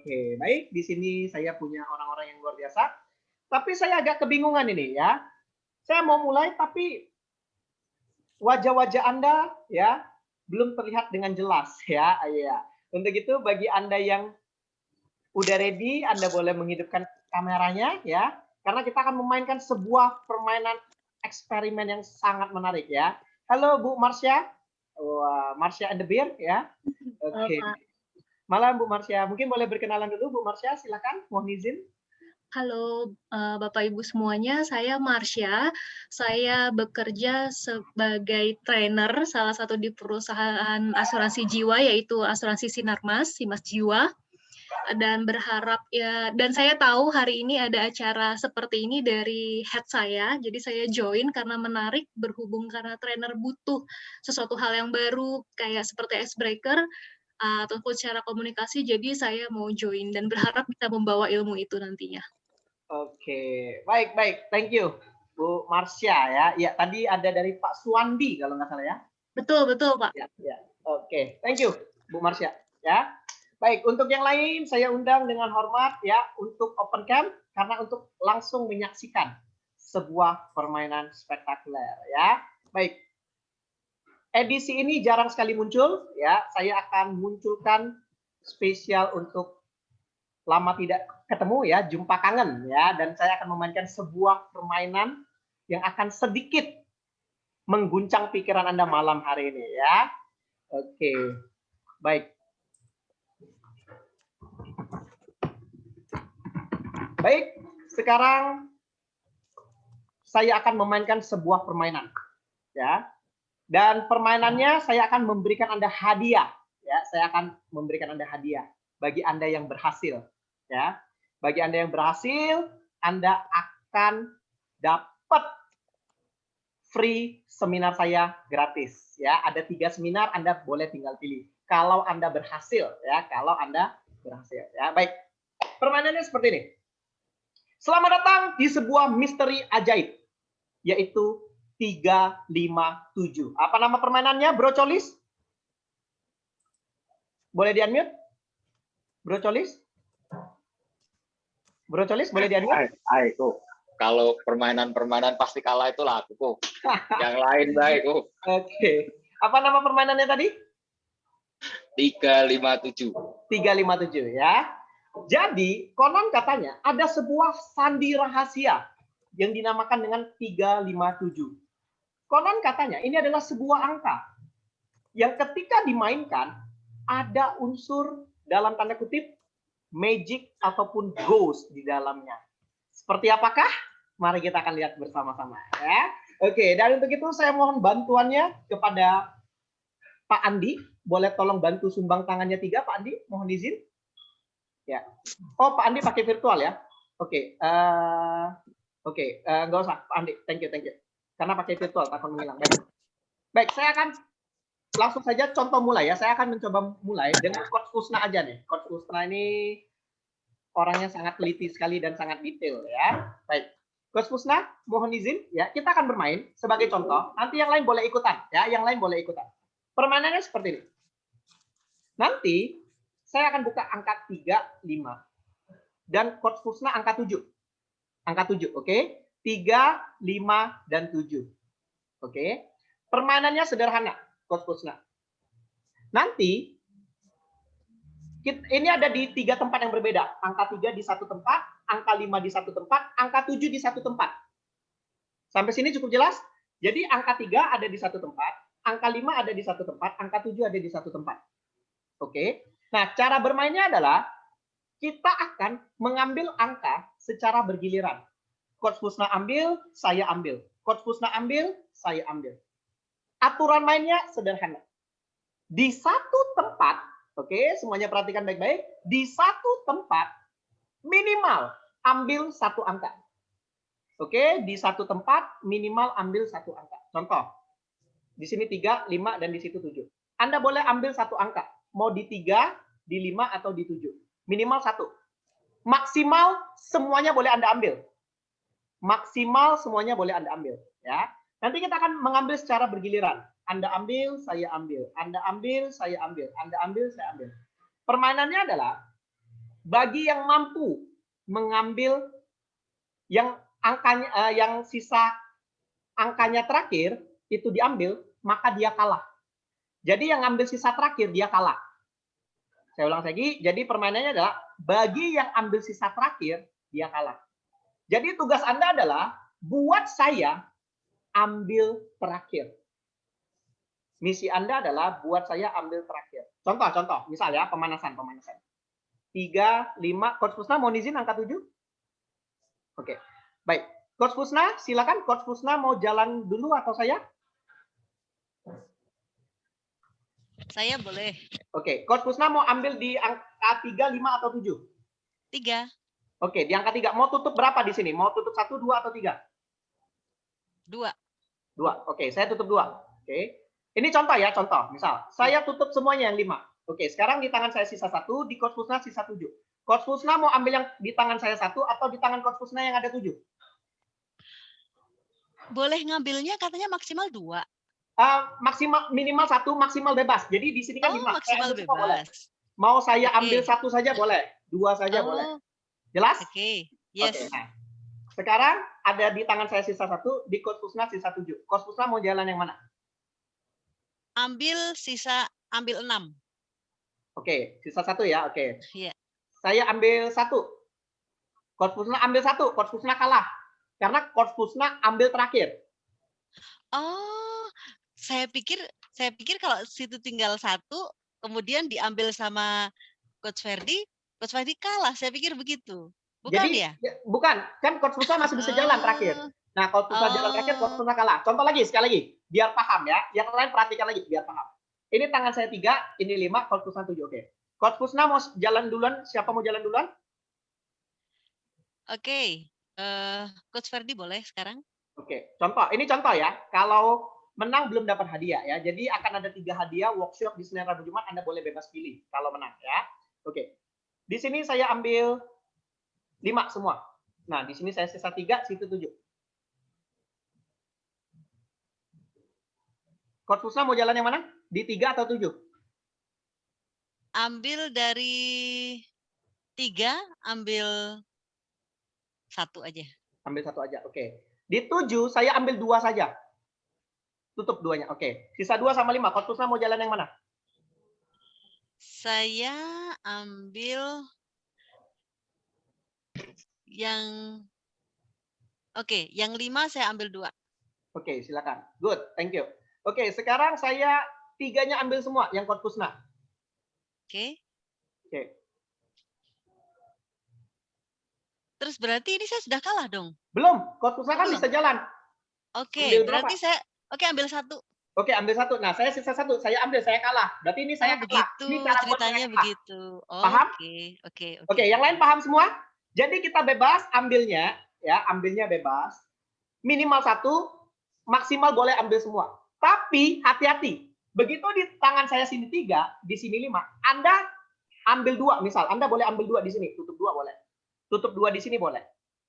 Oke, baik. Di sini saya punya orang-orang yang luar biasa. Tapi saya agak kebingungan ini ya. Saya mau mulai tapi wajah-wajah Anda ya belum terlihat dengan jelas ya. Iya. Untuk itu bagi Anda yang udah ready, Anda boleh menghidupkan kameranya ya. Karena kita akan memainkan sebuah permainan eksperimen yang sangat menarik ya. Halo Bu Marsha. Wah, Marsha and the Bear ya. Oke. Pak. Malam Bu Marsha. Mungkin boleh berkenalan dulu Bu Marsha, silakan. Mohon izin. Halo, Bapak Ibu semuanya, saya Marsha. Saya bekerja sebagai trainer salah satu di perusahaan asuransi jiwa, yaitu asuransi Sinarmas, Simas Jiwa. Dan berharap dan saya tahu hari ini ada acara seperti ini dari head saya, jadi saya join karena menarik, berhubung karena trainer butuh sesuatu hal yang baru, kayak seperti icebreaker, ataupun secara komunikasi, jadi saya mau join dan berharap bisa membawa ilmu itu nantinya. Oke, baik baik, thank you Bu Marsha ya. Ya, tadi ada dari Pak Suwandi kalau nggak salah ya. Betul betul, Pak. Ya, ya. Oke, thank you Bu Marsha ya. Baik, untuk yang lain saya undang dengan hormat ya untuk open cam karena untuk langsung menyaksikan sebuah permainan spektakuler ya. Baik. Edisi ini jarang sekali muncul ya. Saya akan munculkan spesial untuk lama tidak ketemu ya, jumpa kangen ya, dan saya akan memainkan sebuah permainan yang akan sedikit mengguncang pikiran Anda malam hari ini ya. Oke, baik. Baik, sekarang saya akan memainkan sebuah permainan ya. Dan permainannya saya akan memberikan Anda hadiah ya, saya akan memberikan Anda hadiah bagi Anda yang berhasil ya. Bagi Anda yang berhasil, Anda akan dapat free seminar saya gratis ya. Ada 3 seminar, Anda boleh tinggal pilih. Kalau Anda berhasil ya, kalau Anda berhasil ya. Baik. Permainannya seperti ini. Selamat datang di sebuah misteri ajaib yaitu 357. Apa nama permainannya, Bro Colis? Boleh di-unmute? Bro Colis? Bro Colis, boleh di-unmute? Itu kalau permainan-permainan pasti kalah itulah aku. Yang lain baik. Oke. Apa nama permainannya tadi? 357. 357 ya. Jadi, konon katanya ada sebuah sandi rahasia yang dinamakan dengan 357. Konon katanya ini adalah sebuah angka yang ketika dimainkan ada unsur dalam tanda kutip magic ataupun ghost di dalamnya. Seperti apakah? Mari kita akan lihat bersama-sama ya. Oke, dan untuk itu saya mohon bantuannya kepada Pak Andi. Boleh tolong bantu sumbang tangannya 3, Pak Andi, mohon izin. Ya. Oh, Pak Andi pakai virtual ya. Oke, nggak usah, Pak Andi. Thank you. Karena pakai virtual takut menghilang. Baik, saya akan langsung saja contoh mulai ya. Saya akan mencoba mulai dengan Coach Kusna aja nih. Coach Kusna ini orangnya sangat teliti sekali dan sangat detail ya. Baik. Coach Kusna, mohon izin ya. Kita akan bermain sebagai contoh. Nanti yang lain boleh ikutan ya. Yang lain boleh ikutan. Permainannya seperti ini. Nanti saya akan buka angka 3, 5. Dan Coach Kusna angka 7. Angka 7, oke? 3, 5, dan 7. Oke? Permainannya sederhana, Coach Kusna. Nanti, ini ada di 3 tempat yang berbeda. Angka 3 di satu tempat, angka 5 di satu tempat, angka 7 di satu tempat. Sampai sini cukup jelas? Jadi angka 3 ada di satu tempat, angka 5 ada di satu tempat, angka 7 ada di satu tempat. Oke? Nah, cara bermainnya adalah kita akan mengambil angka secara bergiliran. Coach Kusna ambil, saya ambil. Coach Kusna ambil, saya ambil. Aturan mainnya sederhana. Di satu tempat, oke, semuanya perhatikan baik-baik. Di satu tempat, minimal ambil satu angka. Oke, di satu tempat, minimal ambil satu angka. Contoh, di sini 3, 5, dan di situ 7. Anda boleh ambil satu angka. Mau di 3, di 5, atau di 7. Minimal 1. Maksimal semuanya boleh Anda ambil. Maksimal semuanya boleh Anda ambil. Ya. Nanti kita akan mengambil secara bergiliran. Anda ambil, saya ambil. Anda ambil, saya ambil. Anda ambil, saya ambil. Permainannya adalah Bagi yang mampu mengambil yang angkanya yang sisa angkanya terakhir itu diambil, maka dia kalah. Jadi yang ngambil sisa terakhir dia kalah. Saya ulang lagi, jadi permainannya adalah bagi yang ambil sisa terakhir dia kalah. Jadi tugas Anda adalah buat saya ambil terakhir. Misi Anda adalah buat saya ambil terakhir. Contoh, misal ya, pemanasan. 3, 5, Coach Pusna mau izin angka 7? Oke, baik. Coach Pusna, silakan. Coach Pusna mau jalan dulu atau saya? Saya boleh. Oke, Coach Pusna mau ambil di angka 3, 5, atau 7? 3. Oke, di angka 3. Mau tutup berapa di sini? Mau tutup 1, 2, atau 3? 2. 2. Oke, saya tutup 2. Oke. Ini contoh ya, contoh. Misal, saya tutup semuanya yang 5. Oke, sekarang di tangan saya sisa 1, di Coach Pusna sisa 7. Coach Pusna mau ambil yang di tangan saya 1 atau di tangan Coach Pusna yang ada 7? Boleh ngambilnya katanya maksimal 2. Maksimal minimal 1, maksimal bebas. Jadi di sini kan 5. Maksimal bebas. Mau saya Oke. ambil 1 saja boleh, 2 saja boleh. Jelas? Oke. Yes. Oke, nah. Sekarang ada di tangan saya sisa 1, di Coach Pusna sisa 7. Coach Pusna mau jalan yang mana? Ambil 6. Oke, sisa 1 ya. Oke. Iya. Saya ambil 1. Coach Pusna ambil 1. Coach Pusna kalah. Karena Coach Pusna ambil terakhir. Oh, saya pikir kalau situ tinggal 1, kemudian diambil sama Coach Ferdi kalah. Saya pikir begitu. Bukan Jadi, ya? Bukan. Kan Coach Pusna masih bisa jalan terakhir. Nah, Coach Pusna jalan terakhir, Coach Pusna kalah. Contoh lagi, sekali lagi. Biar paham ya. Yang lain perhatikan lagi, biar paham. Ini tangan saya 3, ini 5, Coach Pusna 7. Oke. Coach Pusna mau jalan duluan. Siapa mau jalan duluan? Oke. Coach Ferdi boleh sekarang? Oke. Contoh. Ini contoh ya. Kalau menang belum dapat hadiah ya. Jadi akan ada 3 hadiah workshop di Senin, Rabu, Jumat. Anda boleh bebas pilih kalau menang ya. Oke. Di sini saya ambil 5 semua. Nah, di sini saya sisa 3, situ 7. Coach Pusna mau jalan yang mana? Di 3 atau 7? Ambil dari 3, ambil 1 aja. Ambil 1 aja. Oke. Di 7 saya ambil 2 saja. Tutup 2-nya. Oke. Sisa 2 sama 5. Coach Pusna mau jalan yang mana? Saya ambil yang yang 5 saya ambil 2. Oke, silakan. Good, thank you. Oke, sekarang saya 3-nya ambil semua yang Coach Pusna. Oke. Oke. Terus berarti ini saya sudah kalah dong? Belum, Coach Pusna kan Belum. bisa jalan. Oke, Ambil berarti berapa? saya ambil 1. Oke, ambil 1. Nah, saya sisa 1. Saya ambil, saya kalah. Berarti ini saya kalah. Begitu, Ini cara buat ceritanya saya kalah. begitu. Paham? Oke. Oke, yang lain paham semua? Jadi kita bebas ambilnya, ya, ambilnya bebas. Minimal 1, maksimal boleh ambil semua. Tapi hati-hati. Begitu di tangan saya sini 3, di sini 5, Anda ambil 2, misal Anda boleh ambil 2 di sini, tutup 2 boleh. Tutup 2 di sini boleh.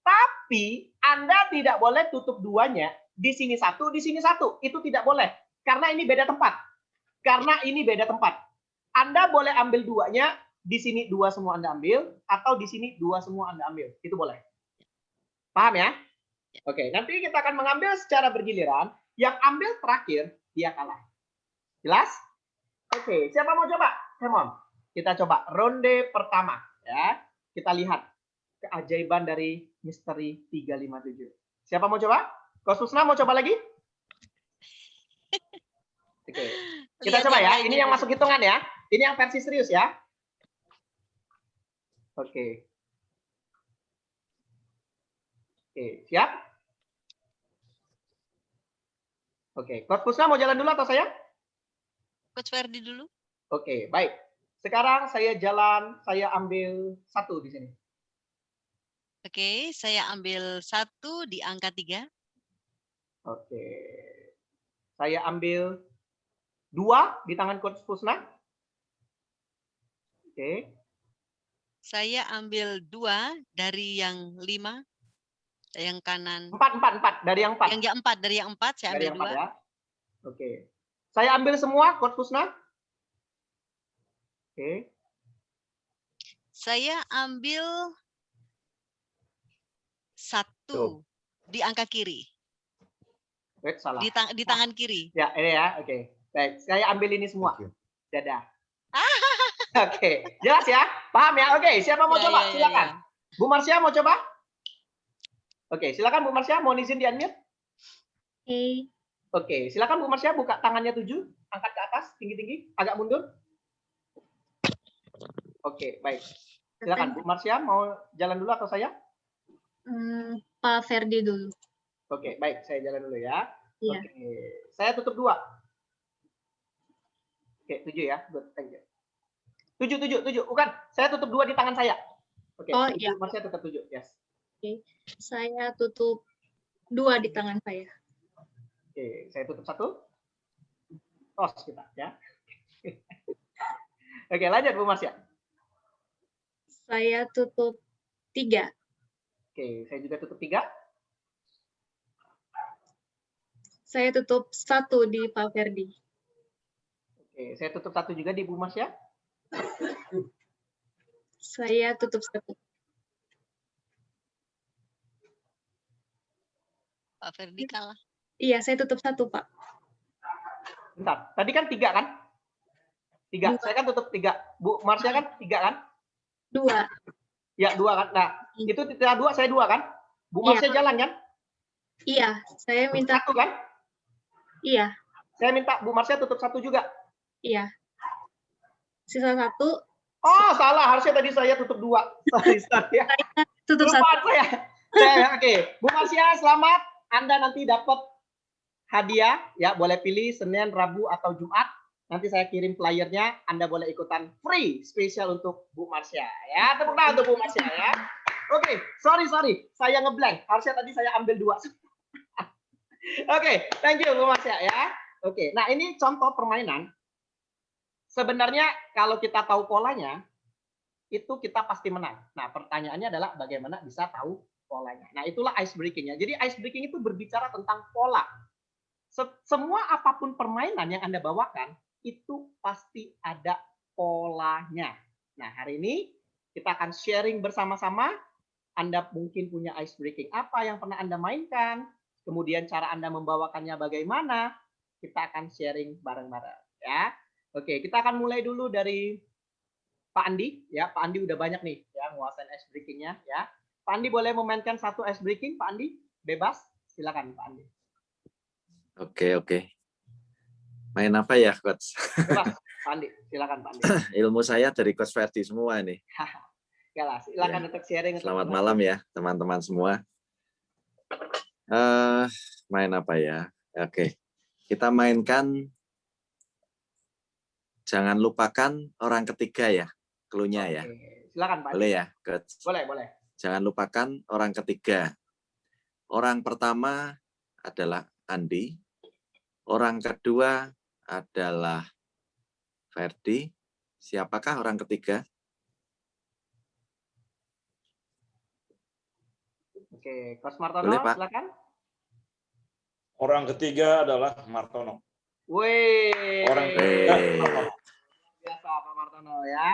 Tapi Anda tidak boleh tutup 2-nya di sini 1, di sini 1. Itu tidak boleh. Karena ini beda tempat. Anda boleh ambil 2-nya, di sini 2 semua Anda ambil, atau di sini 2 semua Anda ambil. Itu boleh. Paham ya? Oke, nanti kita akan mengambil secara bergiliran. Yang ambil terakhir, dia kalah. Jelas? Oke, siapa mau coba? Come on. Kita coba ronde pertama. Ya, kita lihat keajaiban dari misteri 357. Siapa mau coba? Coach Pusna mau coba lagi? Oke. Kita coba ya. Ini yang masuk hitungan ya. Ini yang versi serius ya. Oke. Oke, siap? Oke, Coach Pusna mau jalan dulu atau saya? Coach Ferdi dulu. Oke, baik. Sekarang saya jalan, saya ambil 1 di sini. Oke, saya ambil 1 di angka 3. Oke. Saya ambil 2 di tangan Coach Pusna. Oke. Saya ambil 2 dari yang 5. Yang kanan. 4 dari yang 4. Dari yang 4 saya ambil 2. Ya. Oke. Saya ambil semua Coach Pusna. Oke. Saya ambil 1 di angka kiri, Wait, salah. di tangan kiri. Ya, ini ya. Oke. Baik, saya ambil ini semua. Dadah. Oke, jelas ya? Paham ya? Oke, siapa mau Ya, coba? ya, ya, Silakan. ya. Bu Marsha mau coba? Oke, silakan Bu Marsha, mau izin di-unmute? Oke. Oke, silakan Bu Marsha buka tangannya 7, angkat ke atas, tinggi-tinggi, agak mundur. Oke, baik. Silakan Bu Marsha mau jalan dulu atau saya? Pak Ferdi dulu. Oke, baik, saya jalan dulu ya. Iya. Oke, saya tutup 2. Oke, 7 ya. Good, thank you. 7. Bukan, saya tutup 2 di tangan saya. Oke, Oh, 7, iya. Marsha tetap 7, yes. Saya tutup 2 di tangan saya. Oke, saya tutup 1. Tos kita ya. Oke, lanjut Bu Marsha. Saya tutup 3. Oke, saya juga tutup 3. Saya tutup 1 di Pak Ferdi. Oke, saya tutup 1 juga di Bu Marsha. Saya tutup 1. Pak Ferdi kalah. Iya, saya tutup 1, Pak. Bentar, tadi kan 3 kan? 3, saya kan tutup 3. Bu Marsha kan 3 kan? 2. Ya, 2 kan? Nah, itu tidak 2, saya 2 kan? Bu Iya. Marsha jalan kan? Iya, saya minta 1 kan? iya, Saya minta Bu Marsha tutup 1 juga. iya. Sisa 1, Oh, salah. Harusnya tadi saya tutup 2. Sorry ya. tutup 1. Lupa Oke. Bu Marsha, selamat. Anda nanti dapat hadiah. Ya, boleh pilih Senin, Rabu, atau Jumat. Nanti saya kirim flyernya. Anda boleh ikutan free. Spesial untuk Bu Marsha. Ya, tepuk tangan untuk Bu Marsha ya. Oke, sorry. Saya ngeblank. Harusnya tadi saya ambil 2. Oke, thank you Bu Marsha ya. Oke, nah ini contoh permainan. Sebenarnya kalau kita tahu polanya, itu kita pasti menang. Nah, pertanyaannya adalah bagaimana bisa tahu polanya. Nah, itulah ice breaking-nya. Jadi ice breaking itu berbicara tentang pola. Semua apapun permainan yang Anda bawakan, itu pasti ada polanya. Nah, hari ini kita akan sharing bersama-sama. Anda mungkin punya ice breaking apa yang pernah Anda mainkan, kemudian cara Anda membawakannya bagaimana, kita akan sharing bareng-bareng ya. Oke, kita akan mulai dulu dari Pak Andi ya. Pak Andi udah banyak nih ya nguasain ice breaking-nya ya. Pak Andi boleh memainkan 1 ice breaking, Pak Andi? Bebas. Silakan Pak Andi. Oke. Main apa ya, Coach? Bebas, Pak Andi. Silakan Pak Andi. Ilmu saya dari Coach Ferdi semua nih. Ya lah, silakan Ya. untuk sharing. Selamat malam ya, teman-teman semua. Main apa ya? Oke. Kita mainkan jangan lupakan orang ketiga ya, clue-nya ya. Silakan Pak Andi. Boleh ya, Coach? Boleh. Jangan lupakan orang ketiga. Orang pertama adalah Andi. Orang kedua adalah Ferdi. Siapakah orang ketiga? Oke, Coach Martono, Boleh, Pak. silakan. Orang ketiga adalah Martono. Wih. Orang ketiga Martono. Biasa Pak Martono ya.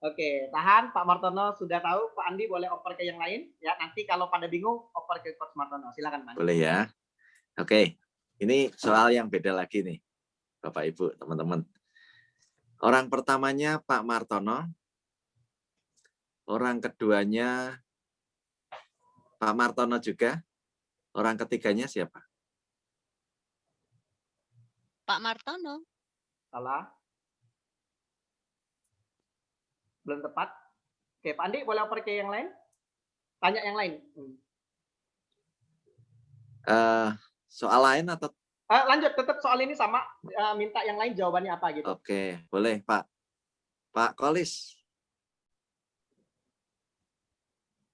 Oke, tahan Pak Martono sudah tahu. Pak Andi boleh oper ke yang lain ya. Nanti kalau pada bingung oper ke Coach Martono. Silakan Pak Andi. Boleh ya. Oke, ini soal yang beda lagi nih, Bapak Ibu, teman-teman. Orang pertamanya Pak Martono. Orang keduanya Pak Martono juga. Orang ketiganya siapa? Pak Martono. Salah. Belum tepat. Oke, Pak Andi boleh oper ke yang lain? Tanya yang lain. Soal lain atau? Lanjut, tetap soal ini sama. Minta yang lain jawabannya apa gitu. Oke, boleh Pak. Pak Kolis.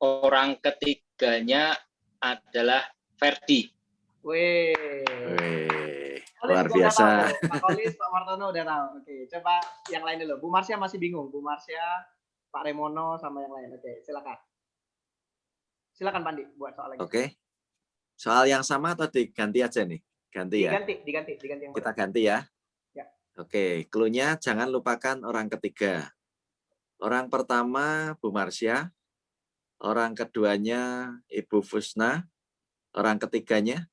Orang ketiganya adalah Ferdi. Wih. Luar biasa. Pak Kolis, Pak Martono udah tahu. Oke, coba yang lain dulu. Bu Marsha masih bingung. Bu Marsha, Pak Remono, sama yang lain. Oke, silakan. Silakan Pandi buat soal lagi. Oke. Soal yang sama atau diganti aja nih? Ganti ya? Diganti yang Kita ganti ya? Ya. Oke, clue-nya jangan lupakan orang ketiga. Orang pertama Bu Marsya, orang keduanya Ibu Fusna, orang ketiganya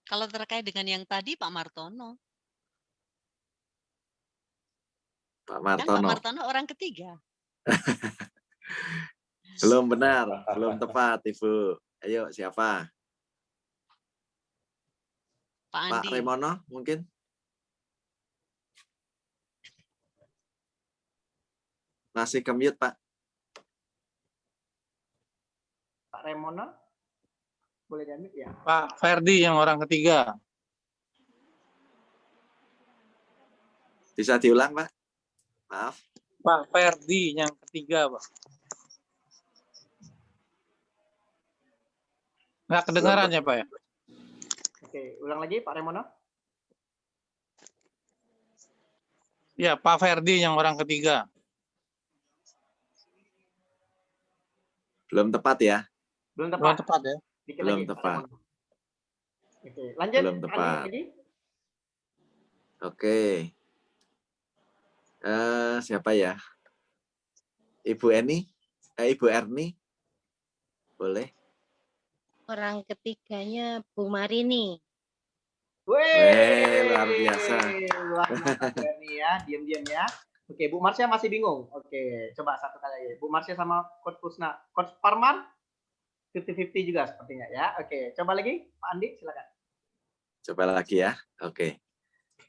Kalau terkait dengan yang tadi Pak Martono. Pak Kan Pak Martono. Martono orang ketiga. Belum benar, belum tepat Ibu. Ayo siapa? Pak Pak Andi. Remono mungkin? Masih ke-mute Pak. Pak Remono, boleh di-unmute ya? Pak Ferdi yang orang ketiga. Bisa diulang Pak? Maaf. Pak Ferdi yang ketiga, Pak. Nggak kedengaran ya, Pak ya? Oke, ulang lagi Pak Remono. Ya, Pak Ferdi yang orang ketiga. Belum tepat ya? Belum Belum tepat. tepat ya? Dikit Belum lagi, Pak tepat. Remono. Oke, lanjut. Belum Andi tepat. lagi. Oke. Siapa ya? Ibu Eni? Ibu Erni? Boleh? Orang ketiganya Bu Marini. Weh, luar biasa. Luar biasa nih ya, diam-diam ya. Oke, Bu Marsya masih bingung. Oke, coba satu kali lagi. Bu Marsya sama Coach Fusna. Coach Parman 50-50 juga sepertinya ya. Oke, coba lagi Pak Andi silakan. Coba lagi ya. Oke.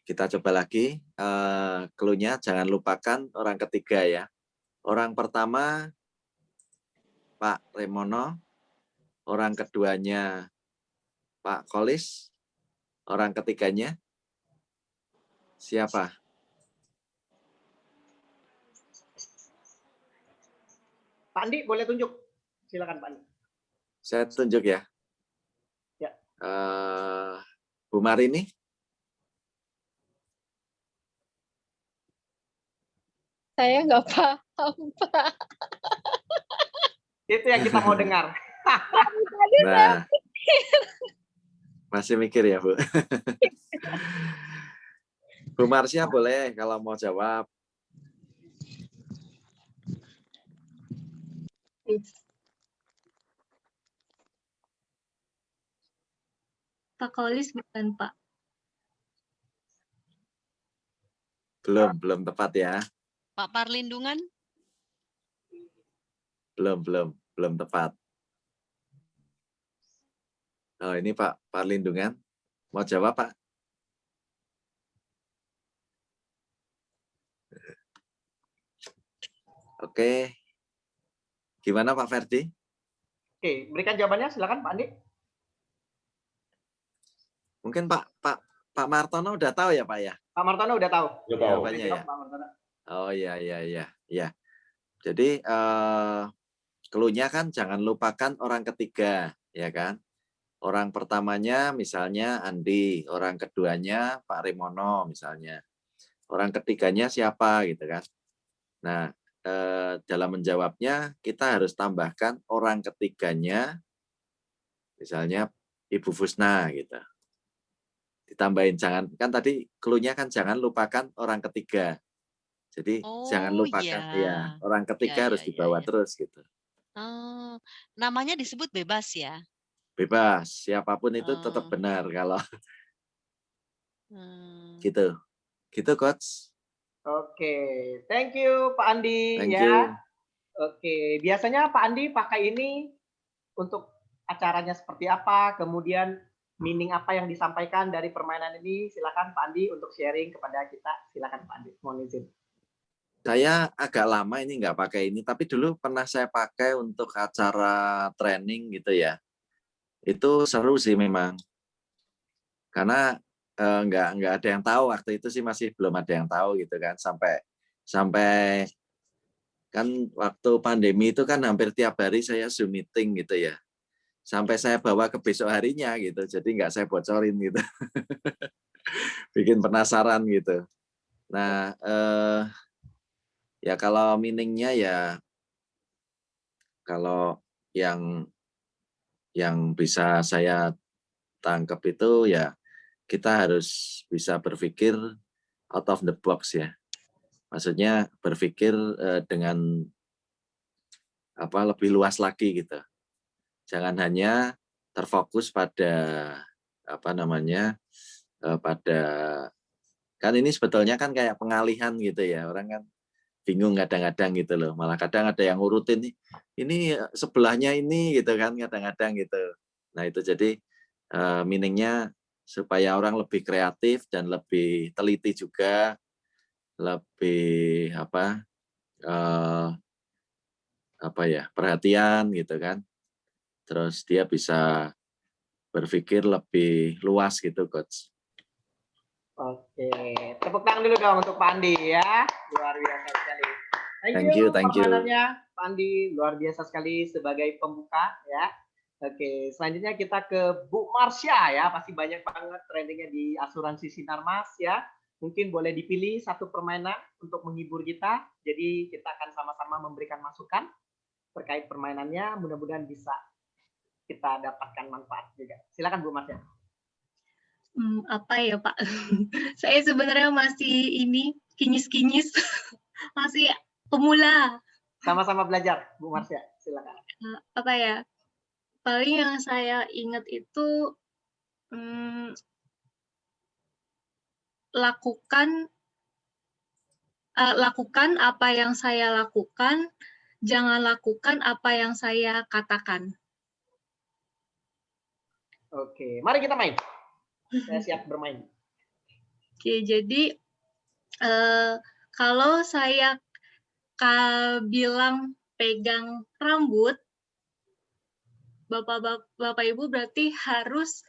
Kita coba lagi. Clue-nya jangan lupakan orang ketiga ya. Orang pertama Pak Remono. Orang keduanya Pak Kolis. Orang ketiganya siapa? Pak Andi boleh tunjuk. Silakan Pak Andi. Saya tunjuk ya. Ya. Bu Marini. Saya nggak paham, Pak. Itu yang kita mau dengar. Nah, masih mikir ya, Bu. Bu Marsya boleh kalau mau jawab. Pak Kolis bukan Pak. Belum tepat ya. Pak Parlindungan. Belum tepat. Oh, ini Pak Parlindungan. Mau jawab, Pak? Oke. Gimana Pak Ferdi? Oke, berikan jawabannya silakan Pak Andi. Mungkin Pak Martono udah tahu ya, Pak ya? Pak Martono udah tahu. Udah tahu. Jawabannya ya. Pak Martono. Oh iya. Jadi clue-nya kan jangan lupakan orang ketiga, ya kan? Orang pertamanya misalnya Andi, orang keduanya Pak Remono misalnya. Orang ketiganya siapa gitu kan. Nah, dalam menjawabnya kita harus tambahkan orang ketiganya misalnya Ibu Fusna gitu. Ditambahin jangan, kan tadi clue-nya kan jangan lupakan orang ketiga. Jadi jangan Oh lupakan ya. ya, orang ketiga harus dibawa terus gitu. Oh, namanya disebut bebas ya. Bebas, siapapun itu tetap benar kalau gitu. Gitu Coach. Oke, thank you Pak Andi Thank ya. you. Oke, biasanya Pak Andi pakai ini untuk acaranya seperti apa, kemudian meaning apa yang disampaikan dari permainan ini. Silakan Pak Andi untuk sharing kepada kita. Silakan Pak Andi, mohon izin. Saya agak lama ini nggak pakai ini, tapi dulu pernah saya pakai untuk acara training gitu ya. Itu seru sih memang. Karena nggak ada yang tahu waktu itu sih, masih belum ada yang tahu gitu kan, sampai kan waktu pandemi itu kan hampir tiap hari saya Zoom meeting gitu ya, sampai saya bawa ke besok harinya gitu, jadi nggak saya bocorin gitu. Bikin penasaran gitu. Nah ya kalau meaningnya ya, kalau yang bisa saya tangkap itu ya, kita harus bisa berpikir out of the box ya. Maksudnya berpikir dengan lebih luas lagi gitu. Jangan hanya terfokus pada pada kan ini sebetulnya kan kayak pengalihan gitu ya. Orang kan bingung kadang-kadang gitu loh. Malah kadang ada yang ngurutin ini sebelahnya ini gitu kan kadang-kadang gitu. Nah, itu jadi meaningnya supaya orang lebih kreatif dan lebih teliti juga, lebih perhatian gitu kan. Terus dia bisa berpikir lebih luas gitu, Coach. Oke, tepuk tangan dulu dong untuk Pak Andi ya, luar biasa sekali. Thank you. Permainannya Pak Andi luar biasa sekali sebagai pembuka ya. Oke, selanjutnya kita ke Bu Marsha ya, pasti banyak banget trendingnya di asuransi Sinarmas ya. Mungkin boleh dipilih satu permainan untuk menghibur kita. Jadi kita akan sama-sama memberikan masukan terkait permainannya. Mudah-mudahan bisa kita dapatkan manfaat juga. Silakan Bu Marsha. Apa ya Pak? Saya sebenarnya masih kinyis-kinyis, masih pemula. Sama-sama belajar, Bu Marsha. Silakan. Apa ya? Paling yang saya ingat itu lakukan apa yang saya lakukan, jangan lakukan apa yang saya katakan. Oke, mari kita main. Saya siap bermain. Oke, jadi kalau saya bilang pegang rambut, Bapak Ibu berarti harus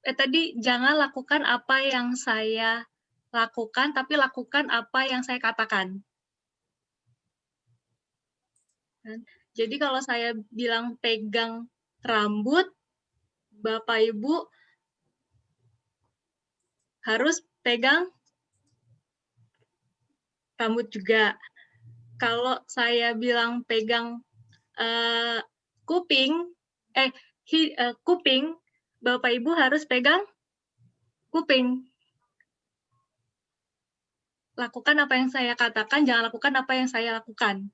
tadi jangan lakukan apa yang saya lakukan, tapi lakukan apa yang saya katakan. Jadi kalau saya bilang pegang rambut, Bapak Ibu harus pegang rambut juga. Kalau saya bilang pegang kuping, Bapak Ibu harus pegang kuping. Lakukan apa yang saya katakan, jangan lakukan apa yang saya lakukan.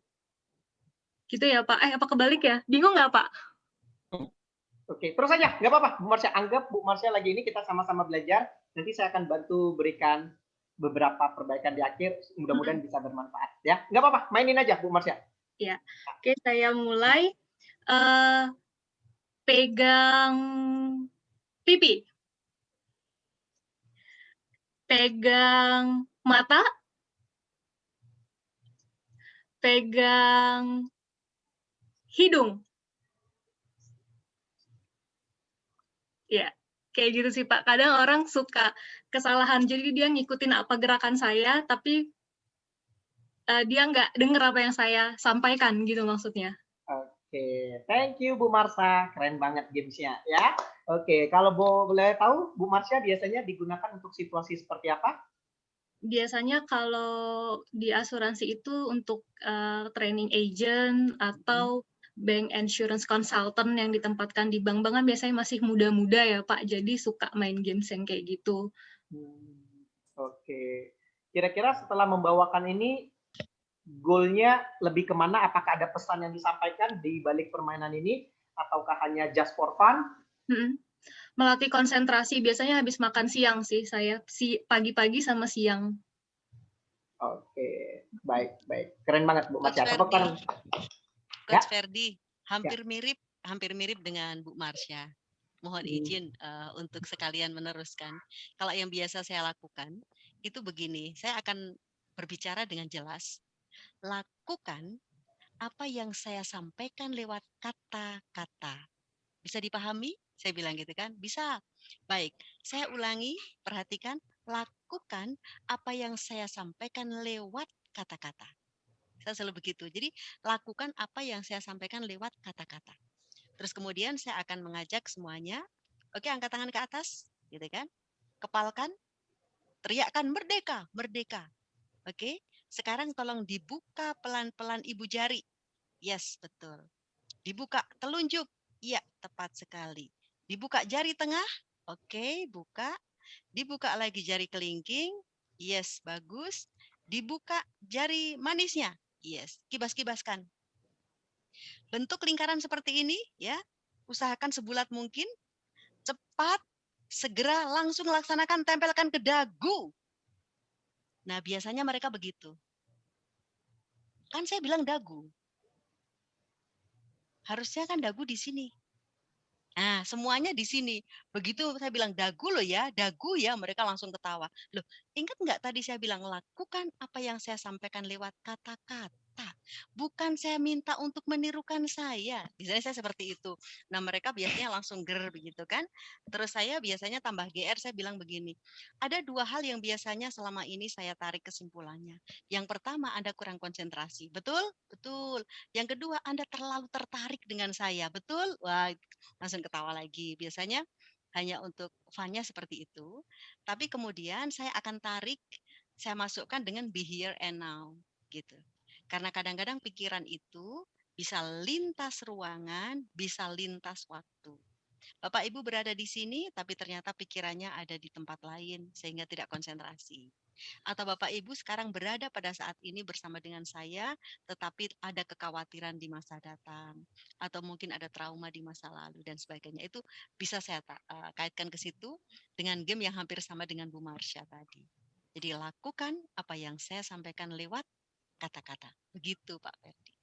Gitu ya Pak? Apa kebalik ya? Bingung nggak Pak? Oke, terus aja, nggak apa-apa. Bu Marsha, anggap Bu Marsha lagi ini kita sama-sama belajar. Nanti saya akan bantu berikan beberapa perbaikan di akhir. Mudah-mudahan bisa bermanfaat. Ya, nggak apa-apa. Mainin aja, Bu Marsha. Ya, oke, saya mulai. Pegang pipi. Pegang mata. Pegang hidung. Ya, kayak gitu sih Pak. Kadang orang suka kesalahan, jadi dia ngikutin apa gerakan saya, tapi dia nggak dengar apa yang saya sampaikan gitu maksudnya. Oke, thank you Bu Marsha. Keren banget gamesnya ya. Oke, kalau boleh tahu Bu Marsha biasanya digunakan untuk situasi seperti apa? Biasanya kalau di asuransi itu untuk training agent atau bank insurance consultant yang ditempatkan di bank kan biasanya masih muda-muda ya Pak, jadi suka main games yang kayak gitu. Oke, kira-kira setelah membawakan ini goalnya lebih kemana? Apakah ada pesan yang disampaikan di balik permainan ini, ataukah hanya just for fun? Melatih konsentrasi, biasanya habis makan siang sih saya, pagi-pagi sama siang. Oke, baik. Keren banget Bu Marsha. Coach Ferdi, hampir mirip dengan Bu Marsha. Mohon izin untuk sekalian meneruskan. Kalau yang biasa saya lakukan, itu begini, saya akan berbicara dengan jelas. Lakukan apa yang saya sampaikan lewat kata-kata. Bisa dipahami? Saya bilang gitu kan? Bisa. Baik, saya ulangi, perhatikan. Lakukan apa yang saya sampaikan lewat kata-kata. Saya selalu begitu. Jadi, lakukan apa yang saya sampaikan lewat kata-kata. Terus kemudian saya akan mengajak semuanya, oke, angkat tangan ke atas, gitu kan? Kepalkan, teriakkan merdeka, merdeka. Oke, sekarang tolong dibuka pelan-pelan ibu jari. Yes, betul. Dibuka telunjuk. Iya, tepat sekali. Dibuka jari tengah. Oke, buka. dibuka lagi jari kelingking, yes, bagus. Dibuka jari manisnya, yes, kibas-kibaskan. Bentuk lingkaran seperti ini, ya, usahakan sebulat mungkin, cepat, segera, langsung laksanakan, tempelkan ke dagu. Nah, biasanya mereka begitu. Kan saya bilang dagu. Harusnya kan dagu di sini. Nah, semuanya di sini. Begitu saya bilang dagu loh ya, dagu ya, mereka langsung ketawa. Loh, ingat nggak tadi saya bilang lakukan apa yang saya sampaikan lewat kata-kata. Bukan saya minta untuk menirukan saya. Biasanya saya seperti itu. Nah, mereka biasanya langsung ger begitu kan. Terus saya biasanya tambah GR, saya bilang begini. Ada dua hal yang biasanya selama ini saya tarik kesimpulannya. Yang pertama, Anda kurang konsentrasi. Betul? Betul. Yang kedua, Anda terlalu tertarik dengan saya. Betul? Wah, langsung ketawa lagi. Biasanya hanya untuk fun-nya seperti itu. Tapi kemudian saya akan tarik, saya masukkan dengan be here and now. Gitu. Karena kadang-kadang pikiran itu bisa lintas ruangan, bisa lintas waktu. Bapak Ibu berada di sini, tapi ternyata pikirannya ada di tempat lain, sehingga tidak konsentrasi. Atau Bapak Ibu sekarang berada pada saat ini bersama dengan saya, tetapi ada kekhawatiran di masa datang, atau mungkin ada trauma di masa lalu, dan sebagainya. Itu bisa saya kaitkan ke situ dengan game yang hampir sama dengan Bu Marsha tadi. Jadi lakukan apa yang saya sampaikan lewat kata-kata. Begitu Pak Ferdi.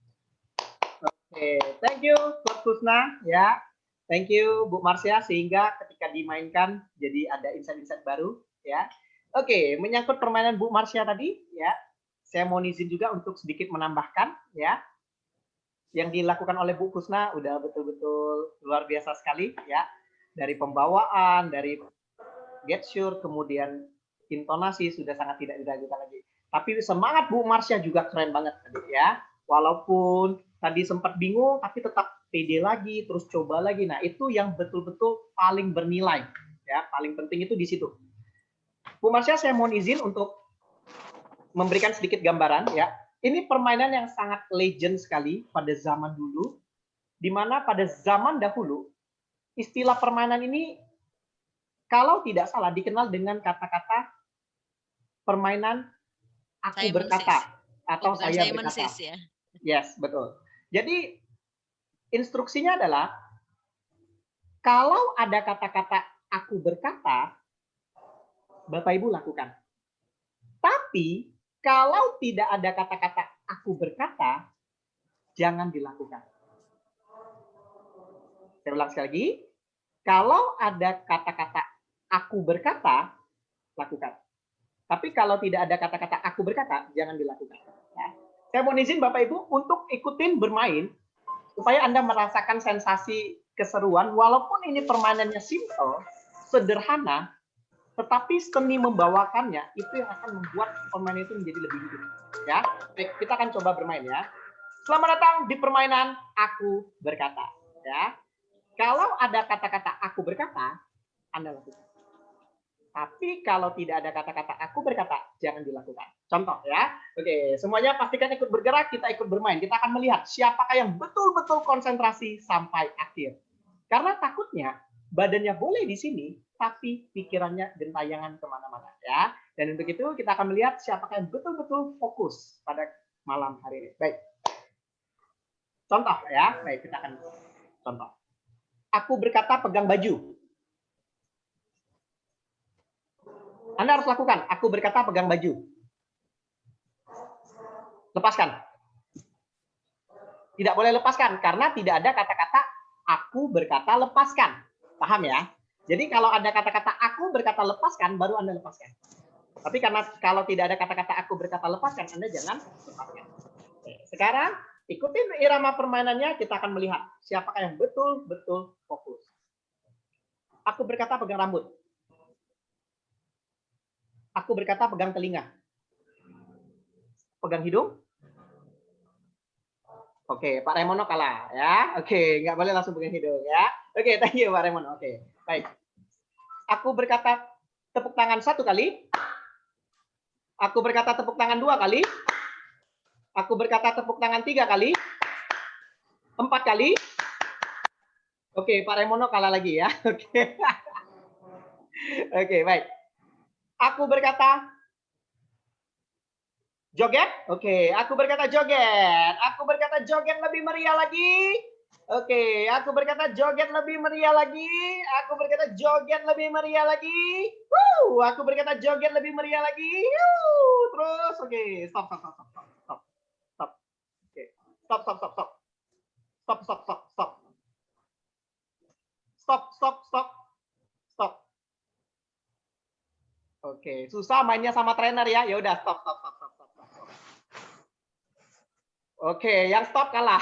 Oke, thank you Prof. Kusna ya. Thank you Bu Marsha, sehingga ketika dimainkan jadi ada insight-insight baru ya. Oke, menyangkut permainan Bu Marsha tadi ya. Saya mau izin juga untuk sedikit menambahkan ya. Yang dilakukan oleh Bu Kusna udah betul-betul luar biasa sekali ya. Dari pembawaan, dari gesture, kemudian intonasi sudah sangat tidak diragukan lagi. Tapi semangat Bu Marsha juga keren banget tadi ya. Walaupun tadi sempat bingung, tapi tetap pede lagi, terus coba lagi. Nah, itu yang betul-betul paling bernilai. Ya, paling penting itu di situ. Bu Marsha, saya mohon izin untuk memberikan sedikit gambaran ya. Ini permainan yang sangat legend sekali pada zaman dulu, di mana pada zaman dahulu istilah permainan ini kalau tidak salah dikenal dengan kata-kata permainan aku berkata atau saya berkata. Ya. Yes, betul. Jadi instruksinya adalah kalau ada kata-kata aku berkata, Bapak Ibu lakukan. Tapi kalau tidak ada kata-kata aku berkata, jangan dilakukan. Saya ulang sekali lagi. Kalau ada kata-kata aku berkata, lakukan. Tapi kalau tidak ada kata-kata aku berkata, jangan dilakukan. Ya. Saya mohon izin Bapak Ibu untuk ikutin bermain, supaya Anda merasakan sensasi keseruan, walaupun ini permainannya simple, sederhana, tetapi seni membawakannya, itu yang akan membuat permainan itu menjadi lebih hidup. Ya, baik, kita akan coba bermain ya. Selamat datang di permainan aku berkata. Ya, kalau ada kata-kata aku berkata, Anda lakukan. Tapi kalau tidak ada kata-kata aku berkata, jangan dilakukan. Contoh ya. Oke, semuanya pastikan ikut bergerak, kita ikut bermain. Kita akan melihat siapakah yang betul-betul konsentrasi sampai akhir. Karena takutnya badannya boleh di sini, tapi pikirannya gentayangan kemana-mana ya. Dan untuk itu kita akan melihat siapakah yang betul-betul fokus pada malam hari ini. Baik. Contoh ya. Baik, kita akan contoh. Aku berkata pegang baju. Anda harus lakukan. Aku berkata pegang baju. Lepaskan. Tidak boleh lepaskan karena tidak ada kata-kata aku berkata lepaskan. Paham ya? Jadi kalau ada kata-kata aku berkata lepaskan, baru Anda lepaskan. Tapi karena kalau tidak ada kata-kata aku berkata lepaskan, Anda jangan lepaskan. Oke, sekarang ikutin irama permainannya, kita akan melihat siapakah yang betul-betul fokus. Aku berkata pegang rambut. Aku berkata pegang telinga. Pegang hidung. Oke, Pak Remono kalah ya. Oke, nggak boleh langsung pegang hidung ya. Oke, thank you Pak Remono. Oke, baik. Aku berkata tepuk tangan 1 kali. Aku berkata tepuk tangan 2 kali. Aku berkata tepuk tangan 3 kali. 4 kali. Oke, Pak Remono kalah lagi ya. Oke. Oke, baik. Aku berkata joget. Oke, aku berkata joget. Aku berkata joget lebih meriah lagi. Oke, aku berkata joget lebih meriah lagi. Aku berkata joget lebih meriah lagi. Aku berkata joget lebih meriah lagi. Terus, oke, stop. Oke, stop. Stop. Oke, susah mainnya sama trainer ya. Ya udah, stop. Oke, yang stop kalah.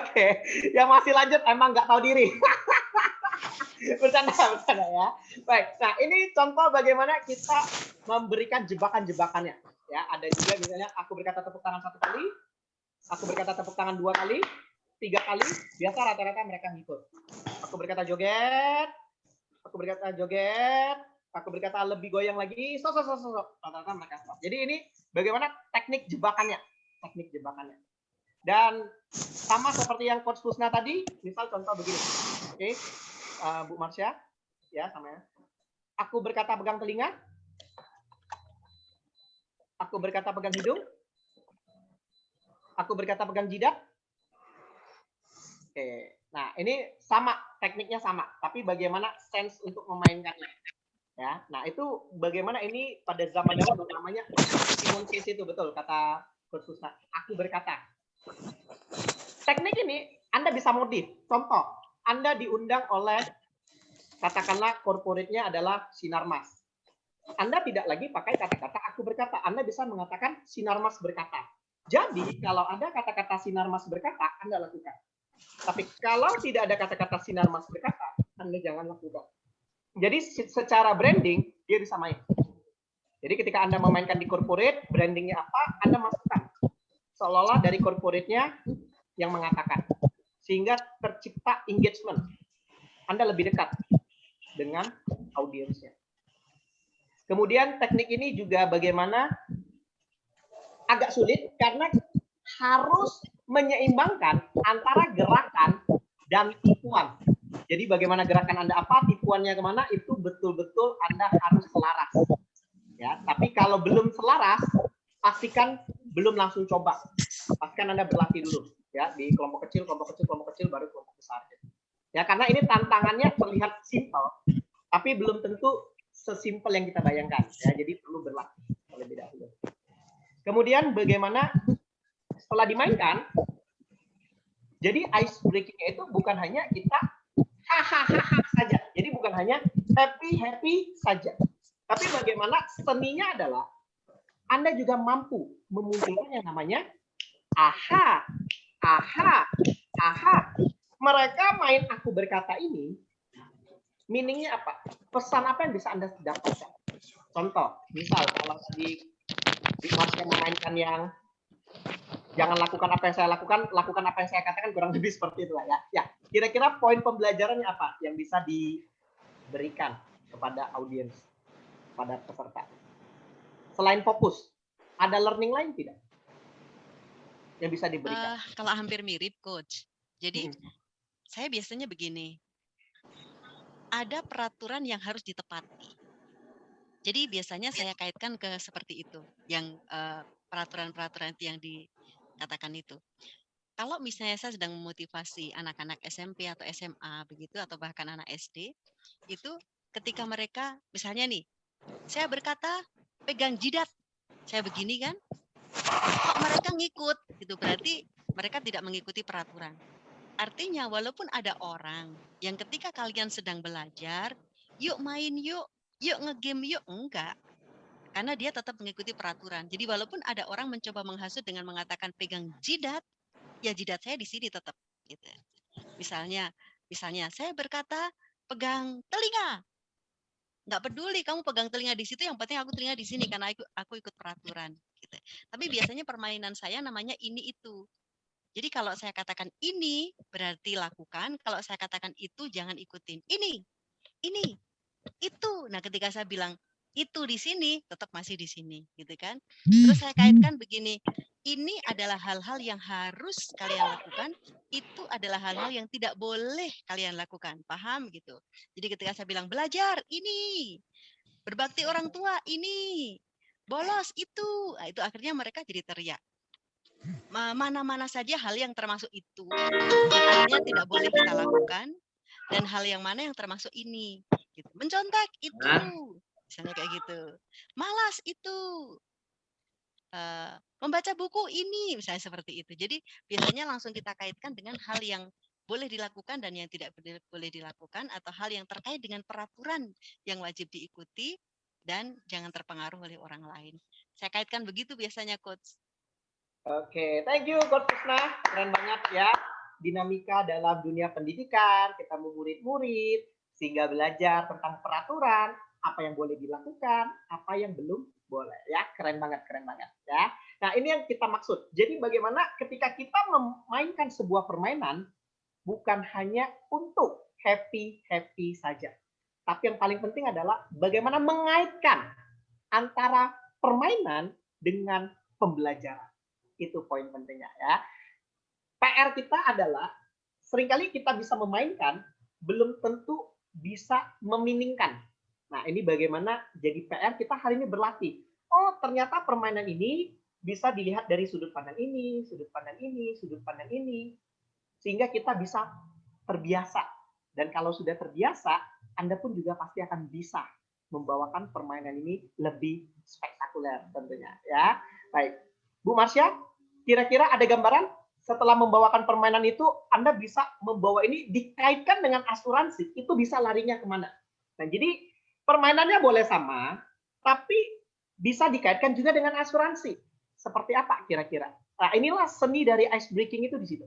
Oke, yang masih lanjut emang nggak tahu diri. Bercanda ya. Baik, nah ini contoh bagaimana kita memberikan jebakan-jebakannya. Ya, ada juga misalnya aku berkata tepuk tangan 1 kali, aku berkata tepuk tangan 2 kali, 3 kali, biasa rata-rata mereka ngikut. Aku berkata joget, aku berkata joget, aku berkata lebih goyang lagi, stop. Rata-rata mereka stop. Jadi ini bagaimana teknik jebakannya. Dan sama seperti yang Coach Kusna tadi, misal contoh begini. Oke, Bu Marsha, ya sama ya. Aku berkata pegang telinga. Aku berkata pegang hidung. Aku berkata pegang jidat. Oke, nah ini sama, tekniknya sama, tapi bagaimana sense untuk memainkannya. Ya, nah itu bagaimana ini pada zaman dahulu namanya Simon Case itu betul kata Coach Kusna. Aku berkata. Teknik ini Anda bisa modif. Contoh, Anda diundang oleh katakanlah corporate-nya adalah Sinarmas. Anda tidak lagi pakai kata-kata aku berkata. Anda bisa mengatakan Sinarmas berkata. Jadi kalau ada kata-kata Sinarmas berkata, Anda lakukan. Tapi kalau tidak ada kata-kata Sinarmas berkata, Anda jangan lakukan. Jadi secara branding dia bisa main. Jadi ketika Anda memainkan di corporate, brandingnya apa? Anda masukkan. Seolah-olah dari corporate-nya yang mengatakan. Sehingga tercipta engagement. Anda lebih dekat dengan audiensnya. Kemudian teknik ini juga bagaimana agak sulit karena harus menyeimbangkan antara gerakan dan tipuan. Jadi bagaimana gerakan Anda apa, tipuannya kemana, itu betul-betul Anda harus selaras. Ya, tapi kalau belum selaras, pastikan belum langsung coba. Pastikan Anda berlatih dulu. Ya, di kelompok kecil, baru kelompok besar. Ya, karena ini tantangannya terlihat simpel, tapi belum tentu sesimpel yang kita bayangkan. Ya, jadi perlu berlatih terlebih dahulu. Kemudian bagaimana setelah dimainkan, jadi ice breaking-nya itu bukan hanya kita hahaha saja. Jadi bukan hanya happy saja. Tapi bagaimana seninya adalah Anda juga mampu memunculkan yang namanya aha. Mereka main aku berkata ini, meaningnya apa? Pesan apa yang bisa Anda dapatkan? Contoh, misal kalau tadi Marsha memainkan yang jangan lakukan apa yang saya lakukan apa yang saya katakan, kurang lebih seperti itu lah ya. Ya, kira-kira poin pembelajarannya apa yang bisa diberikan kepada audiens, pada peserta? Selain fokus, ada learning lain tidak yang bisa diberikan? Kalau hampir mirip, Coach. Jadi saya biasanya begini, ada peraturan yang harus ditepati. Jadi biasanya saya kaitkan ke seperti itu, yang peraturan-peraturan yang dikatakan itu. Kalau misalnya saya sedang memotivasi anak-anak SMP atau SMA begitu, atau bahkan anak SD, itu ketika mereka, misalnya nih, saya berkata pegang jidat, saya begini kan, kok mereka ngikut, gitu berarti mereka tidak mengikuti peraturan. Artinya walaupun ada orang yang ketika kalian sedang belajar, yuk main yuk ngegame yuk, enggak. Karena dia tetap mengikuti peraturan. Jadi walaupun ada orang mencoba menghasut dengan mengatakan pegang jidat, ya jidat saya di sini tetap. Gitu. Misalnya saya berkata pegang telinga. Nggak peduli kamu pegang telinga di situ, yang penting aku telinga di sini karena aku ikut peraturan. Gitu. Tapi biasanya permainan saya namanya ini itu. Jadi kalau saya katakan ini berarti lakukan, kalau saya katakan itu jangan ikutin. Ini, itu. Nah, ketika saya bilang itu di sini, tetap masih di sini, gitu kan? Terus saya kaitkan begini, ini adalah hal-hal yang harus kalian lakukan, itu adalah hal-hal yang tidak boleh kalian lakukan. Paham gitu? Jadi ketika saya bilang belajar ini, berbakti orang tua ini, bolos itu, nah, itu akhirnya mereka jadi teriak. Mana-mana saja hal yang termasuk itu yang akhirnya tidak boleh kita lakukan, dan hal yang mana yang termasuk ini. Gitu. Mencontek itu, misalnya kayak gitu. Malas itu. Membaca buku ini, misalnya seperti itu. Jadi biasanya langsung kita kaitkan dengan hal yang boleh dilakukan dan yang tidak boleh dilakukan, atau hal yang terkait dengan peraturan yang wajib diikuti dan jangan terpengaruh oleh orang lain. Saya kaitkan begitu biasanya, Coach. Oke, thank you Coach Kusna. Keren banget ya. Dinamika dalam dunia pendidikan, kita murid-murid, sehingga belajar tentang peraturan, apa yang boleh dilakukan, apa yang belum boleh. Ya, keren banget ya. Nah, ini yang kita maksud. Jadi bagaimana ketika kita memainkan sebuah permainan, bukan hanya untuk happy-happy saja. Tapi yang paling penting adalah bagaimana mengaitkan antara permainan dengan pembelajaran. Itu poin pentingnya ya. PR kita adalah seringkali kita bisa memainkan, belum tentu bisa meminingkan. Nah, ini bagaimana jadi PR kita hari ini berlatih. Oh, ternyata permainan ini bisa dilihat dari sudut pandang ini, sudut pandang ini, sudut pandang ini. Sehingga kita bisa terbiasa. Dan kalau sudah terbiasa, Anda pun juga pasti akan bisa membawakan permainan ini lebih spektakuler tentunya ya. Baik. Bu Marsha, kira-kira ada gambaran setelah membawakan permainan itu, Anda bisa membawa ini dikaitkan dengan asuransi, itu bisa larinya kemana? Nah, jadi permainannya boleh sama, tapi bisa dikaitkan juga dengan asuransi. Seperti apa kira-kira? Nah, inilah seni dari ice breaking itu di situ.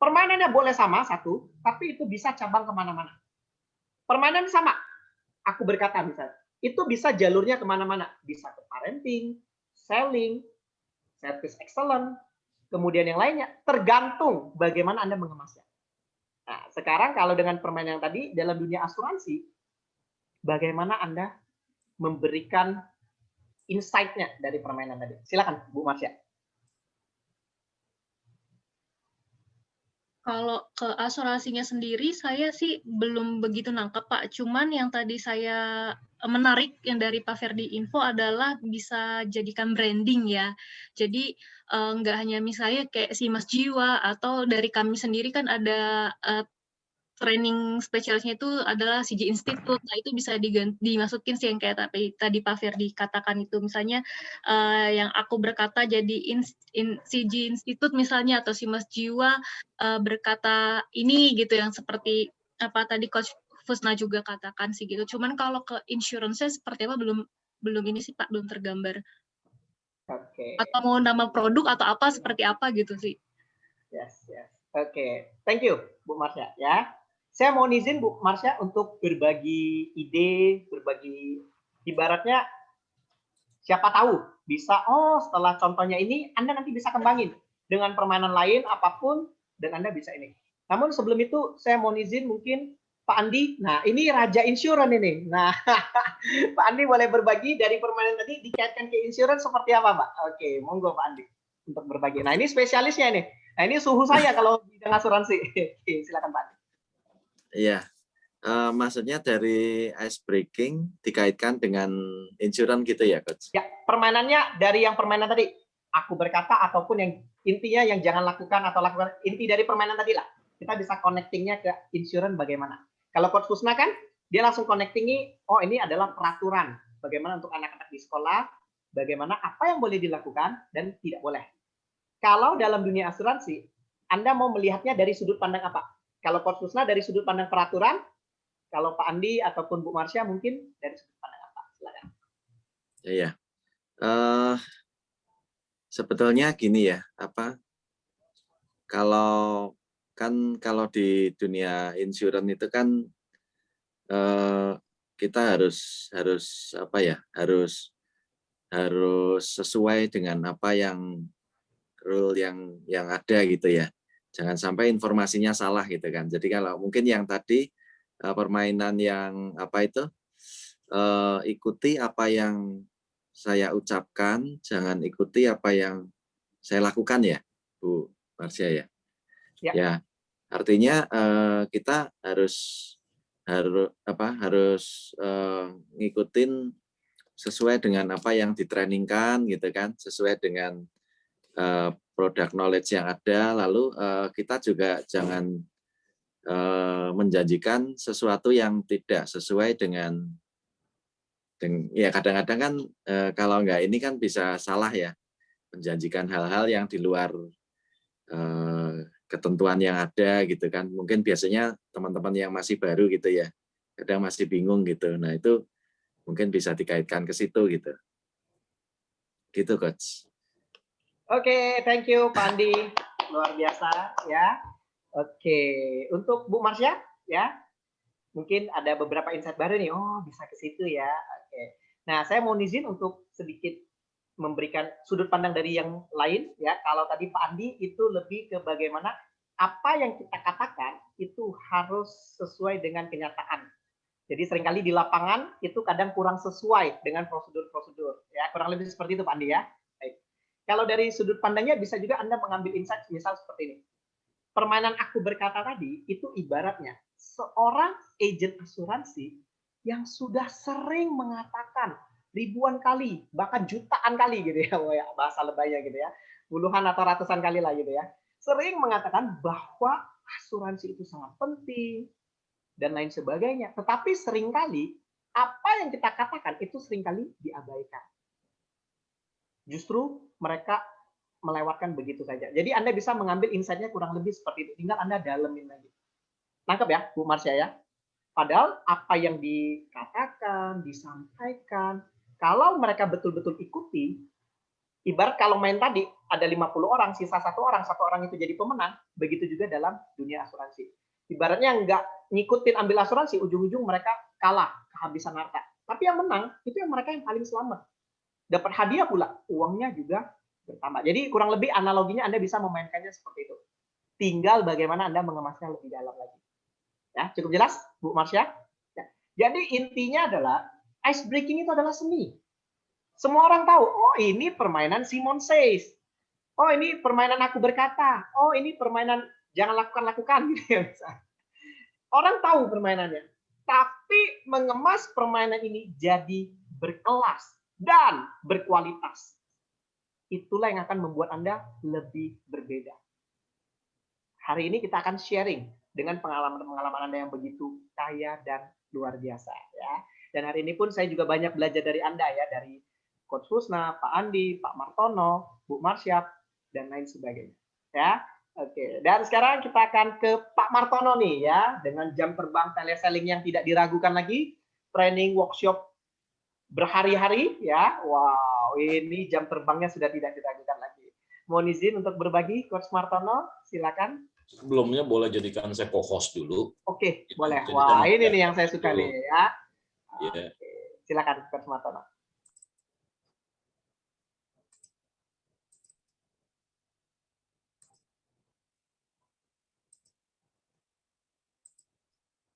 Permainannya boleh sama, satu, tapi itu bisa cabang kemana-mana. Permainan sama, aku berkata misalnya, itu bisa jalurnya kemana-mana. Bisa ke parenting, selling, service excellent, kemudian yang lainnya, tergantung bagaimana Anda mengemasnya. Nah, sekarang kalau dengan permainan yang tadi, dalam dunia asuransi, bagaimana Anda memberikan insight-nya dari permainan tadi? Silakan, Bu Marsha. Kalau ke asuransinya sendiri, saya sih belum begitu nangkep, Pak. Cuman yang tadi saya menarik yang dari Pak Ferdi info adalah bisa jadikan branding ya. Jadi nggak hanya misalnya kayak si Mas Jiwa, atau dari kami sendiri kan ada training spesialisnya itu adalah CG Institute. Nah, itu bisa dimasukin sih yang kayak tadi Pak Ferdi katakan itu. Misalnya yang aku berkata jadi CG Institute misalnya, atau si Mas Jiwa berkata ini gitu, yang seperti apa tadi Coach Fusna juga katakan sih gitu. Cuman kalau ke insurance-nya seperti apa belum ini sih Pak, belum tergambar. Oke. Atau mau nama produk atau apa seperti apa gitu sih. Yes. Oke. Thank you Bu Marsha ya. Saya mau izin Bu Marsha untuk berbagi ide, berbagi ibaratnya siapa tahu bisa, setelah contohnya ini Anda nanti bisa kembangin dengan permainan lain apapun dan Anda bisa ini. Namun sebelum itu saya mau izin mungkin Pak Andi. Nah, ini raja insurance ini. Nah, Pak Andi boleh berbagi dari permainan tadi dikaitkan ke insurance seperti apa, Pak? Oke, monggo Pak Andi untuk berbagi. Nah, ini spesialisnya ini. Nah, ini suhu saya kalau bidang asuransi. Oke, silakan Pak Andi. Iya, maksudnya dari ice breaking dikaitkan dengan insurance gitu ya, Coach? Ya, permainannya dari yang permainan tadi. Aku berkata ataupun yang intinya yang jangan lakukan atau lakukan. Inti dari permainan tadi lah. Kita bisa connecting-nya ke insurance bagaimana. Kalau Coach Kusna kan, dia langsung connecting-nya, ini adalah peraturan. Bagaimana untuk anak-anak di sekolah, bagaimana apa yang boleh dilakukan dan tidak boleh. Kalau dalam dunia asuransi, Anda mau melihatnya dari sudut pandang apa? Kalau Coach Kusna dari sudut pandang peraturan, kalau Pak Andi ataupun Bu Marsha mungkin dari sudut pandang apa? Silakan. Iya. Sebetulnya gini ya, kalau di dunia insurance itu kan kita harus sesuai dengan apa yang rule yang ada gitu ya. Jangan sampai informasinya salah gitu kan. Jadi kalau mungkin yang tadi permainan yang ikuti apa yang saya ucapkan, jangan ikuti apa yang saya lakukan ya, Bu Marsha ya. Ya. Ya, artinya kita harus ngikutin sesuai dengan apa yang ditrainingkan gitu kan, sesuai dengan product knowledge yang ada. Lalu kita juga jangan menjanjikan sesuatu yang tidak sesuai dengan ya kadang-kadang kan kalau nggak ini kan bisa salah ya, menjanjikan hal-hal yang di luar ketentuan yang ada gitu kan. Mungkin biasanya teman-teman yang masih baru gitu ya, kadang masih bingung gitu. Nah itu mungkin bisa dikaitkan ke situ gitu. Gitu Coach. Oke, thank you Pak Andi. Luar biasa ya. Oke, untuk Bu Marsya ya. Mungkin ada beberapa insight baru nih. Oh, bisa ke situ ya. Oke. Nah, saya mau izin untuk sedikit memberikan sudut pandang dari yang lain ya. Kalau tadi Pak Andi itu lebih ke bagaimana apa yang kita katakan itu harus sesuai dengan kenyataan. Jadi seringkali di lapangan itu kadang kurang sesuai dengan prosedur-prosedur ya. Kurang lebih seperti itu Pak Andi ya. Baik. Kalau dari sudut pandangnya bisa juga Anda mengambil insight misal seperti ini. Permainan aku berkata tadi itu ibaratnya seorang agen asuransi yang sudah sering mengatakan ribuan kali, bahkan jutaan kali gitu ya, bahasa lebaynya gitu ya, puluhan atau ratusan kali lah gitu ya, sering mengatakan bahwa asuransi itu sangat penting dan lain sebagainya. Tetapi seringkali apa yang kita katakan itu seringkali diabaikan. Justru mereka melewatkan begitu saja. Jadi Anda bisa mengambil insight-nya kurang lebih seperti itu. Tinggal Anda dalemin lagi. Nangkep ya, Bu Marsya ya? Padahal apa yang dikatakan, disampaikan, kalau mereka betul-betul ikuti, ibarat kalau main tadi, ada 50 orang, sisa satu orang itu jadi pemenang, begitu juga dalam dunia asuransi. Ibaratnya nggak ngikutin ambil asuransi, ujung-ujung mereka kalah, kehabisan harta. Tapi yang menang, itu yang mereka yang paling selamat. Dapat hadiah pula, uangnya juga bertambah. Jadi kurang lebih analoginya Anda bisa memainkannya seperti itu. Tinggal bagaimana Anda mengemasnya lebih dalam lagi. Ya, cukup jelas, Bu Marsya? Ya. Jadi intinya adalah ice breaking itu adalah seni. Semua orang tahu, oh ini permainan Simon Says. Oh ini permainan aku berkata. Oh ini permainan jangan lakukan gitu ya. Orang tahu permainannya. Tapi mengemas permainan ini jadi berkelas dan berkualitas. Itulah yang akan membuat Anda lebih berbeda. Hari ini kita akan sharing dengan pengalaman-pengalaman Anda yang begitu kaya dan luar biasa ya. Dan hari ini pun saya juga banyak belajar dari Anda ya, dari Coach Husna, Pak Andi, Pak Martono, Bu Marsya dan lain sebagainya. Ya. Oke, dan sekarang kita akan ke Pak Martono nih ya, dengan jam terbang teleselling yang tidak diragukan lagi, training workshop berhari-hari ya. Wow, ini jam terbangnya sudah tidak diragukan lagi. Mohon izin untuk berbagi, Coach Martono, silakan. Sebelumnya boleh jadikan saya co-host dulu. Oke, boleh. Wah, ini nih yang saya suka nih ya. Yeah. Oke, silakan Coach Martono.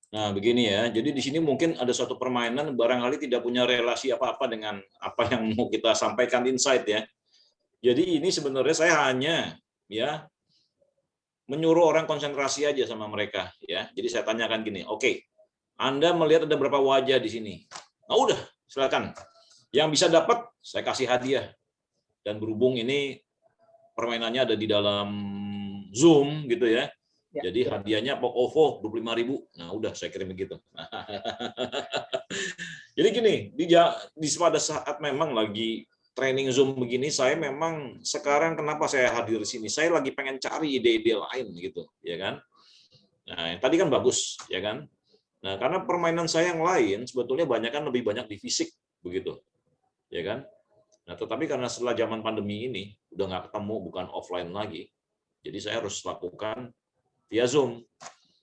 Nah, begini ya. Jadi di sini mungkin ada suatu permainan barangkali tidak punya relasi apa-apa dengan apa yang mau kita sampaikan insight ya. Jadi ini sebenarnya saya hanya ya menyuruh orang konsentrasi aja sama mereka ya. Jadi saya tanyakan gini, oke, Anda melihat ada berapa wajah di sini? Nah, udah, silakan. Yang bisa dapat saya kasih hadiah. Dan berhubung ini permainannya ada di dalam Zoom gitu ya. Jadi hadiahnya Pok OVO 25.000. Nah, udah saya kirim begitu. Jadi gini, pada saat memang lagi training Zoom begini, saya memang sekarang kenapa saya hadir di sini? Saya lagi pengen cari ide-ide lain gitu, ya kan? Nah, yang tadi kan bagus, ya kan? Nah, karena permainan saya yang lain sebetulnya lebih banyak di fisik begitu. Ya kan? Nah, tetapi karena setelah zaman pandemi ini udah nggak ketemu, bukan offline lagi. Jadi saya harus lakukan via Zoom.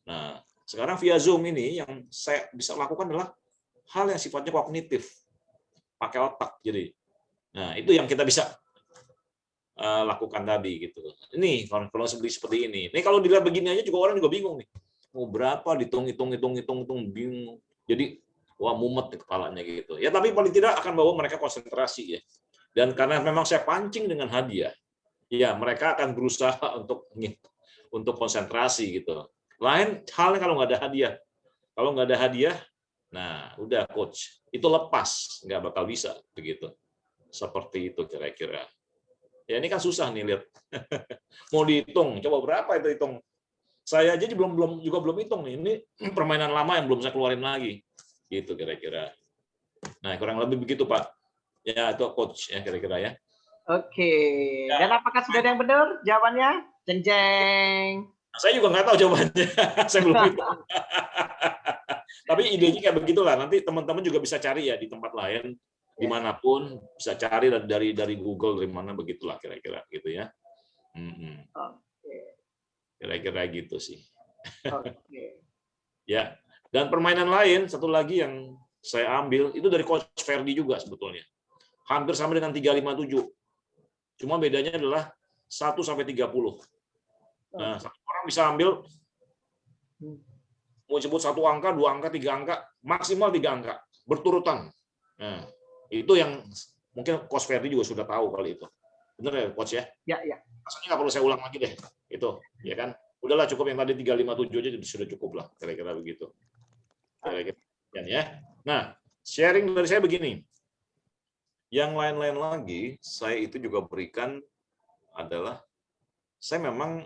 Nah, sekarang via Zoom ini yang saya bisa lakukan adalah hal yang sifatnya kognitif, pakai otak. Jadi, nah itu yang kita bisa lakukan tadi gitu. Ini kalau seperti ini. Ini kalau dilihat begini aja juga orang juga bingung nih. Mau berapa dihitung bingung. Jadi wah mumet di kepalanya gitu. Ya tapi paling tidak akan bawa mereka konsentrasi ya. Dan karena memang saya pancing dengan hadiah, ya mereka akan berusaha untuk konsentrasi gitu. Lain halnya kalau nggak ada hadiah. Kalau nggak ada hadiah, nah udah coach, itu lepas, nggak bakal bisa begitu. Seperti itu kira-kira. Ya ini kan susah nih lihat. Mau dihitung, coba berapa itu hitung. Saya aja belum hitung nih. Ini permainan lama yang belum saya keluarin lagi. Gitu kira-kira. Nah, kurang lebih begitu, Pak. Ya, itu coach ya kira-kira ya. Oke. Dan apakah sudah ada yang benar jawabannya? Jeng jeng. Saya juga nggak tahu jawabannya. Saya belum hitung. Tapi idenya kayak begitulah. Nanti teman-teman juga bisa cari ya di tempat lain, dimanapun bisa cari dari Google dari mana begitulah kira-kira gitu ya. Kira-kira gitu sih. Ya. Dan permainan lain satu lagi yang saya ambil itu dari Coach Ferdi juga sebetulnya. Hampir sama dengan 357. Cuma bedanya adalah 1 sampai 30. Nah, satu orang bisa ambil mau sebut 1 angka, 2 angka, 3 angka, maksimal 3 angka berturutan. Nah, itu yang mungkin Coach Ferdi juga sudah tahu kali itu. Benar ya, Coach ya? Ya. Rasanya nggak perlu saya ulang lagi deh. Itu, ya kan? Udahlah cukup yang tadi 357 aja sudah cukup lah, kira-kira begitu. Kira-kira ya. Nah, sharing dari saya begini. Yang lain-lain lagi, saya itu juga berikan adalah saya memang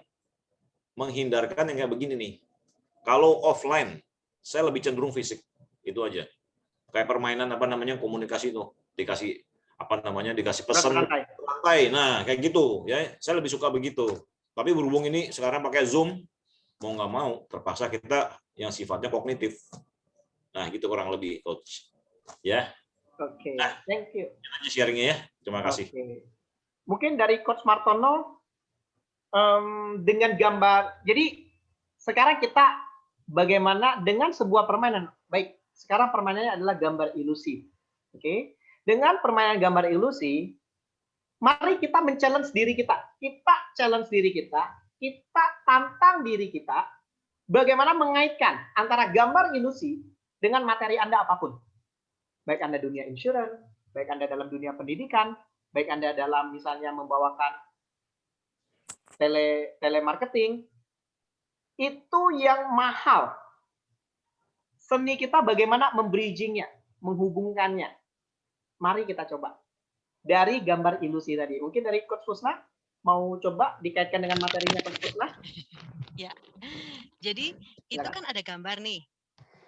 menghindarkan yang kayak begini nih. Kalau offline, saya lebih cenderung fisik. Itu aja. Kayak permainan komunikasi itu, dikasih dikasih pesan rantai. Nah, kayak gitu ya. Saya lebih suka begitu. Tapi berhubung ini sekarang pakai Zoom, mau nggak mau terpaksa kita yang sifatnya kognitif. Nah, gitu kurang lebih, Coach. Ya. Oke, nah, thank you. Aja sharingnya ya. Terima kasih. Mungkin dari Coach Martono dengan gambar. Jadi sekarang kita bagaimana dengan sebuah permainan. Baik, sekarang permainannya adalah gambar ilusi. Oke. Dengan permainan gambar ilusi, mari kita men-challenge diri kita. Kita challenge diri kita, kita tantang diri kita bagaimana mengaitkan antara gambar ilusi dengan materi Anda apapun. Baik Anda dunia insurance, baik Anda dalam dunia pendidikan, baik Anda dalam misalnya membawakan telemarketing, itu yang mahal. Seni kita bagaimana membridgingnya, menghubungkannya. Mari kita coba. Dari gambar ilusi tadi. Mungkin dari Coach Pusna, mau coba dikaitkan dengan materinya Coach Pusna? Ya, jadi itu kan ada gambar nih.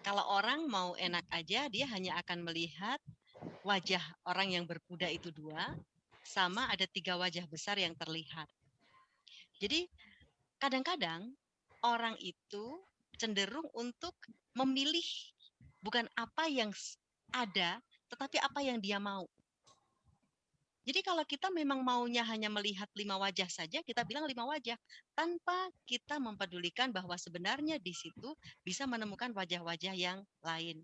Kalau orang mau enak aja, dia hanya akan melihat wajah orang yang berkuda itu 2, sama ada 3 wajah besar yang terlihat. Jadi kadang-kadang orang itu cenderung untuk memilih bukan apa yang ada, tetapi apa yang dia mau. Jadi kalau kita memang maunya hanya melihat 5 wajah saja, kita bilang 5 wajah. Tanpa kita mempedulikan bahwa sebenarnya di situ bisa menemukan wajah-wajah yang lain.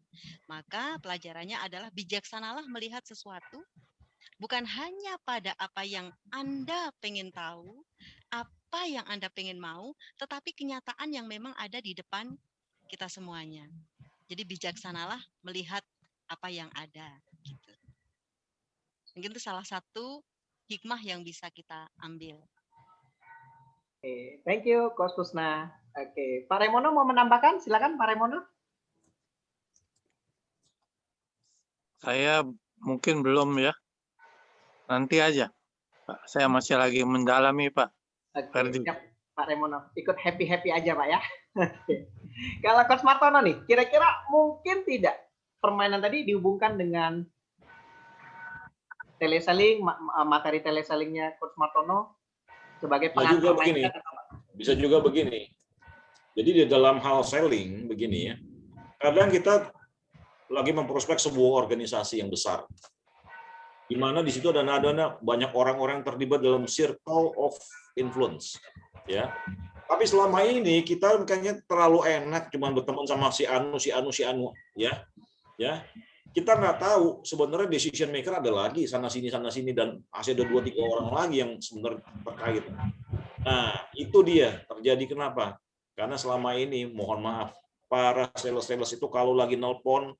Maka pelajarannya adalah bijaksanalah melihat sesuatu, bukan hanya pada apa yang Anda pengen tahu, apa yang Anda pengen mau, tetapi kenyataan yang memang ada di depan kita semuanya. Jadi bijaksanalah melihat apa yang ada. Gitu. Mungkin itu salah satu hikmah yang bisa kita ambil. Oke, thank you Coach Pusna. Oke, Pak Remono mau menambahkan? Silakan Pak Remono. Saya mungkin belum ya. Nanti aja, Pak. Saya masih lagi mendalami, Pak. Oke, siap, Pak Remono. Ikut happy-happy aja, Pak ya. Kalau Coach Martono nih, kira-kira mungkin tidak permainan tadi dihubungkan dengan teleselling, materi telesellingnya Coach Martono sebagai pengantar mindset? Bisa juga begini. Jadi di dalam hal selling begini ya, kadang kita lagi memprospek sebuah organisasi yang besar, di mana di situ ada banyak orang-orang terlibat dalam circle of influence, ya. Tapi selama ini kita kayaknya terlalu enak cuma berteman sama si anu, ya. Kita nggak tahu sebenarnya decision maker ada lagi sana sini dan masih ada 2-3 orang lagi yang sebenarnya terkait. Nah, itu dia terjadi kenapa? Karena selama ini mohon maaf para sales itu kalau lagi nelpon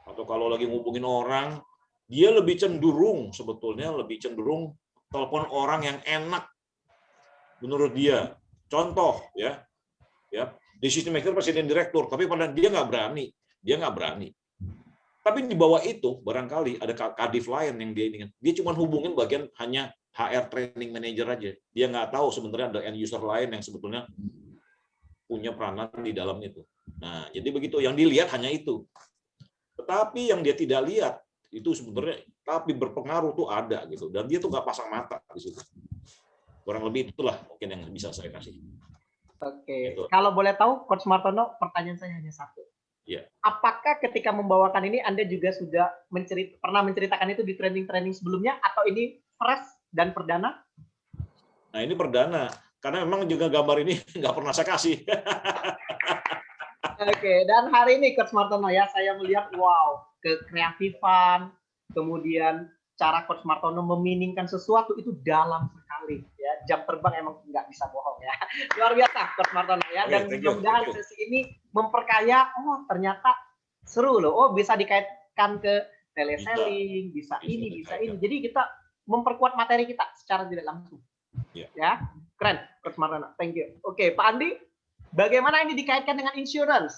atau kalau lagi ngubungin orang, dia lebih cenderung telepon orang yang enak menurut dia. Contoh ya, decision maker presiden direktur, tapi pada dia nggak berani. Tapi di bawah itu barangkali ada kadif lain yang dia ingin. Dia cuma hubungin bagian hanya HR training manager aja. Dia nggak tahu sebenarnya ada end user lain yang sebetulnya punya peranan di dalam itu. Nah, jadi begitu. Yang dilihat hanya itu. Tetapi yang dia tidak lihat itu sebenarnya tapi berpengaruh tuh ada gitu. Dan dia tuh nggak pasang mata di situ. Kurang lebih itulah mungkin yang bisa saya kasih. Oke. Gitu. Kalau boleh tahu, Coach Martono, pertanyaan saya hanya satu. Ya. Apakah ketika membawakan ini Anda juga sudah pernah menceritakan itu di training-training sebelumnya atau ini fresh dan perdana? Nah, ini perdana karena memang juga gambar ini nggak pernah saya kasih. Oke, dan hari ini Coach Martono ya, saya melihat wow, kekreatifan, kemudian cara Coach Martono meminingkan sesuatu itu dalam sekali ya. Jam terbang emang nggak bisa bohong ya. Luar biasa Coach Martono ya. Dan mudah-mudahan sesi ini memperkaya, oh ternyata seru loh. Oh bisa dikaitkan ke teleselling, bisa ini. Jadi kita memperkuat materi kita secara tidak langsung. Ya, keren Coach Martono. Thank you. Oke, Pak Andi, bagaimana ini dikaitkan dengan insurance?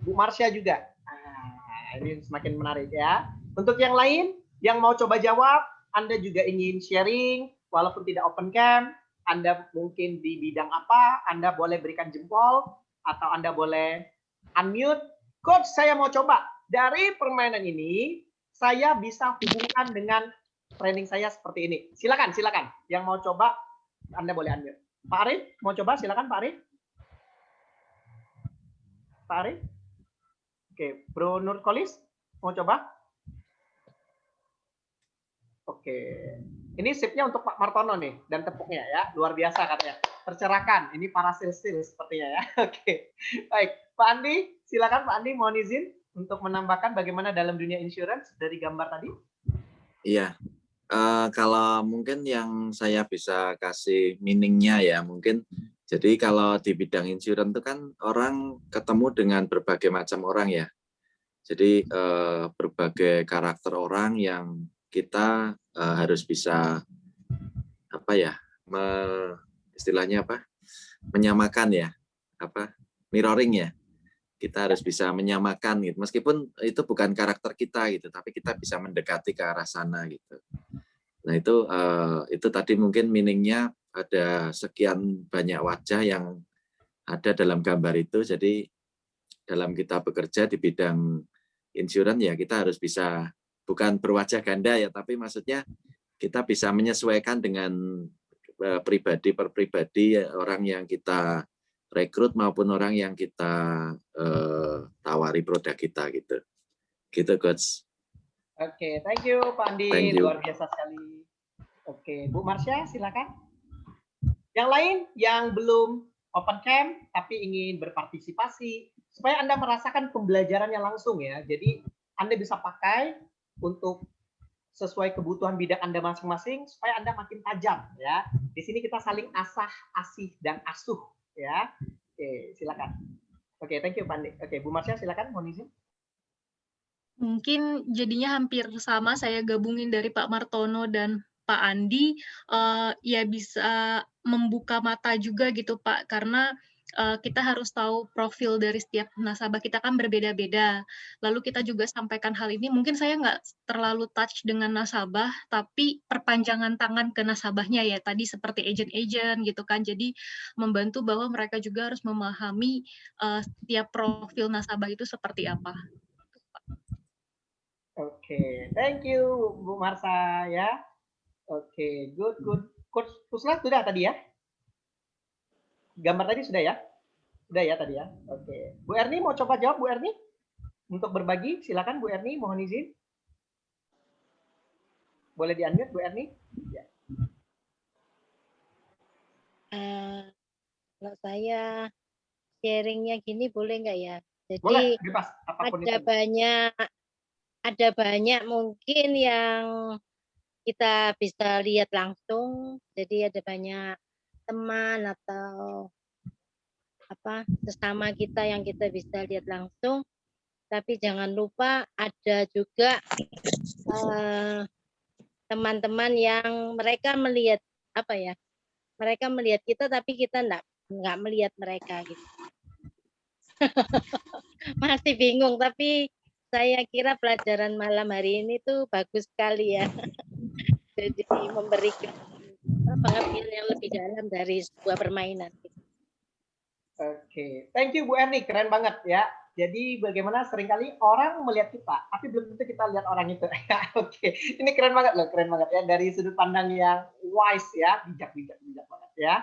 Bu Marsha juga. Nah, ini semakin menarik ya. Untuk yang lain yang mau coba jawab, Anda juga ingin sharing, walaupun tidak open cam, Anda mungkin di bidang apa, Anda boleh berikan jempol, atau Anda boleh unmute. Coach, saya mau coba. Dari permainan ini, saya bisa hubungkan dengan training saya seperti ini. Silakan. Yang mau coba, Anda boleh unmute. Pak Arif, mau coba? Silakan Pak Arif. Pak Arif? Oke, Bro Nurkolis, mau coba? Oke, ini sipnya untuk Pak Martono nih dan tepuknya ya, luar biasa katanya. Tercerahkan, ini para sales sepertinya ya. Oke, baik. Pak Andi, silakan Pak Andi, mohon izin untuk menambahkan bagaimana dalam dunia insurance dari gambar tadi. Iya, kalau mungkin yang saya bisa kasih meaningnya ya, mungkin jadi kalau di bidang insurance itu kan orang ketemu dengan berbagai macam orang ya. Jadi berbagai karakter orang yang kita harus bisa istilahnya menyamakan ya, mirroring ya. Kita harus bisa menyamakan gitu. Meskipun itu bukan karakter kita gitu, tapi kita bisa mendekati ke arah sana gitu. Nah itu tadi mungkin meaningnya ada sekian banyak wajah yang ada dalam gambar itu. Jadi dalam kita bekerja di bidang insurance ya kita harus bisa bukan berwajah ganda ya, tapi maksudnya kita bisa menyesuaikan dengan pribadi per pribadi orang yang kita rekrut maupun orang yang kita tawari produk kita gitu. Gitu Coach. Oke, thank you Pak Andi, luar biasa sekali. Oke, Bu Marsha silakan. Yang lain yang belum open cam tapi ingin berpartisipasi supaya Anda merasakan pembelajarannya langsung ya. Jadi Anda bisa pakai untuk sesuai kebutuhan bidang Anda masing-masing supaya Anda makin tajam ya. Di sini kita saling asah, asih dan asuh ya. Oke, silakan. Oke, thank you Pak Andi. Oke, Bu Marsha silakan, mohon izin. Mungkin jadinya hampir sama, saya gabungin dari Pak Martono dan Pak Andi, ya bisa membuka mata juga gitu Pak, karena kita harus tahu profil dari setiap nasabah kita kan berbeda-beda. Lalu kita juga sampaikan hal ini, mungkin saya nggak terlalu touch dengan nasabah, tapi perpanjangan tangan ke nasabahnya ya, tadi seperti agent-agent gitu kan, jadi membantu bahwa mereka juga harus memahami setiap profil nasabah itu seperti apa. Oke, thank you Bu Marsha ya. Oke, good. Coach Pusla sudah tadi ya? Gambar tadi sudah ya? Sudah ya tadi ya? Oke. Bu Erni mau coba jawab Bu Erni? Untuk berbagi, silakan Bu Erni, mohon izin. Boleh di-unmute Bu Erni? Ya. Kalau saya sharingnya gini boleh nggak ya? Jadi boleh, bebas. Apapun ada banyak mungkin yang kita bisa lihat langsung. Jadi ada banyak teman atau sesama kita yang kita bisa lihat langsung. Tapi jangan lupa ada juga teman-teman yang mereka melihat mereka melihat kita tapi kita nggak melihat mereka gitu. Masih bingung, tapi saya kira pelajaran malam hari ini tuh bagus sekali ya. Jadi memberikan pengertian yang lebih dalam dari sebuah permainan. Oke, thank you Bu Erni, keren banget ya. Jadi bagaimana seringkali orang melihat kita, tapi belum tentu kita lihat orang itu. Oke, ini keren banget loh, keren banget ya dari sudut pandang yang wise ya, bijak banget ya.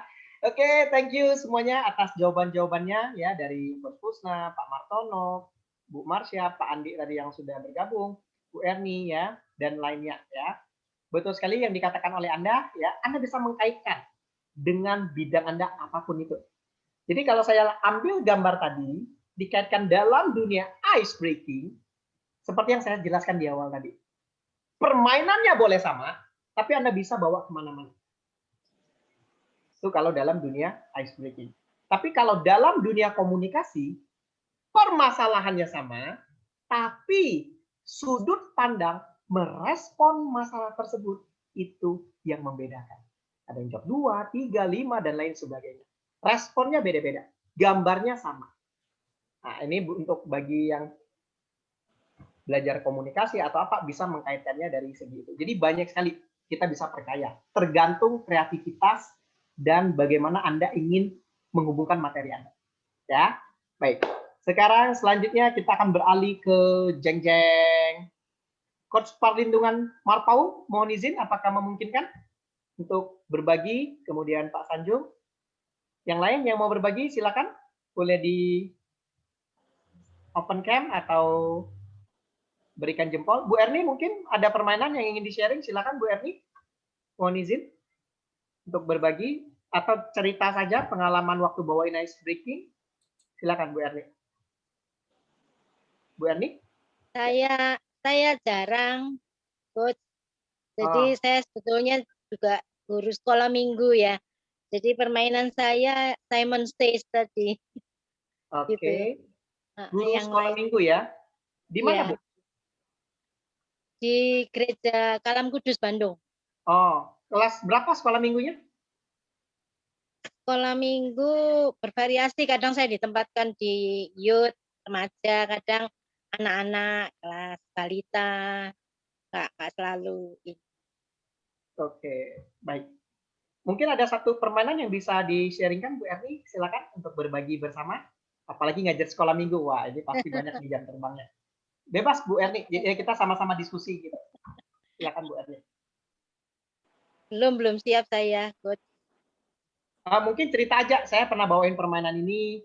Oke, thank you semuanya atas jawaban-jawabannya ya dari Coach Pusna, Pak Martono, Bu Marsha, Pak Andi tadi yang sudah bergabung, Bu Erni ya, dan lainnya ya. Betul sekali yang dikatakan oleh Anda ya, Anda bisa mengkaitkan dengan bidang Anda apapun itu. Jadi kalau saya ambil gambar tadi, dikaitkan dalam dunia ice breaking, seperti yang saya jelaskan di awal tadi. Permainannya boleh sama, tapi Anda bisa bawa kemana-mana. Itu kalau dalam dunia ice breaking. Tapi kalau dalam dunia komunikasi, permasalahannya sama, tapi sudut pandang merespon masalah tersebut itu yang membedakan. Ada yang jawab 2, 3, 5, dan lain sebagainya. Responnya beda-beda, gambarnya sama. Nah, ini untuk bagi yang belajar komunikasi atau apa bisa mengkaitkannya dari segi itu. Jadi banyak sekali kita bisa percaya, tergantung kreativitas dan bagaimana Anda ingin menghubungkan materi Anda. Ya, baik. Sekarang selanjutnya kita akan beralih ke Jeng-Jeng. Coach Perlindungan Marpau, mohon izin, apakah memungkinkan untuk berbagi? Kemudian Pak Sanjung. Yang lain yang mau berbagi silakan, boleh di open cam atau berikan jempol. Bu Erni mungkin ada permainan yang ingin di-sharing, silakan Bu Erni. Mohon izin untuk berbagi atau cerita saja pengalaman waktu bawain ice breaking. Silakan Bu Erni. Bu Erni? Saya jarang, Coach. Jadi saya sebetulnya juga guru sekolah minggu ya. Jadi permainan saya Simon Says tadi. Oke. Gitu. Guru yang sekolah lain, minggu ya. Di mana, ya, Bu? di Gereja Kalam Kudus Bandung. Oh, kelas berapa sekolah minggunya? Sekolah minggu bervariasi, kadang saya ditempatkan di youth, remaja, kadang anak-anak kelas balita, nggak selalu. Oke, baik. Mungkin ada satu permainan yang bisa di-sharingkan Bu Erni, silakan untuk berbagi bersama. Apalagi ngajar sekolah minggu, wah ini pasti banyak nih jam terbangnya. Bebas Bu Erni, jadi kita sama-sama diskusi gitu. Silakan Bu Erni. Belum siap saya, Coach. Mungkin cerita aja, saya pernah bawain permainan ini,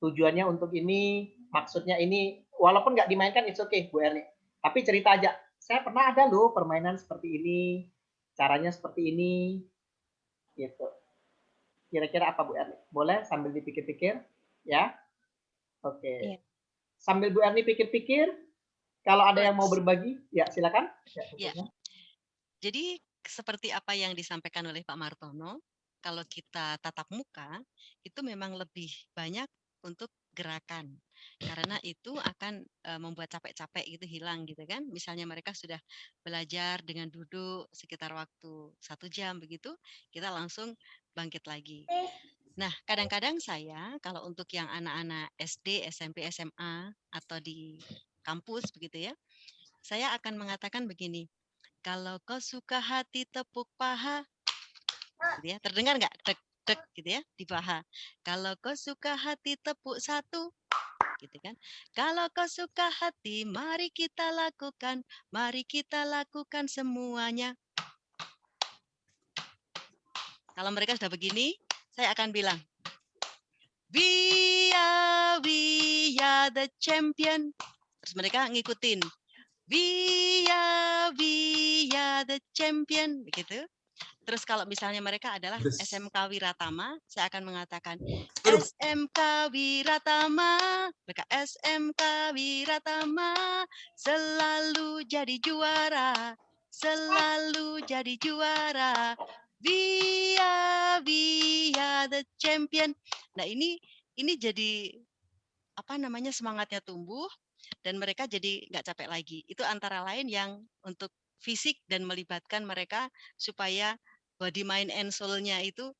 tujuannya untuk ini, maksudnya ini, walaupun nggak dimainkan, it's okay Bu Erni. Tapi cerita aja, saya pernah ada loh permainan seperti ini, caranya seperti ini, gitu. Kira-kira apa Bu Erni? Boleh sambil dipikir-pikir, ya? Oke. Iya. Sambil Bu Erni pikir-pikir, kalau ada yang mau berbagi, ya silakan. Ya. Jadi seperti apa yang disampaikan oleh Pak Martono, kalau kita tatap muka, itu memang lebih banyak untuk gerakan. Karena itu akan membuat capek-capek gitu hilang gitu kan. Misalnya mereka sudah belajar dengan duduk sekitar waktu 1 jam begitu, kita langsung bangkit lagi. Nah, kadang-kadang saya kalau untuk yang anak-anak SD, SMP, SMA atau di kampus begitu ya, saya akan mengatakan begini, kalau kau suka hati tepuk paha, gitu ya, terdengar nggak dek gitu ya di paha. Kalau kau suka hati tepuk 1, gitu kan. Kalau kau suka hati, mari kita lakukan semuanya. Kalau mereka sudah begini, saya akan bilang, we are the champion. Terus mereka ngikutin. We are the champion. Begitu. Terus kalau misalnya mereka adalah SMK Wiratama, saya akan mengatakan SMK Wiratama, mereka SMK Wiratama, selalu jadi juara, selalu jadi juara. We are the champion. Nah ini jadi apa namanya semangatnya tumbuh dan mereka jadi nggak capek lagi. Itu antara lain yang untuk fisik dan melibatkan mereka supaya body mind and soul-nya itu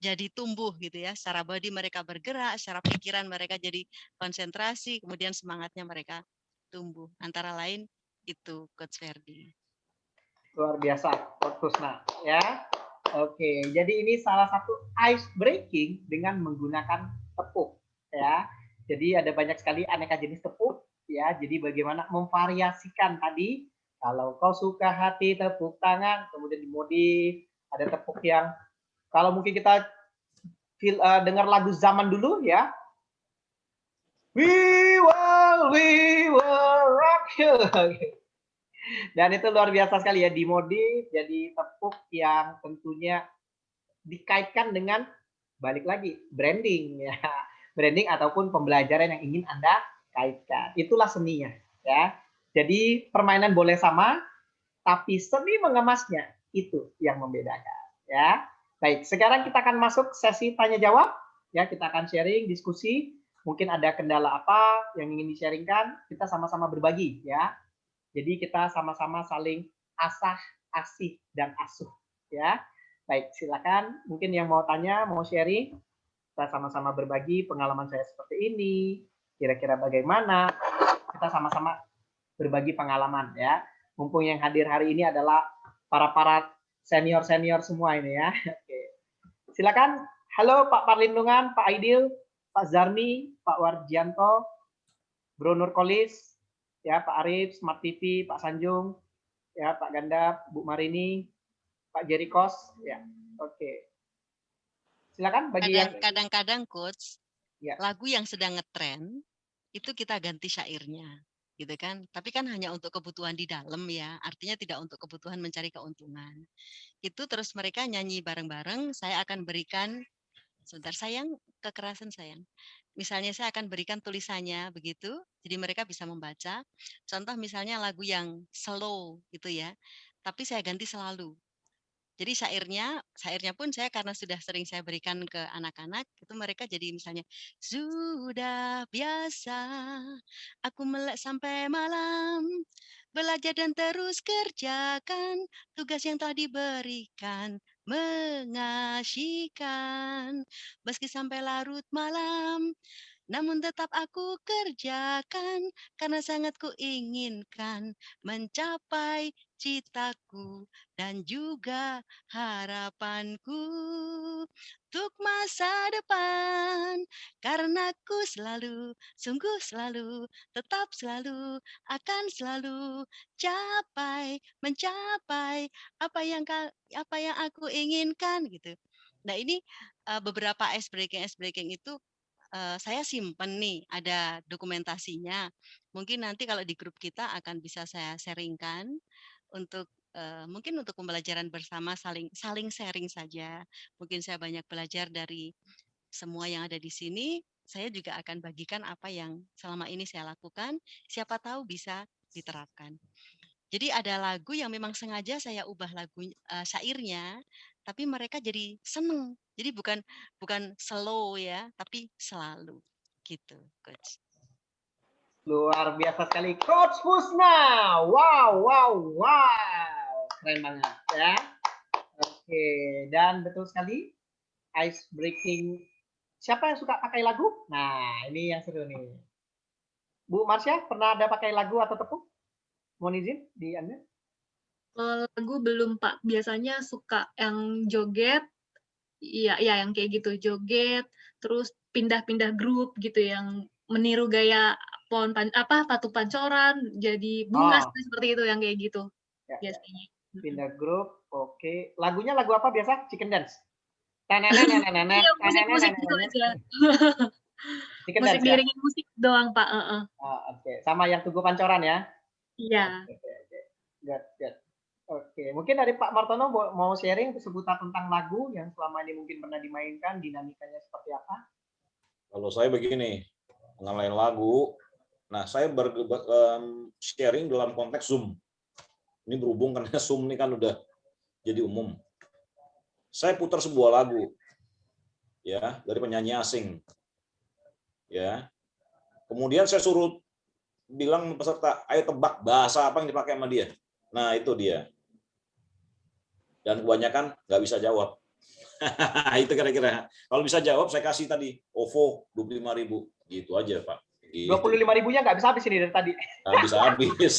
jadi tumbuh gitu ya. Secara body mereka bergerak, secara pikiran mereka jadi konsentrasi, kemudian semangatnya mereka tumbuh. Antara lain itu Coach Ferdi. Luar biasa, Coach Husna ya. Oke, jadi ini salah satu ice breaking dengan menggunakan tepung ya. Jadi ada banyak sekali aneka jenis tepung ya. Jadi bagaimana memvariasikan tadi, kalau kau suka hati tepuk tangan, kemudian dimodif, ada tepuk yang kalau mungkin kita dengar lagu zaman dulu ya. We will rock you. Dan itu luar biasa sekali ya, dimodif jadi tepuk yang tentunya dikaitkan dengan balik lagi branding ya. Branding ataupun pembelajaran yang ingin Anda kaitkan. Itulah seninya ya. Jadi permainan boleh sama, tapi seni mengemasnya itu yang membedakan ya. Baik, sekarang kita akan masuk sesi tanya jawab ya, kita akan sharing, diskusi. Mungkin ada kendala apa yang ingin di-sharingkan, kita sama-sama berbagi ya. Jadi kita sama-sama saling asah, asih, dan asuh ya. Baik, silakan. Mungkin yang mau tanya, mau sharing, kita sama-sama berbagi pengalaman saya seperti ini. Kira-kira bagaimana? Kita sama-sama berbagi pengalaman ya. Mumpung yang hadir hari ini adalah para senior-senior semua ini ya. Oke. Silakan. Halo Pak Parlindungan, Pak Aidil, Pak Zarmi, Pak Warjianto, Bro Nurkolis, ya Pak Arif, Smart TV, Pak Sanjung, ya Pak Ganda, Bu Marini, Pak Jerikos, ya. Oke. Silakan bagi yang Kadang-kadang Coach, ya. lagu yang sedang ngetren itu kita ganti syairnya, gitu kan? Tapi kan hanya untuk kebutuhan di dalam ya, artinya tidak untuk kebutuhan mencari keuntungan. Itu terus mereka nyanyi bareng-bareng, saya akan berikan, sebentar sayang, kekerasan sayang. Misalnya saya akan berikan tulisannya begitu, jadi mereka bisa membaca. Contoh misalnya lagu yang slow gitu ya, tapi saya ganti selalu. Jadi syairnya pun saya karena sudah sering saya berikan ke anak-anak, itu mereka jadi misalnya, sudah biasa aku melek sampai malam, belajar dan terus kerjakan tugas yang telah diberikan, mengasyikkan, meski sampai larut malam, namun tetap aku kerjakan karena sangat kuinginkan mencapai citaku dan juga harapanku untuk masa depan. Karena ku selalu, sungguh selalu, tetap selalu, akan selalu mencapai apa yang aku inginkan gitu. Nah ini beberapa ice breaking itu saya simpen nih, ada dokumentasinya. Mungkin nanti kalau di grup kita akan bisa saya sharingkan untuk mungkin untuk pembelajaran bersama, saling sharing saja. Mungkin saya banyak belajar dari semua yang ada di sini. Saya juga akan bagikan apa yang selama ini saya lakukan. Siapa tahu bisa diterapkan. Jadi ada lagu yang memang sengaja saya ubah syairnya, tapi mereka jadi seneng. Jadi bukan slow ya, tapi selalu gitu, Coach. Luar biasa sekali, Coach Husna. Wow. Keren banget ya. Oke, dan betul sekali ice breaking. Siapa yang suka pakai lagu? Nah, ini yang seru nih. Bu Marsha, pernah ada pakai lagu atau tepung? Mohon izin di Anda. Lagu belum Pak, biasanya suka yang joget, iya yang kayak gitu, joget, terus pindah-pindah grup gitu yang meniru gaya Patu Pancoran, jadi bunga seperti itu yang kayak gitu biasanya. Pindah grup, oke. Lagunya lagu apa biasa? Chicken Dance? Iya, musik gitu aja. Musik diiringin musik doang Pak. Oke, sama yang Tugu Pancoran ya? Iya. Good. Oke, mungkin dari Pak Martono mau sharing seputar tentang lagu yang selama ini mungkin pernah dimainkan, dinamikanya seperti apa? Kalau saya begini, mengenai lagu, nah saya sharing dalam konteks Zoom. Ini berhubung karena Zoom ini kan udah jadi umum. Saya putar sebuah lagu, ya, dari penyanyi asing, ya. Kemudian saya suruh bilang peserta, ayo tebak bahasa apa yang dipakai sama dia. Nah itu dia. Dan kebanyakan nggak bisa jawab. Itu kira-kira. Kalau bisa jawab saya kasih tadi OVO 25.000 gitu aja Pak. Gitu. 25.000-nya nggak bisa habis ini dari tadi. Nggak bisa habis.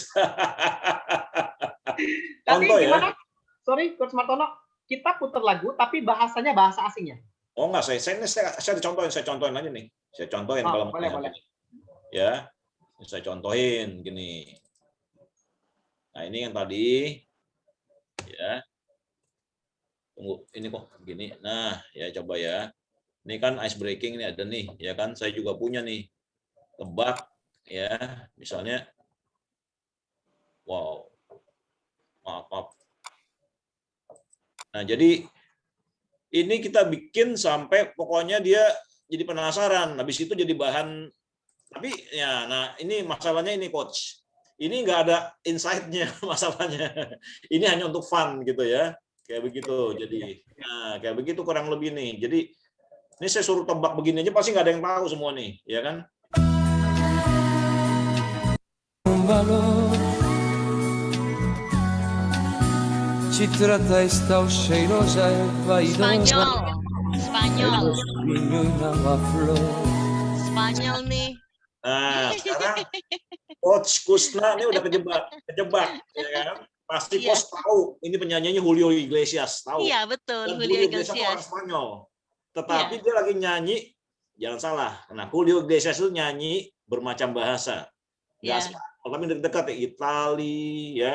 Tapi Contoh gimana? ya. Sorry, Coach Martono, kita putar lagu tapi bahasanya bahasa asingnya. Oh enggak, saya contohin aja nih. Saya contohin kalau boleh, boleh. Ya, saya contohin gini. Nah ini yang tadi, ya. Tunggu, ini kok begini. Nah, ya coba ya. Ini kan ice breaking ini ada nih, ya kan? Saya juga punya nih. Tebak, ya. Misalnya, wow. Maaf. Nah, jadi ini kita bikin sampai pokoknya dia jadi penasaran. Habis itu jadi bahan. Tapi ya, nah ini masalahnya ini coach. Ini nggak ada insight-nya masalahnya. Ini hanya untuk fun gitu ya. Kayak begitu. Jadi, nah kayak begitu kurang lebih nih. Jadi ini saya suruh tebak begini aja pasti nggak ada yang tahu semua nih, ya kan? Spanyol nih. Nah, sekarang Coach Kusna ini udah kejebak, ya kan? Pasti Iya. Coach tahu ini penyanyinya Julio Iglesias, tahu. Iya, betul. Dan Julio Iglesias itu orang Iglesias. Spanyol. Tetapi Iya. dia lagi nyanyi, jangan salah. Nah, Julio Iglesias itu nyanyi bermacam bahasa. Nggak Iya. Spanyol, tapi dekat ya, Itali, ya,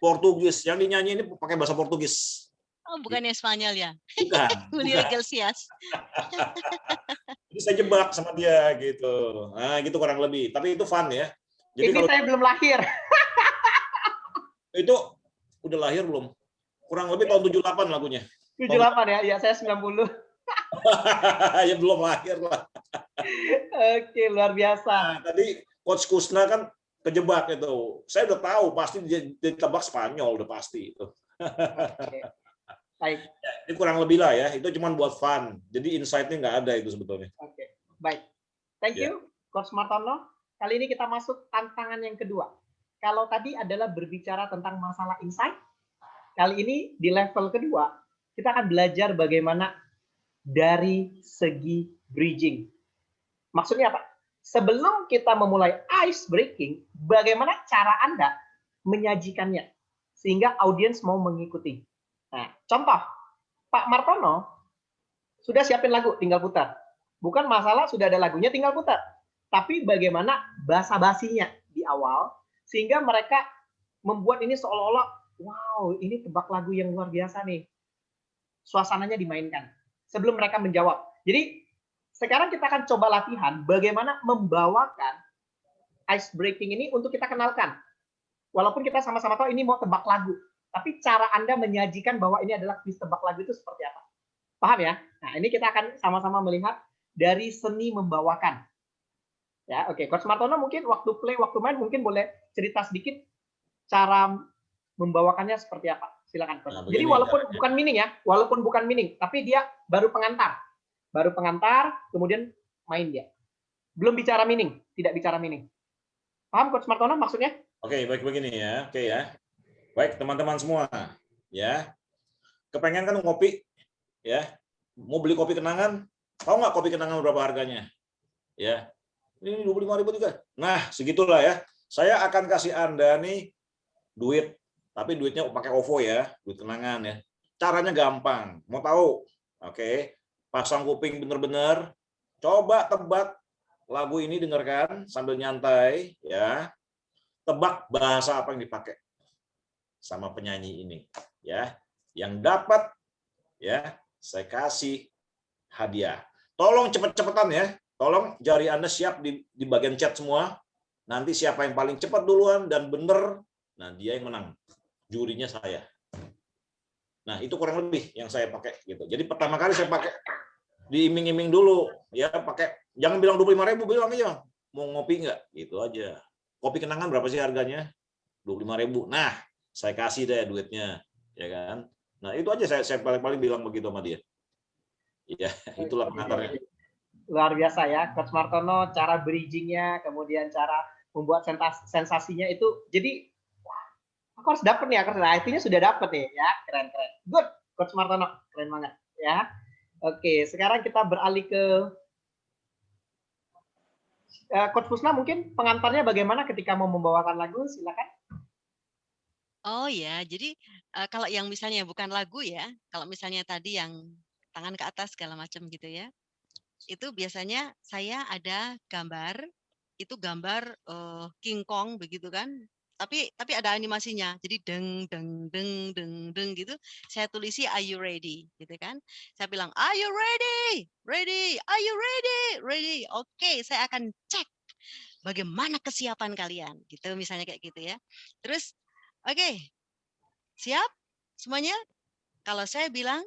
Portugis. Yang dinyanyi ini pakai bahasa Portugis. Oh, bukannya Spanyol ya? Bukan. Julio bukan. Iglesias. Jadi saya jebak sama dia gitu. Nah, gitu kurang lebih. Tapi itu fun ya. Jadi Ini kalau saya belum lahir. itu udah lahir belum? Kurang lebih tahun 78 lagunya. 78 ya? Ya, saya 90. Ya belum lahir lah. Oke, luar biasa. Nah, tadi Coach Kusna kan kejebak itu. Saya udah tahu pasti dia ditebak Spanyol udah pasti itu. Oke. Baik. Ya, ini kurang lebih lah ya. Itu cuma buat fun. Jadi insight-nya nggak ada itu sebetulnya. Oke. Baik. Thank you, Coach Martono. Kali ini kita masuk tantangan yang kedua. Kalau tadi adalah berbicara tentang masalah insight, kali ini di level kedua, kita akan belajar bagaimana dari segi bridging. Maksudnya apa? Sebelum kita memulai ice breaking, bagaimana cara Anda menyajikannya sehingga audiens mau mengikuti. Nah, contoh, Pak Martono sudah siapin lagu, tinggal putar. Bukan masalah sudah ada lagunya, tinggal putar. Tapi bagaimana basa-basinya di awal, sehingga mereka membuat ini seolah-olah, wow, ini tebak lagu yang luar biasa nih. Suasananya dimainkan sebelum mereka menjawab. Jadi sekarang kita akan coba latihan bagaimana membawakan ice breaking ini untuk kita kenalkan. Walaupun kita sama-sama tahu ini mau tebak lagu, tapi cara Anda menyajikan bahwa ini adalah kuis tebak lagu itu seperti apa? Paham ya? Nah, ini kita akan sama-sama melihat dari seni membawakan. Ya, oke. Coach Martono mungkin waktu play, waktu main mungkin boleh cerita sedikit cara membawakannya seperti apa. Silakan, Coach. Nah, jadi walaupun bukan meaning ya, walaupun bukan meaning, tapi dia baru pengantar. Baru pengantar, kemudian main dia. Belum bicara meaning, tidak bicara meaning. Paham Coach Martono maksudnya? Oke, baik begini ya. Oke ya. Baik, teman-teman semua, ya. Kepengen kan ngopi, ya. Mau beli kopi kenangan, tahu nggak kopi kenangan berapa harganya? Ya. Ini 25.000 juga. Nah, segitulah ya. Saya akan kasih Anda nih duit, tapi duitnya pakai OVO ya, duit kenangan ya. Caranya gampang. Mau tahu? Oke. Pasang kuping bener-bener. Coba tebak lagu ini, dengarkan sambil nyantai ya. Tebak bahasa apa yang dipakai sama penyanyi ini ya. Yang dapat ya, saya kasih hadiah. Tolong cepet-cepetan ya. Tolong jari Anda siap di bagian chat semua. Nanti siapa yang paling cepat duluan dan bener, nah dia yang menang. Jurinya saya. Nah, itu kurang lebih yang saya pakai gitu. Jadi pertama kali saya pakai diiming-iming dulu ya, pakai jangan bilang 25.000, bilang aja mau ngopi nggak gitu aja. Kopi kenangan berapa sih harganya? 25.000. Nah, saya kasih deh duitnya, ya kan? Nah, itu aja saya paling bilang begitu sama dia. Ya, itulah pengantarnya. Luar biasa ya, Coach Martono, cara bridging-nya, kemudian cara membuat sensasinya itu. Jadi, wah, aku harus dapat nih, nah, IT-nya sudah dapat nih, ya, keren. Good, Coach Martono, keren banget. ya. Oke, sekarang kita beralih ke Coach Pusna, mungkin pengantarnya bagaimana ketika mau membawakan lagu, silakan. Oh ya, jadi kalau yang misalnya bukan lagu ya, kalau misalnya tadi yang tangan ke atas segala macam gitu ya, itu biasanya saya ada gambar, itu gambar King Kong begitu kan, tapi ada animasinya, jadi deng deng deng deng deng gitu, saya tulisi Are you ready, gitu kan, saya bilang Are you ready, ready, Are you ready, ready, oke, saya akan cek bagaimana kesiapan kalian, gitu misalnya kayak gitu ya, terus oke, siap semuanya, kalau saya bilang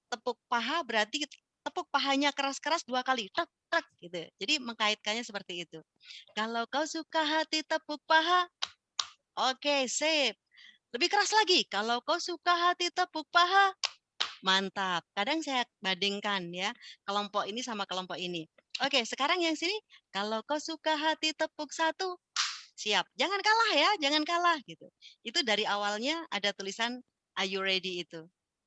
tepuk paha berarti tepuk pahanya keras-keras 2 kali, tek tek gitu. Jadi mengkaitkannya seperti itu. Kalau kau suka hati tepuk paha, oke, sip. Lebih keras lagi, kalau kau suka hati tepuk paha, mantap. Kadang saya bandingkan ya, kelompok ini sama kelompok ini. Oke, sekarang yang sini, kalau kau suka hati tepuk 1, siap. Jangan kalah ya, jangan kalah gitu. Itu dari awalnya ada tulisan Are you ready itu.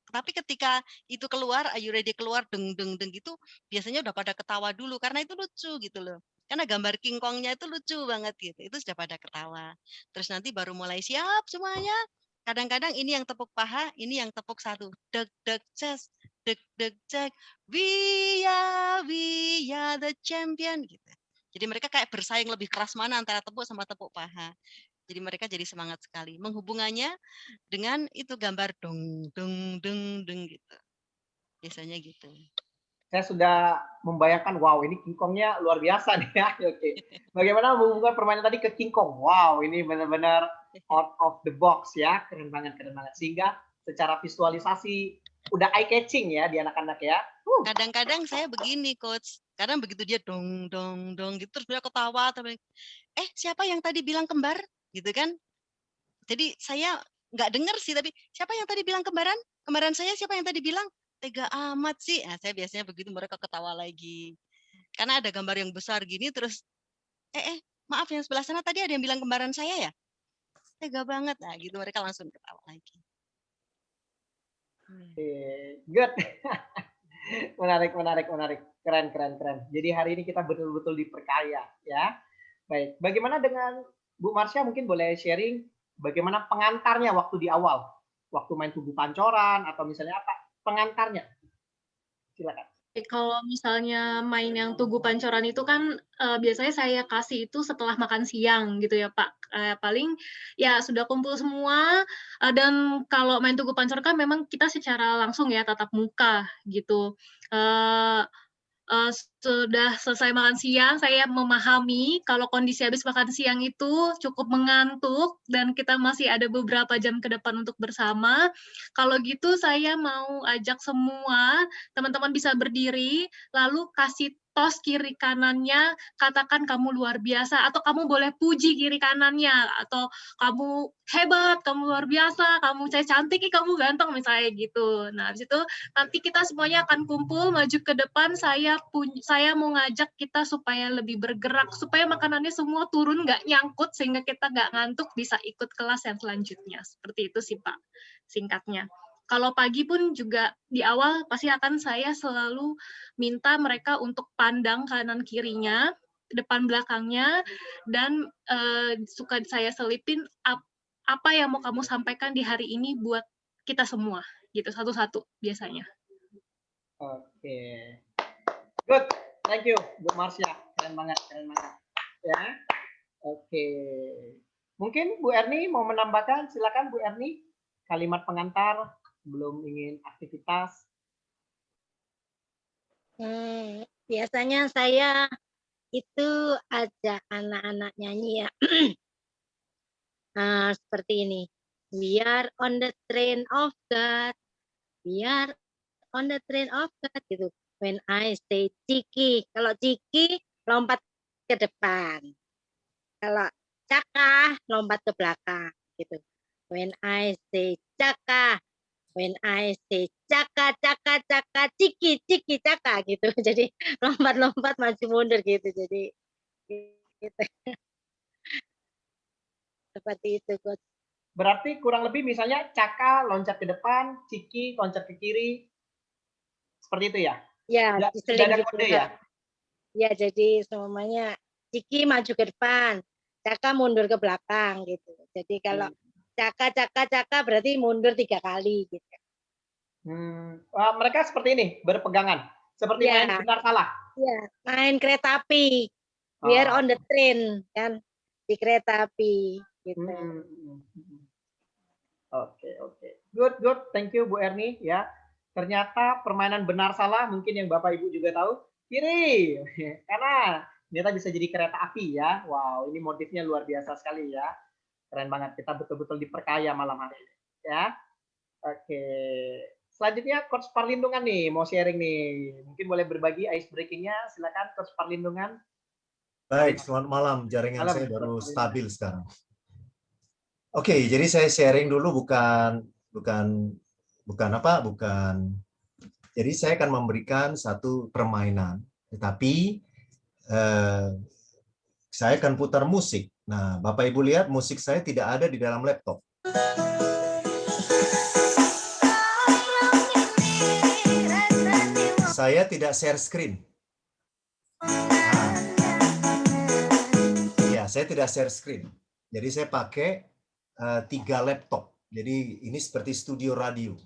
Tapi ketika itu keluar, Are you ready keluar deng deng deng gitu, biasanya udah pada ketawa dulu karena itu lucu gitu loh. Karena gambar King Kong-nya itu lucu banget gitu. Itu sudah pada ketawa. Terus nanti baru mulai siap semuanya. Kadang-kadang ini yang tepuk paha, ini yang tepuk 1. Deg deg ces, deg deg cek. We are the champion gitu. Jadi mereka kayak bersaing lebih keras mana antara tepuk sama tepuk paha. Jadi mereka jadi semangat sekali. Menghubungannya dengan itu gambar dong dong deng deng gitu. Biasanya gitu. Saya sudah membayangkan, wow, ini King Kong-nya luar biasa nih ya. Oke. Bagaimana menghubungkan permainan tadi ke King Kong? Wow, ini benar-benar out of the box ya. Keren banget, keren banget. Sehingga secara visualisasi udah eye catching ya di anak-anak ya. Kadang-kadang saya begini, Coach. Kadang begitu dia dong dong dong gitu terus dia ketawa tapi siapa yang tadi bilang kembar? Gitu kan? Jadi saya nggak dengar sih tapi siapa yang tadi bilang kembaran? Kembaran saya siapa yang tadi bilang? Tega amat sih. Nah, saya biasanya begitu mereka ketawa lagi. Karena ada gambar yang besar gini terus maaf yang sebelah sana tadi ada yang bilang kembaran saya ya? Tega banget. Nah, gitu mereka langsung ketawa lagi. Good. Menarik. Keren. Jadi hari ini kita betul-betul diperkaya ya. Baik, bagaimana dengan Bu Marsha, mungkin boleh sharing bagaimana pengantarnya waktu di awal? Waktu main tugu pancoran atau misalnya apa? Pengantarnya. Silakan. Kalau misalnya main yang tugu pancoran itu kan biasanya saya kasih itu setelah makan siang gitu ya Pak. Paling ya sudah kumpul semua dan kalau main tugu pancoran kan memang kita secara langsung ya tatap muka gitu. Sudah selesai makan siang, saya memahami kalau kondisi habis makan siang itu cukup mengantuk dan kita masih ada beberapa jam ke depan untuk bersama. Kalau gitu saya mau ajak semua teman-teman bisa berdiri, lalu kasih tos kiri kanannya, katakan kamu luar biasa, atau kamu boleh puji kiri kanannya, atau kamu hebat, kamu luar biasa, kamu saya cantik, kamu ganteng, misalnya gitu. Nah, habis itu nanti kita semuanya akan kumpul, maju ke depan, saya mau ngajak kita supaya lebih bergerak, supaya makanannya semua turun, nggak nyangkut, sehingga kita nggak ngantuk, bisa ikut kelas yang selanjutnya. Seperti itu sih, Pak, singkatnya. Kalau pagi pun juga di awal pasti akan saya selalu minta mereka untuk pandang kanan kirinya, depan belakangnya, dan suka saya selipin apa yang mau kamu sampaikan di hari ini buat kita semua, gitu satu-satu biasanya. Oke, good, thank you Bu Marsha, keren banget ya. Oke, mungkin Bu Erni mau menambahkan, silakan Bu Erni, kalimat pengantar belum ingin aktivitas. Biasanya saya itu ajak anak-anak nyanyi ya. Seperti ini. We are on the train of God. We are on the train of God gitu. When I say Ciki, kalau Ciki lompat ke depan. Kalau Caka lompat ke belakang gitu. When I say Caka, when I say Caka, Ciki, Caka gitu. Jadi lompat-lompat maju mundur gitu. Jadi gitu. Seperti itu, Coach. Berarti kurang lebih misalnya Caka loncat ke depan, Ciki loncat ke kiri. Seperti itu ya? Ya, Sudah diseling ada gitu. kode ya? Ya, jadi semuanya Ciki maju ke depan, Caka mundur ke belakang gitu. Jadi kalau Caka berarti mundur 3 kali gitu. Mereka seperti ini, berpegangan. Seperti main benar salah. Ya, main kereta api. Biar on the train kan, di kereta api gitu. Oke. Good. Thank you Bu Erni ya. Ternyata permainan benar salah mungkin yang Bapak Ibu juga tahu. Kiri, kanan. Ternyata bisa jadi kereta api ya. Wow, ini motifnya luar biasa sekali ya. Keren banget. Kita betul-betul diperkaya malam hari ini ya. Oke. Selanjutnya Coach Parlindungan nih mau sharing nih. Mungkin boleh berbagi ice breaking-nya. Silakan Coach Parlindungan. Baik, selamat malam. Jaringan saya baru stabil sekarang. Oke, jadi saya sharing dulu bukan. Jadi saya akan memberikan satu permainan, tetapi saya akan putar musik. Nah, Bapak Ibu lihat musik saya tidak ada di dalam laptop. Saya tidak share screen. Ya, saya tidak share screen. Jadi saya pakai 3 laptop. Jadi ini seperti studio radio.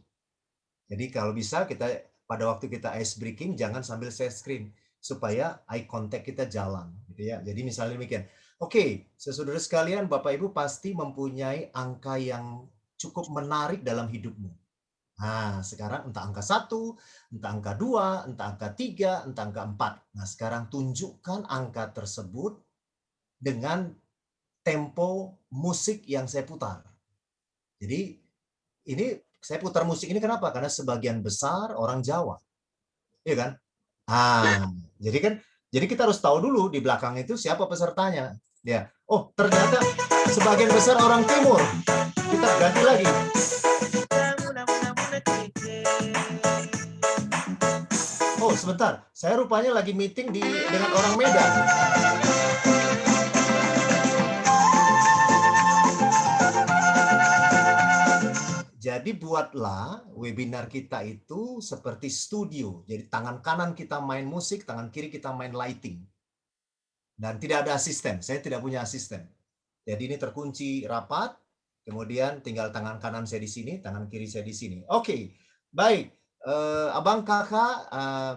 Jadi kalau bisa kita pada waktu kita ice breaking jangan sambil share screen supaya eye contact kita jalan gitu ya. Jadi misalnya demikian. Oke, saudara sekalian, Bapak Ibu pasti mempunyai angka yang cukup menarik dalam hidupmu. Nah, sekarang entah angka 1, entah angka 2, entah angka 3, entah angka 4. Nah, sekarang tunjukkan angka tersebut dengan tempo musik yang saya putar. Jadi ini saya putar musik ini kenapa? Karena sebagian besar orang Jawa. Iya kan? Jadi kita harus tahu dulu di belakang itu siapa pesertanya. Ya. Oh, ternyata sebagian besar orang Timur. Kita ganti lagi. Oh, sebentar. Saya rupanya lagi meeting dengan orang Medan. Jadi buatlah webinar kita itu seperti studio. Jadi tangan kanan kita main musik, tangan kiri kita main lighting. Dan tidak ada asisten, saya tidak punya asisten. Jadi ini terkunci rapat, kemudian tinggal tangan kanan saya di sini, tangan kiri saya di sini. Oke, baik. Abang kakak,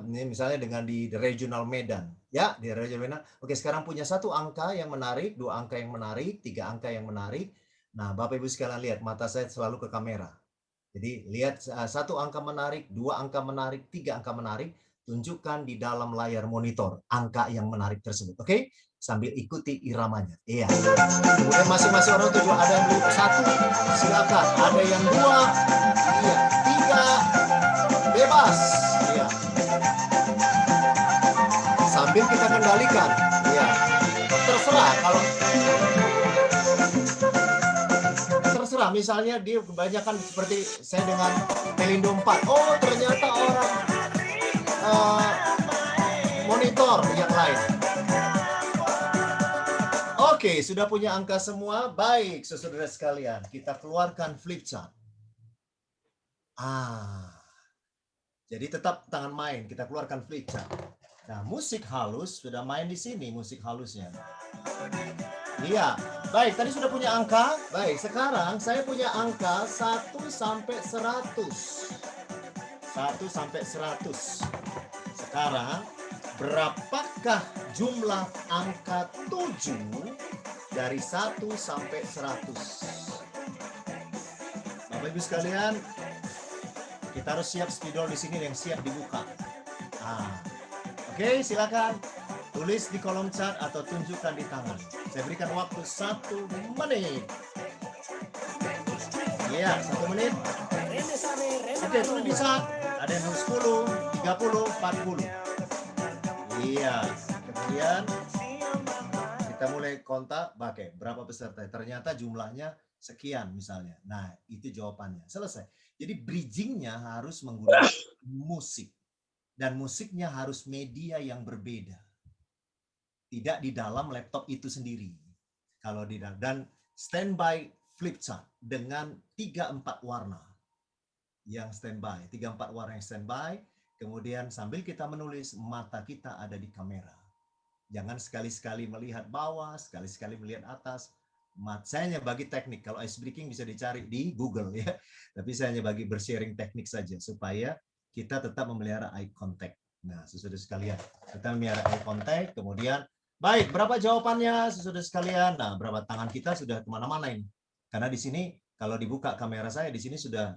ini misalnya dengan di regional Medan. Ya, di regional Medan. Oke, sekarang punya 1 angka yang menarik, 2 angka yang menarik, 3 angka yang menarik. Nah, Bapak Ibu sekalian lihat, mata saya selalu ke kamera. Jadi lihat 1 angka menarik, 2 angka menarik, 3 angka menarik, tunjukkan di dalam layar monitor angka yang menarik tersebut. Oke? Sambil ikuti iramanya. Iya. Kemudian masing-masing orang tujuh, ada yang 1, silakan. Ada yang 2, iya. 3, bebas. Iya. Sambil kita kendalikan. Iya. Terserah kalau misalnya dia kebanyakan seperti saya dengan Pelindo 4. Oh, ternyata orang monitor yang lain. Oke, sudah punya angka semua. Baik, saudara sekalian, kita keluarkan flip chart. Jadi tetap tangan main, kita keluarkan flip chart. Nah, musik halus sudah main di sini, musik halusnya. Iya, baik. Tadi sudah punya angka. Baik, sekarang saya punya angka 1 sampai 100. 1 sampai 100. Sekarang, berapakah jumlah angka 7 dari 1 sampai 100? Bapak Ibu sekalian, kita harus siap spidol di sini yang siap dibuka. Oke, silakan. Tulis di kolom chat atau tunjukkan di tangan. Saya berikan waktu 1 menit. Iya, 1 menit. Oke, sudah bisa. Ada yang 10, 30, 40. Iya. Kemudian kita mulai kontak. Oke, berapa peserta? Ternyata jumlahnya sekian misalnya. Nah, itu jawabannya. Selesai. Jadi bridging-nya harus menggunakan musik. Dan musiknya harus media yang berbeda. Tidak di dalam laptop itu sendiri. Kalau di dalam, dan standby flip chart dengan 3-4 warna yang standby, 3-4 warna yang standby. Kemudian sambil kita menulis, mata kita ada di kamera. Jangan sekali-sekali melihat bawah, sekali-sekali melihat atas. Saya hanya bagi teknik. Kalau ice breaking bisa dicari di Google ya. Tapi saya hanya bagi bersharing teknik saja supaya kita tetap memelihara eye contact. Nah, saudara sekalian, kita memelihara eye contact. Kemudian, baik, berapa jawabannya, saudara sekalian? Nah, berapa tangan kita sudah kemana-mana ini? Karena di sini kalau dibuka kamera saya di sini sudah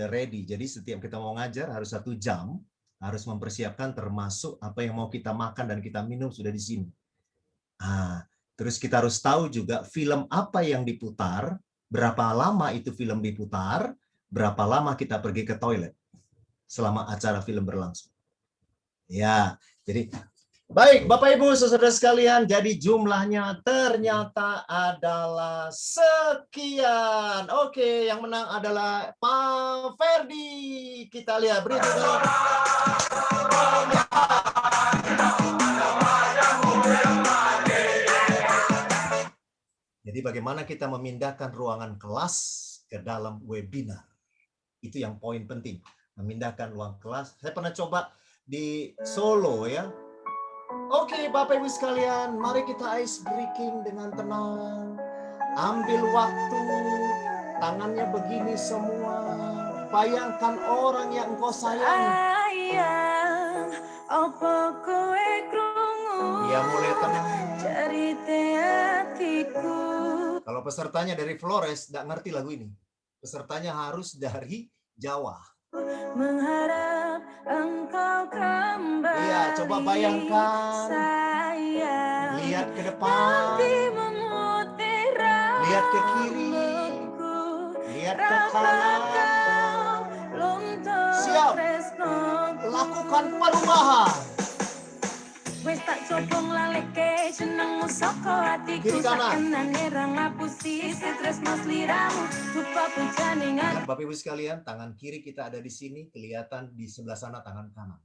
ready. Jadi setiap kita mau ngajar harus 1 jam. Harus mempersiapkan termasuk apa yang mau kita makan dan kita minum sudah di sini. Nah, terus kita harus tahu juga film apa yang diputar, berapa lama itu film diputar, berapa lama kita pergi ke toilet selama acara film berlangsung. Ya, jadi baik Bapak Ibu saudara sekalian, jadi jumlahnya ternyata adalah sekian. Oke, yang menang adalah Pak Ferdi. Kita lihat berikutnya. Jadi bagaimana kita memindahkan ruangan kelas ke dalam webinar. Itu yang poin penting. Memindahkan ruang kelas. Saya pernah coba di Solo ya. Oke, Bapak Ibu sekalian, mari kita ice breaking dengan tenang. Ambil waktu, tangannya begini semua. Bayangkan orang yang engkau sayang. Dia mulai tenang. Kalau pesertanya dari Flores, tidak ngerti lagu ini. Pesertanya harus dari Jawa. Mengharap engkau kembali. Iya, coba bayangkan. Lihat ke depan. Lihat ke kiri. Lihat ke kanan. Siap. Lakukan perubahan. Kiri kanan. Bapak Ibu sekalian, tangan kiri kita ada di sini, kelihatan di sebelah sana tangan kanan.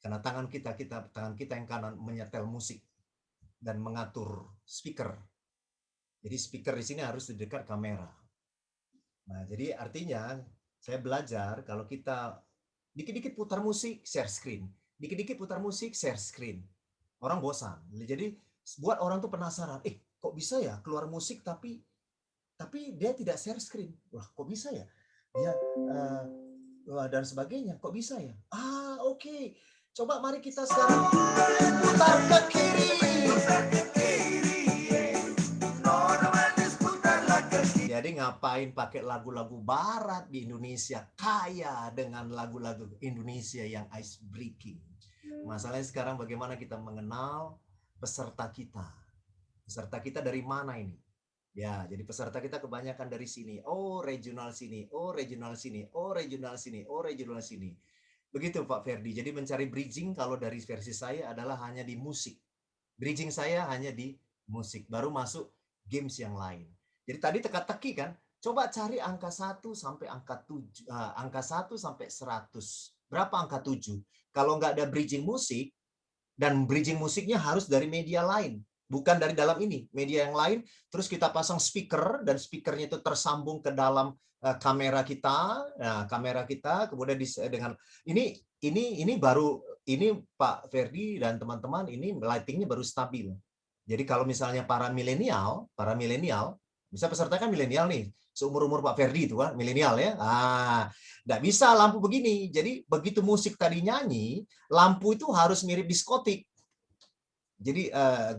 Karena tangan kita yang kanan menyetel musik dan mengatur speaker. Jadi speaker di sini harus di dekat kamera. Nah, jadi artinya saya belajar kalau kita dikit-dikit putar musik, share screen. Dikit-dikit putar musik, share screen. Orang bosan. Jadi buat orang tuh penasaran, kok bisa ya keluar musik tapi dia tidak share screen. Wah, kok bisa ya? Dia dan sebagainya. Kok bisa ya? Oke. Coba mari kita sekarang putar ke kiri. Jadi ngapain pakai lagu-lagu barat di Indonesia? Kaya dengan lagu-lagu Indonesia yang ice breaking. Masalahnya sekarang bagaimana kita mengenal peserta kita. Peserta kita dari mana ini? Ya, jadi peserta kita kebanyakan dari sini. Oh, regional sini. Oh, regional sini. Oh, regional sini. Oh, regional sini. Begitu Pak Ferdi. Jadi mencari bridging kalau dari versi saya adalah hanya di musik. Bridging saya hanya di musik. Baru masuk games yang lain. Jadi tadi teka-teki kan. Coba cari angka 1 sampai angka 7. Angka 1 sampai 100. Berapa angka 7? Kalau nggak ada bridging musik, dan bridging musiknya harus dari media lain. Bukan dari dalam ini, media yang lain. Terus kita pasang speaker, dan speakernya itu tersambung ke dalam kamera kita. Nah, kamera kita kemudian dengan ini baru ini Pak Ferdi dan teman-teman ini lightingnya baru stabil. Jadi kalau misalnya para milenial, bisa peserta kan milenial nih, seumur-umur Pak Ferdi itu kan milenial ya. Nggak bisa lampu begini. Jadi begitu musik tadi nyanyi, lampu itu harus mirip diskotik. Jadi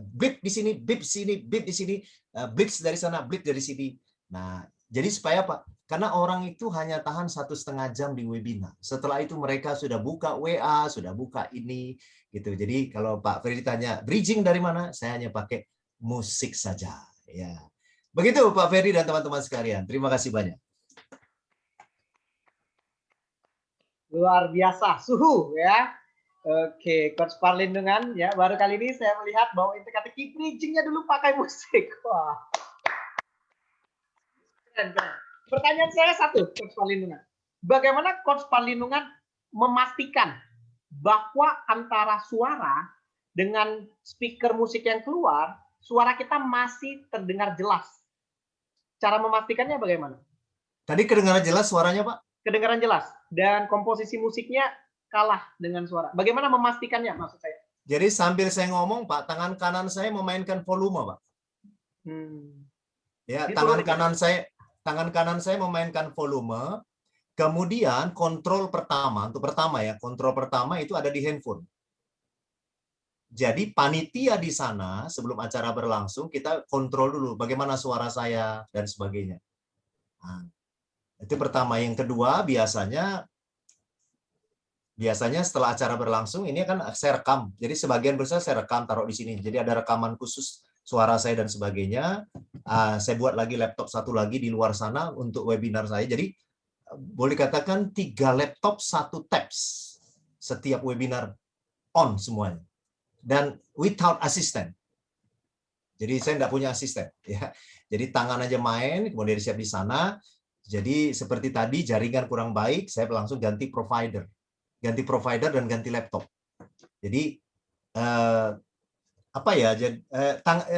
blip di sini, blip di sini, blip di sini, blitz dari sana, blip dari sini. Nah, jadi supaya apa? Karena orang itu hanya tahan 1,5 jam di webinar. Setelah itu mereka sudah buka WA, sudah buka ini, gitu. Jadi kalau Pak Ferdi tanya bridging dari mana, saya hanya pakai musik saja. Ya, begitu Pak Ferdi dan teman-teman sekalian. Terima kasih banyak. Luar biasa, suhu ya. Oke, Coach Parlindungan ya. Baru kali ini saya melihat bahwa teka-teki bridging-nya dulu pakai musik. Wah. Keren. Pertanyaan saya satu, Coach Parlindungan. Bagaimana Coach Parlindungan memastikan bahwa antara suara dengan speaker musik yang keluar, suara kita masih terdengar jelas? Cara memastikannya bagaimana? Tadi kedengaran jelas suaranya, Pak? Kedengaran jelas. Dan komposisi musiknya kalah dengan suara. Bagaimana memastikannya maksud saya? Jadi sambil saya ngomong, Pak, tangan kanan saya memainkan volume, Pak. Ya, Diturunin. tangan kanan saya memainkan volume. Kemudian kontrol pertama, kontrol pertama itu ada di handphone. Jadi panitia di sana sebelum acara berlangsung kita kontrol dulu bagaimana suara saya dan sebagainya. Nah, itu pertama. Yang kedua biasanya setelah acara berlangsung ini kan saya rekam. Jadi sebagian besar saya rekam taruh di sini. Jadi ada rekaman khusus suara saya dan sebagainya. Saya buat lagi laptop satu lagi di luar sana untuk webinar saya. Jadi boleh katakan 3 laptop 1 tabs setiap webinar on semuanya. Dan without assistant. Jadi saya tidak punya asisten, ya. Jadi tangan aja main, kemudian siap di sana. Jadi seperti tadi jaringan kurang baik, saya langsung ganti provider dan ganti laptop. Jadi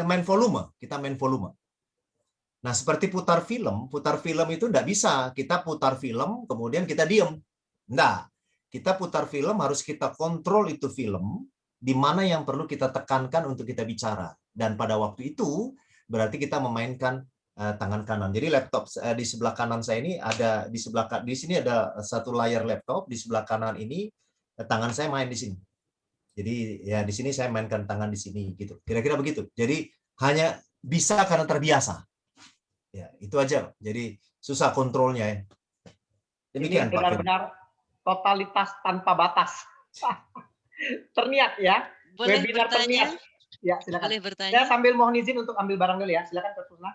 main volume, kita main volume. Nah seperti putar film itu tidak bisa kita putar film kemudian kita diem, enggak. Kita putar film harus kita kontrol itu film. Di mana yang perlu kita tekankan untuk kita bicara, dan pada waktu itu berarti kita memainkan tangan kanan. Jadi laptop di sebelah kanan saya ini ada di sini ada satu layar laptop, di sebelah kanan ini tangan saya main di sini. Jadi ya di sini saya mainkan tangan di sini gitu. Kira-kira begitu. Jadi hanya bisa karena terbiasa. Ya, itu aja. Jadi susah kontrolnya ya. Demikian, Ini benar-benar totalitas tanpa batas. Terniat ya. Boleh Webinar bertanya? terniat. Ya, silakan. Boleh bertanya? Ya, sambil mohon izin untuk ambil barang dulu ya. Silakan Coach Pusna.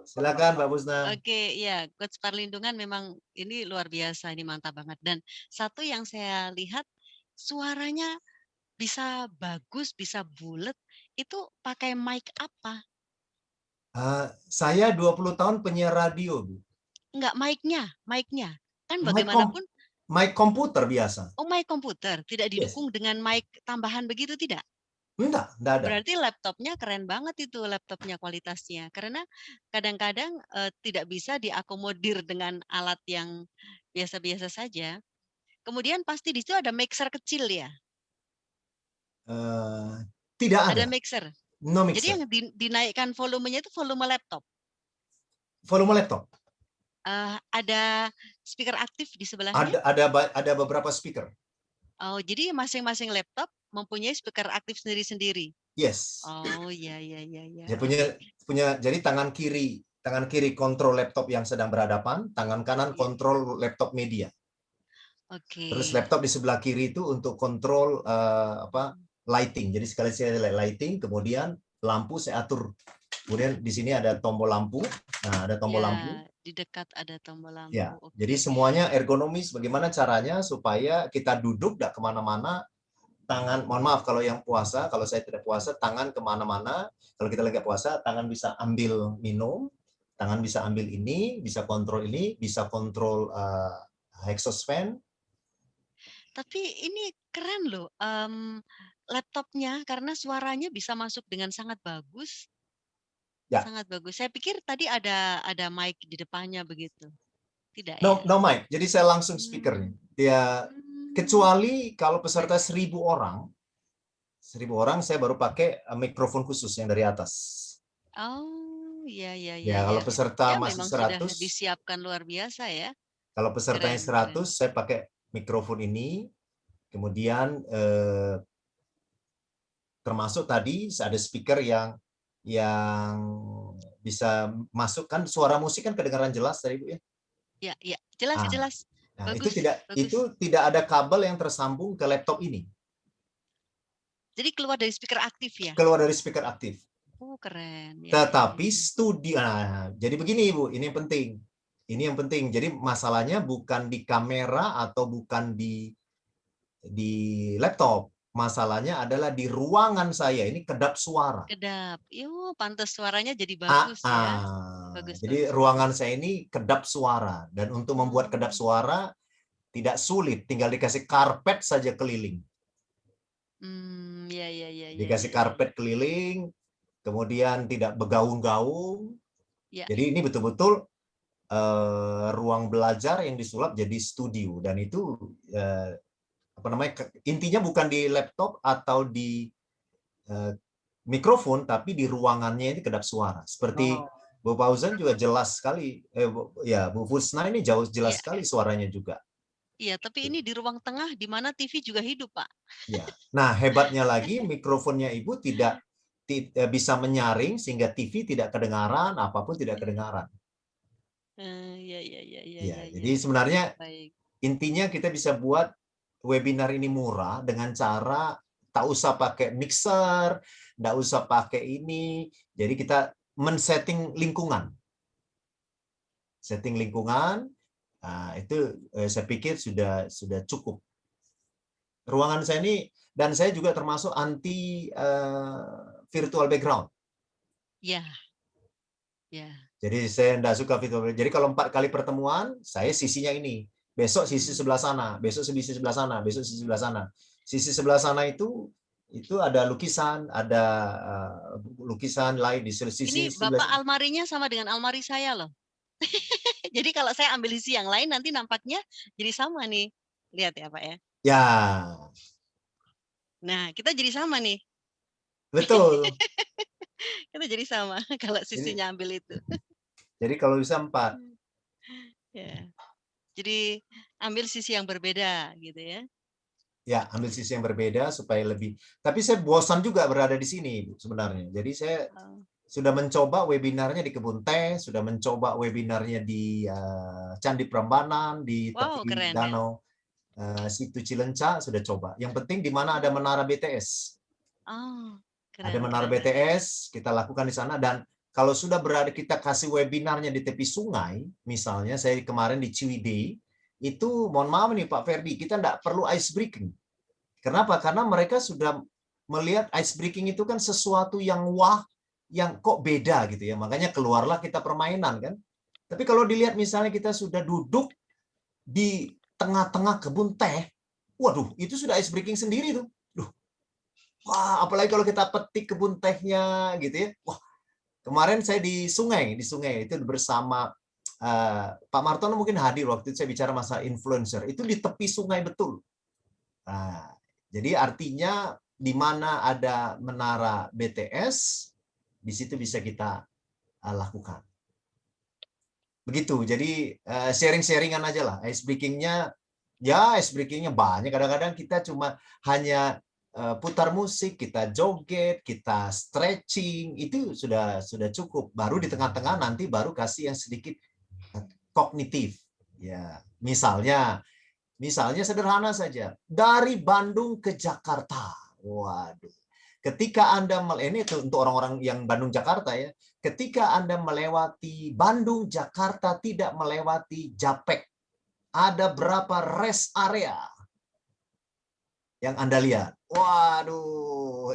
Silakan Mbak Pusna. Oke, ya, Coach Perlindungan memang ini luar biasa, ini mantap banget. Dan satu yang saya lihat suaranya bisa bagus, bisa bulat. Itu pakai mic apa? Saya 20 tahun penyiar radio, Bu. Enggak, mic-nya. Kan bagaimanapun Mic komputer biasa. Oh, mic komputer, tidak didukung dengan mic tambahan begitu, tidak? Enggak ada. Berarti laptopnya keren banget itu, laptopnya kualitasnya. Karena kadang-kadang tidak bisa diakomodir dengan alat yang biasa-biasa saja. Kemudian pasti di situ ada mixer kecil ya? Tidak ada. Ada mixer? No mixer. Jadi yang dinaikkan volumenya itu volume laptop? Volume laptop. Ada speaker aktif di sebelahnya? Ada beberapa speaker. Oh, jadi masing-masing laptop mempunyai speaker aktif sendiri-sendiri. Yes. Oh, iya. Dia punya jadi tangan kiri kontrol laptop yang sedang berhadapan, tangan kanan kontrol laptop media. Oke. Terus laptop di sebelah kiri itu untuk kontrol lighting. Jadi sekali saya lighting, kemudian lampu saya atur. Kemudian di sini ada tombol lampu. Nah, ada tombol lampu. Di dekat ada tombol lampu. Ya, Oke. jadi semuanya ergonomis. Bagaimana caranya supaya kita duduk tidak kemana-mana, tangan, mohon maaf kalau yang puasa, kalau saya tidak puasa, tangan kemana-mana. Kalau kita lagi puasa, tangan bisa ambil minum, tangan bisa ambil ini, bisa kontrol ini, bisa kontrol exhaust fan. Tapi ini keren loh, laptopnya karena suaranya bisa masuk dengan sangat bagus. Ya. Sangat bagus. Saya pikir tadi ada mic di depannya begitu. Tidak No ya? mic. Jadi saya langsung speakernya. Dia kecuali kalau peserta 1.000 orang saya baru pakai mikrofon khusus yang dari atas. Oh, iya. Ya, kalau peserta masih memang 100 sudah disiapkan luar biasa ya. Kalau pesertanya Keren. 100 saya pakai mikrofon ini. Kemudian termasuk tadi ada speaker yang bisa masukkan suara musik kan kedengaran jelas tadi Bu ya? Iya, jelas. Nah, Bagus, itu tidak ada kabel yang tersambung ke laptop ini. Jadi keluar dari speaker aktif ya? Keluar dari speaker aktif. Oh, keren. Ya, Tetapi studio, jadi begini Bu, ini yang penting. Ini yang penting. Jadi masalahnya bukan di kamera atau bukan di laptop. Masalahnya adalah di ruangan saya ini kedap suara. Kedap. Yo, pantas suaranya jadi bagus ya. Bagus. Jadi ruangan saya ini kedap suara, dan untuk membuat kedap suara tidak sulit, tinggal dikasih karpet saja keliling. Ya. Dikasih karpet keliling, kemudian tidak bergaung-gaung. Ya. Jadi ini betul-betul ruang belajar yang disulap jadi studio, dan itu apa namanya, intinya bukan di laptop atau di mikrofon, tapi di ruangannya ini kedap suara. Seperti Bu Fauzan juga jelas sekali, Bu Fusna ini jelas Iya. sekali suaranya juga. Iya, tapi ini di ruang tengah di mana TV juga hidup, Pak. Ya. Nah, hebatnya lagi mikrofonnya Ibu tidak bisa menyaring sehingga TV tidak kedengaran, apapun tidak kedengaran. Iya. Ya, jadi sebenarnya Baik. intinya kita bisa buat webinar ini murah dengan cara tak usah pakai mixer, tak usah pakai ini. Jadi kita men-setting lingkungan. Setting lingkungan, nah, itu saya pikir sudah cukup. Ruangan saya ini, dan saya juga termasuk anti virtual background. Ya. Ya. Jadi saya tidak suka virtual background. Jadi kalau 4 kali pertemuan, saya sisinya ini. Besok sisi sebelah sana, besok sisi sebelah sana, besok sisi sebelah sana. Sisi sebelah sana itu ada lukisan, ada lukisan lain di sisi Ini Bapak almarinya sama dengan almari saya loh. Jadi kalau saya ambil sisi yang lain nanti nampaknya jadi sama nih. Lihat ya, Pak ya. Ya. Nah, kita jadi sama nih. Betul. Kita jadi sama kalau sisinya ambil itu. Jadi kalau bisa 4. Ya. Jadi ambil sisi yang berbeda gitu ya. Ya, ambil sisi yang berbeda supaya lebih. Tapi saya bosan juga berada di sini, Bu, sebenarnya. Jadi saya sudah mencoba webinarnya di Kebun Teh, sudah mencoba webinarnya di Candi Prambanan, di tepi keren, danau situ Cilenca, sudah coba. Yang penting di mana ada menara BTS. Ada menara BTS, kita lakukan di sana. Dan kalau sudah berada, kita kasih webinarnya di tepi sungai, misalnya saya kemarin di Ciwidey, itu mohon maaf nih Pak Ferdi, kita tidak perlu ice breaking. Kenapa? Karena mereka sudah melihat ice breaking itu kan sesuatu yang wah, yang kok beda gitu ya. Makanya keluarlah kita permainan kan. Tapi kalau dilihat misalnya kita sudah duduk di tengah-tengah kebun teh, waduh, itu sudah ice breaking sendiri tuh. Wah, apalagi kalau kita petik kebun tehnya gitu ya. Wah, kemarin saya di sungai itu bersama Pak Martono mungkin hadir waktu itu saya bicara masalah influencer. Itu di tepi sungai betul. Nah, jadi artinya di mana ada menara BTS, di situ bisa kita lakukan. Begitu. Jadi sharing-sharingan aja lah. Ice breaking-nya banyak. Kadang-kadang kita cuma hanya putar musik, kita joget, kita stretching, itu sudah cukup. Baru di tengah-tengah nanti baru kasih yang sedikit kognitif. Ya, misalnya sederhana saja, dari Bandung ke Jakarta. Waduh. Ketika Anda ini untuk orang-orang yang Bandung Jakarta ya, ketika Anda melewati Bandung Jakarta tidak melewati Japek, ada berapa rest area yang Anda lihat? Waduh,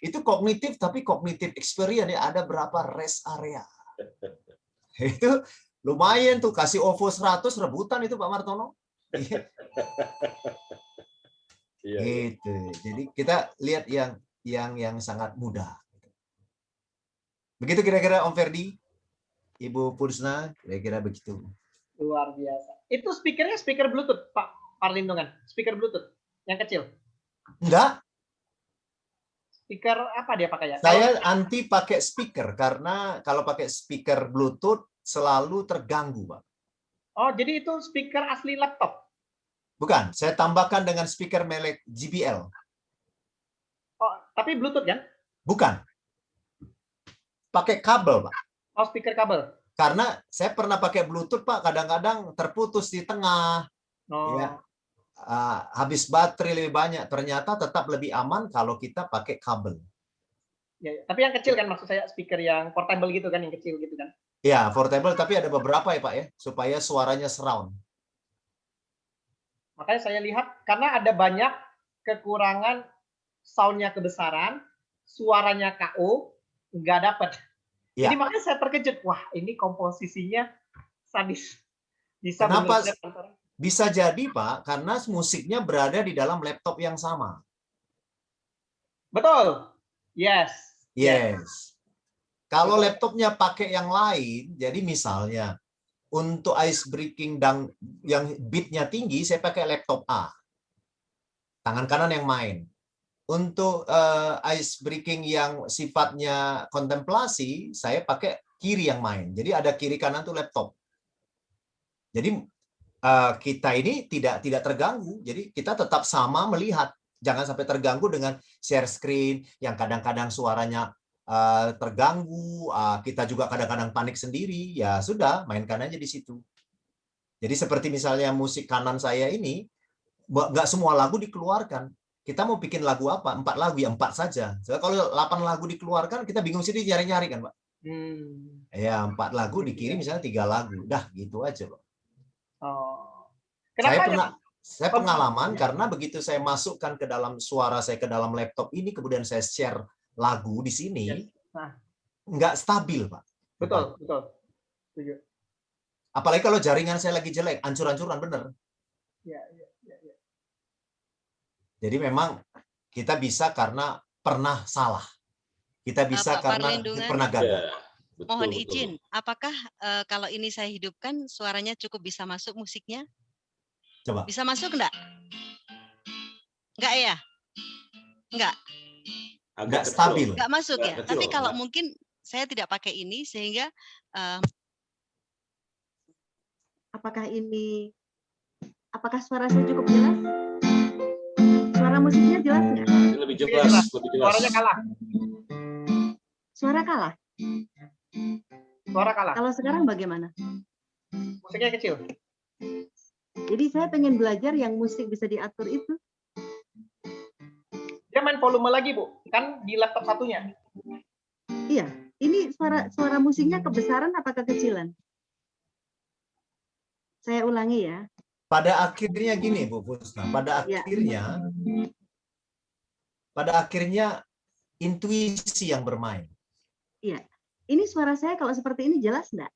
itu kognitif tapi kognitif experience ya, ada berapa rest area. Itu lumayan tuh, kasih OVO 100 rebutan itu Pak Martono. Gitu. Jadi kita lihat yang sangat mudah. Begitu kira-kira Om Ferdi, Ibu Pursna, kira-kira begitu. Luar biasa. Itu speakernya speaker Bluetooth, Pak Parlindungan. Speaker Bluetooth yang kecil. Enggak. Speaker apa dia pakai ya? Saya anti pakai speaker karena kalau pakai speaker Bluetooth selalu terganggu, Pak. Oh, jadi itu speaker asli laptop? Bukan, saya tambahkan dengan speaker merek JBL. Oh, tapi Bluetooth kan? Bukan. Pakai kabel, Pak. Oh, speaker kabel. Karena saya pernah pakai Bluetooth, Pak, kadang-kadang terputus di tengah. Oh. Ya. Habis baterai lebih banyak. Ternyata tetap lebih aman kalau kita pakai kabel. Ya, tapi yang kecil kan maksud saya, speaker yang portable gitu kan, yang kecil gitu kan? Ya, portable, tapi ada beberapa ya, Pak ya, supaya suaranya surround. Makanya saya lihat, karena ada banyak kekurangan sound-nya kebesaran, suaranya KO, nggak dapat. Ya. Jadi makanya saya terkejut, wah ini komposisinya sadis. Bisa kenapa? Bisa jadi, Pak, karena musiknya berada di dalam laptop yang sama. Betul. Yes. Yes. Kalau laptopnya pakai yang lain, jadi misalnya untuk ice breaking dan yang beatnya tinggi, saya pakai laptop A. tangan kanan yang main. Untuk ice breaking yang sifatnya kontemplasi, saya pakai kiri yang main. Jadi ada kiri kanan tuh laptop. Jadi kita ini tidak terganggu. Jadi kita tetap sama melihat. Jangan sampai terganggu dengan share screen yang kadang-kadang suaranya terganggu. Kita juga kadang-kadang panik sendiri. Ya sudah, mainkan aja di situ. Jadi seperti misalnya musik kanan saya ini, nggak semua lagu dikeluarkan. Kita mau bikin lagu apa? 4 lagu, ya 4 saja. So, kalau 8 lagu dikeluarkan, kita bingung sendiri nyari-nyari kan, Pak? Ya, 4 lagu dikirim misalnya 3 lagu. Udah, gitu aja, Pak. Oh. Saya pengalaman karena begitu saya masukkan ke dalam suara saya ke dalam laptop ini, kemudian saya share lagu di sini, nggak stabil, Pak. Betul. Setuju. Apalagi kalau jaringan saya lagi jelek, ancur-ancuran bener. Ya. Jadi memang kita bisa karena pernah salah. Kita bisa Pak karena Parlindungan, pernah gagal. mohon izin, apakah kalau ini saya hidupkan suaranya cukup bisa masuk musiknya? Coba. Bisa masuk enggak? Enggak ya? Enggak. Agak stabil. Enggak masuk Agak ya. kecil, Tapi kalau enggak. mungkin saya tidak pakai ini sehingga apakah suara saya cukup jelas? Suara musiknya jelas nggak? Lebih jelas. Suaranya kalah. Suara kalah. Suara kalah. Kalau sekarang bagaimana? Musiknya kecil. Jadi saya pengen belajar yang musik bisa diatur itu. Dia main volume lagi, Bu. Kan di laptop satunya. Iya. Ini suara musiknya kebesaran apa kekecilan? Saya ulangi ya. Pada akhirnya gini, Bu Pusna. Pada akhirnya intuisi yang bermain. Iya. Ini suara saya kalau seperti ini jelas enggak?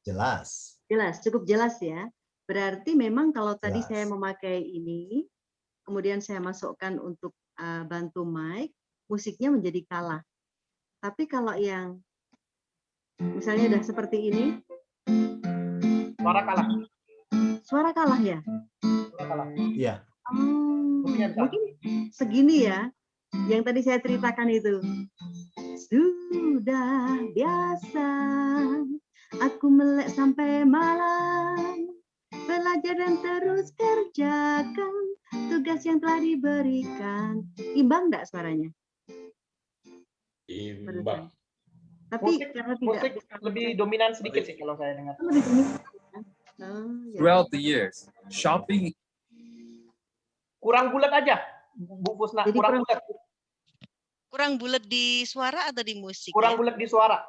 Jelas. Jelas, cukup jelas ya. Berarti memang kalau tadi Jelas. saya memakai ini, kemudian saya masukkan untuk bantu mic, musiknya menjadi kalah. Tapi kalau yang misalnya udah seperti ini, Suara kalah. suara kalah ya? Suara kalah. Iya. Mungkin segini ya, yang tadi saya ceritakan itu. Sudah biasa, aku melek sampai malam, belajar dan terus kerjakan tugas yang telah diberikan. Imbang enggak suaranya? Imbang. Tapi karena Musik lebih dominan sedikit sih kalau saya dengar. lebih dominan. Throughout the years, shopping Kurang bulat aja, Bu Pusna. Jadi Kurang bulat. kurang bulat di suara atau di musik? Kurang bulat di suara.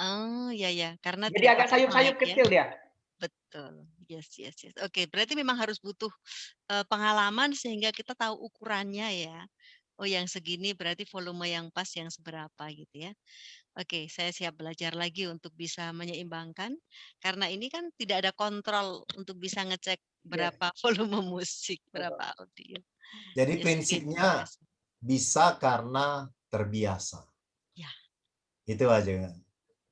Oh, ya. Karena Jadi tidak agak pakai sayup-sayup mic ya. kecil dia. Betul. Yes. Oke, berarti memang harus butuh pengalaman sehingga kita tahu ukurannya ya. Oh, yang segini berarti volume yang pas yang seberapa gitu ya. Oke, saya siap belajar lagi untuk bisa menyeimbangkan karena ini kan tidak ada kontrol untuk bisa ngecek berapa volume musik, berapa audio. Jadi Yes, prinsipnya bisa karena terbiasa. Ya. Itu aja.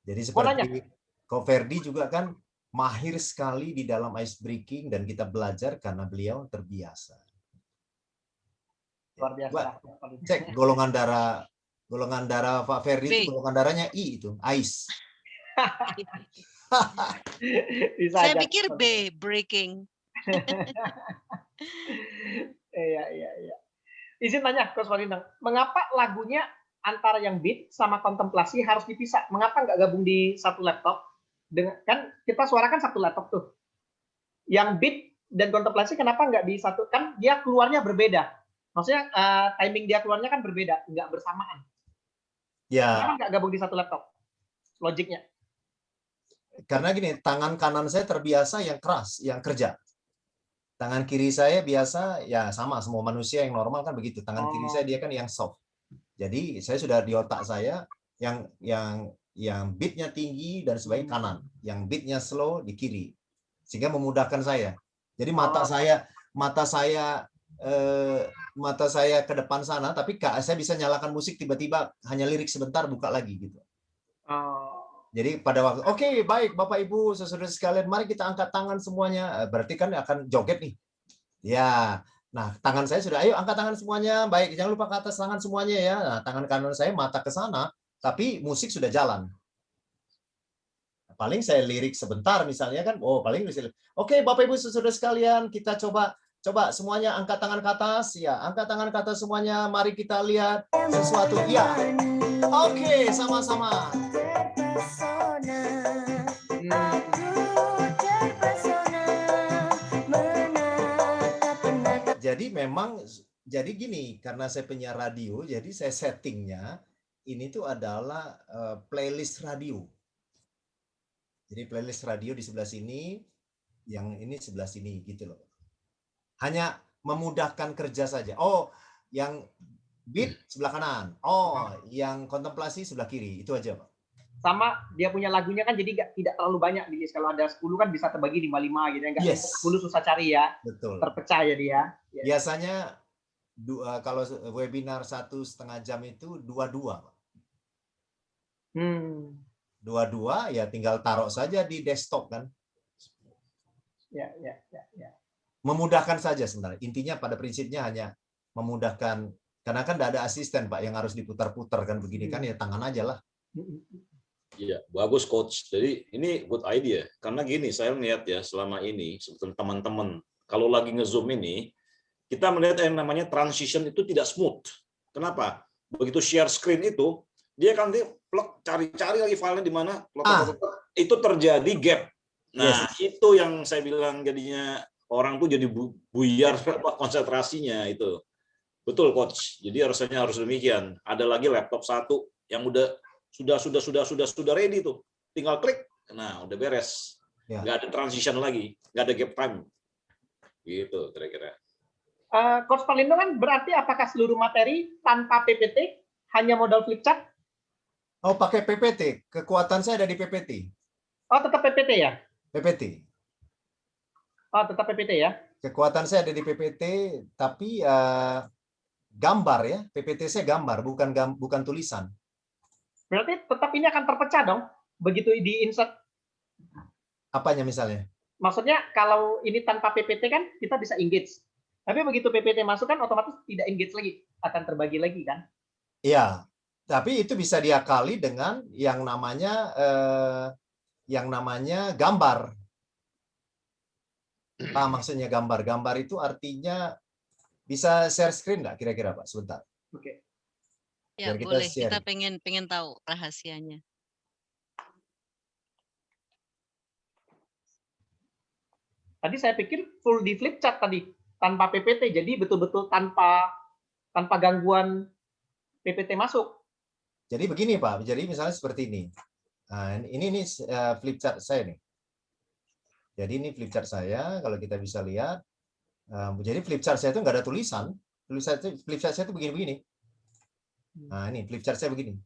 Jadi seperti Ko Ferdi juga kan mahir sekali di dalam ice breaking dan kita belajar karena beliau terbiasa. Luar biasa. Cek golongan darah Pak Ferdi itu golongan darahnya I itu, ice. Saya pikir B, breaking. Iya. Izin tanya, Coach Farlindang, mengapa lagunya antara yang beat sama kontemplasi harus dipisah? Mengapa nggak gabung di satu laptop? Kan kita suarakan satu laptop tuh. Yang beat dan kontemplasi kenapa nggak di satu? Kan dia keluarnya berbeda. Maksudnya timing dia keluarnya kan berbeda, nggak bersamaan. Ya. Kenapa nggak gabung di satu laptop? Logiknya. Karena gini, tangan kanan saya terbiasa yang keras, yang kerja. Tangan kiri saya biasa, ya sama, semua manusia yang normal kan begitu. Tangan kiri saya dia kan yang soft. Jadi saya sudah di otak saya yang beatnya tinggi dan sebagai kanan, yang beatnya slow di kiri, sehingga memudahkan saya. Jadi mata saya ke depan sana, tapi saya bisa nyalakan musik tiba-tiba hanya lirik sebentar buka lagi gitu. Jadi pada waktu oke, baik Bapak Ibu saudara sekalian, mari kita angkat tangan semuanya. Berarti kan akan joget nih. Ya, Nah, tangan saya sudah, ayo angkat tangan semuanya. Baik, jangan lupa ke atas tangan semuanya ya. Nah, tangan kanan saya mata ke sana, tapi musik sudah jalan. Paling saya lirik sebentar misalnya kan, oh paling bisa. Oke, Bapak Ibu Saudara sekalian, kita coba semuanya angkat tangan ke atas ya. Angkat tangan ke atas semuanya. Mari kita lihat sesuatu. Ya. Oke, sama-sama. Jadi memang, jadi gini, karena saya penyiar radio, jadi saya settingnya ini tuh adalah playlist radio. Jadi playlist radio di sebelah sini, yang ini sebelah sini gitu loh. Hanya memudahkan kerja saja. Oh, yang beat sebelah kanan. Oh, yang kontemplasi sebelah kiri. Itu aja, Pak. Sama dia punya lagunya kan, jadi tidak terlalu banyak di list. Kalau ada 10 kan bisa terbagi 5-5 gitu ya. Enggak 10 susah cari ya. Betul. Terpecah ya dia. Biasanya kalau webinar 1,5 jam itu 2-2. Dua-dua ya tinggal taruh saja di desktop kan. Ya. Memudahkan saja sebenarnya. Intinya pada prinsipnya hanya memudahkan, karena kan tidak ada asisten Pak yang harus diputar-putar kan begini kan, ya tangan aja lah. Iya, bagus Coach. Jadi ini good idea. Karena gini, saya melihat ya selama ini sebetulnya teman-teman kalau lagi nge-zoom ini, kita melihat yang namanya transition itu tidak smooth. Kenapa? Begitu share screen itu, dia kan cari-cari lagi filenya di mana, itu terjadi gap. Nah, itu yang saya bilang jadinya orang tuh jadi buyar konsentrasinya itu. Betul Coach. Jadi harusnya harus demikian. Ada lagi laptop satu yang sudah ready tuh, tinggal klik, nah udah beres, nggak ada transition lagi, nggak ada gap time, gitu kira-kira. Coach Parlindo kan berarti apakah seluruh materi tanpa PPT, hanya modal flip chart? Oh, pakai PPT, kekuatan saya ada di PPT. Oh, tetap PPT ya? PPT. Oh, tetap PPT ya? Kekuatan saya ada di PPT, tapi gambar ya, PPT saya gambar, bukan tulisan. Berarti tetap ini akan terpecah dong, begitu di insert. Apanya misalnya? Maksudnya kalau ini tanpa PPT kan kita bisa engage. Tapi begitu PPT masuk kan otomatis tidak engage lagi, akan terbagi lagi kan? Iya, tapi itu bisa diakali dengan yang namanya gambar. Pak, maksudnya gambar. Gambar itu artinya bisa share screen nggak kira-kira Pak? Sebentar. Oke. Ya, boleh. Kita pengen tahu rahasianya. Tadi saya pikir full di flip chart tadi, tanpa PPT. Jadi betul-betul tanpa gangguan PPT masuk. Jadi begini Pak, jadi misalnya seperti ini. Nah, ini flip chart saya nih. Jadi ini flip chart saya, kalau kita bisa lihat. Jadi flip chart saya itu nggak ada tulisan. Flip chart saya itu begini-begini. Nah, ini flip chart saya begini.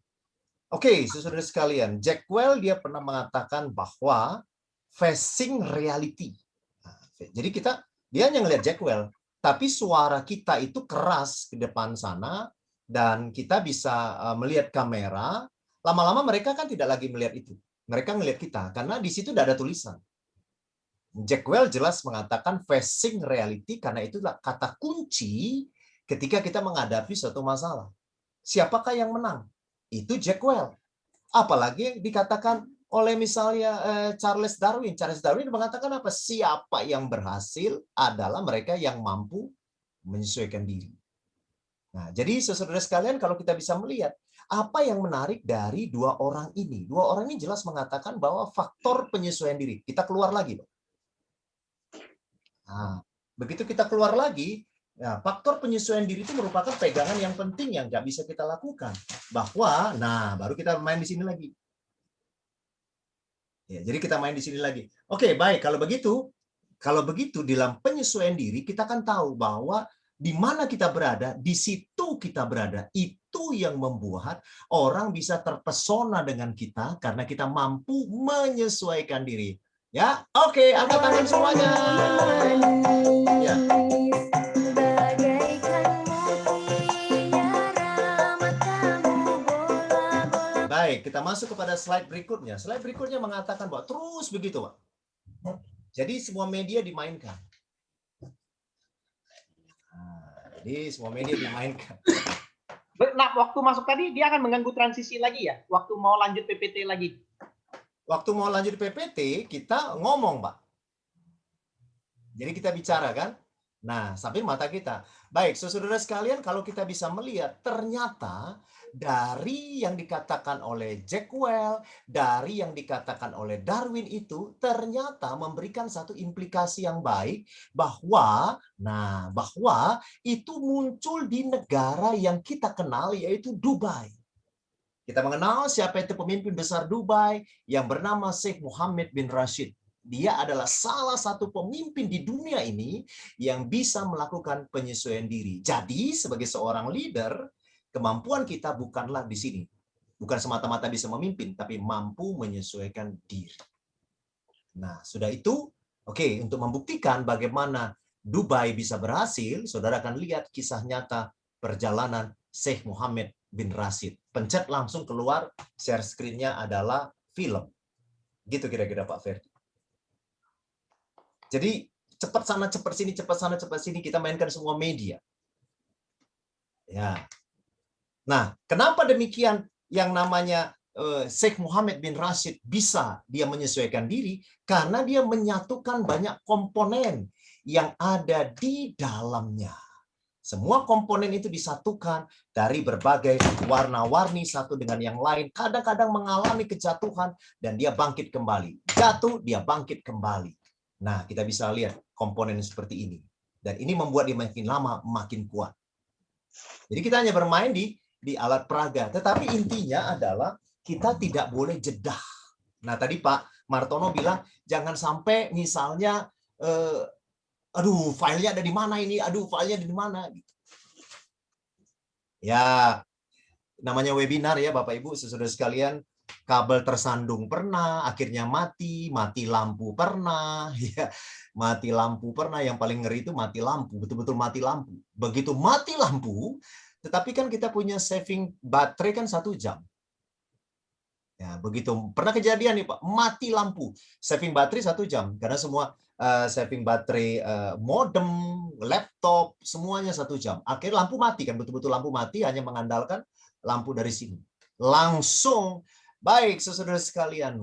Oke, saudara sekalian, Jack Welch dia pernah mengatakan bahwa facing reality. Nah, jadi dia hanya ngelihat Jack Welch, tapi suara kita itu keras ke depan sana dan kita bisa melihat kamera. Lama-lama mereka kan tidak lagi melihat itu. Mereka melihat kita karena di situ tidak ada tulisan. Jack Welch jelas mengatakan facing reality karena itulah kata kunci ketika kita menghadapi suatu masalah. Siapakah yang menang? Itu Jack Welch. Apalagi dikatakan oleh misalnya Charles Darwin. Charles Darwin mengatakan apa? Siapa yang berhasil adalah mereka yang mampu menyesuaikan diri. Nah, jadi saudara sekalian kalau kita bisa melihat apa yang menarik dari dua orang ini. Dua orang ini jelas mengatakan bahwa faktor penyesuaian diri. Kita keluar lagi. Nah, begitu kita keluar lagi, nah, faktor penyesuaian diri itu merupakan pegangan yang penting yang nggak bisa kita lakukan. Bahwa, nah baru kita main di sini lagi. Ya, jadi kita main di sini lagi. Oke, baik. Kalau begitu dalam penyesuaian diri kita kan tahu bahwa di mana kita berada, di situ kita berada. Itu yang membuat orang bisa terpesona dengan kita karena kita mampu menyesuaikan diri. Ya, oke, angkat tangan semuanya. Ya. Baik, kita masuk kepada slide berikutnya. Slide berikutnya mengatakan bahwa terus begitu, Pak. Jadi semua media dimainkan. Jadi semua media dimainkan. Nah, waktu masuk tadi dia akan mengganggu transisi lagi ya? Waktu mau lanjut PPT lagi? Waktu mau lanjut PPT, kita ngomong, Pak. Jadi kita bicara kan? Nah, sampai mata kita. Baik, saudara sekalian, kalau kita bisa melihat, ternyata dari yang dikatakan oleh Jack Welch, dari yang dikatakan oleh Darwin itu, ternyata memberikan satu implikasi yang baik bahwa, bahwa itu muncul di negara yang kita kenal, yaitu Dubai. Kita mengenal siapa itu pemimpin besar Dubai yang bernama Sheikh Mohammed bin Rashid. Dia adalah salah satu pemimpin di dunia ini yang bisa melakukan penyesuaian diri. Jadi sebagai seorang leader, kemampuan kita bukanlah di sini. Bukan semata-mata bisa memimpin, tapi mampu menyesuaikan diri. Nah, sudah itu, oke, untuk membuktikan bagaimana Dubai bisa berhasil, saudara akan lihat kisah nyata perjalanan Sheikh Mohammed bin Rashid. Pencet langsung keluar, share screen-nya adalah film. Gitu kira-kira Pak Ferdi. Jadi cepat sana, cepat sini, cepat sana, cepat sini, kita mainkan semua media. Ya. Nah, kenapa demikian yang namanya Sheikh Mohammed bin Rashid bisa dia menyesuaikan diri? Karena dia menyatukan banyak komponen yang ada di dalamnya. Semua komponen itu disatukan dari berbagai warna-warni satu dengan yang lain. Kadang-kadang mengalami kejatuhan dan dia bangkit kembali. Jatuh, dia bangkit kembali. Nah, kita bisa lihat komponen seperti ini. Dan ini membuat dia makin lama makin kuat. Jadi kita hanya bermain di alat peraga. Tetapi intinya adalah kita tidak boleh jedah. Nah, tadi Pak Martono bilang, jangan sampai misalnya, aduh, filenya ada di mana ini? Aduh, filenya ada di mana? Ya, namanya webinar ya Bapak Ibu, saudara sekalian. Kabel tersandung pernah, akhirnya mati lampu pernah, ya, mati lampu pernah. Yang paling ngeri itu mati lampu, betul-betul mati lampu. Begitu mati lampu, tetapi kan kita punya saving baterai kan 1 jam. Ya, begitu pernah kejadian nih Pak, mati lampu, saving baterai 1 jam, karena semua saving baterai modem, laptop, semuanya 1 jam. Akhirnya lampu mati kan, betul-betul lampu mati, hanya mengandalkan lampu dari sini. Langsung. Baik, saudara sekalian,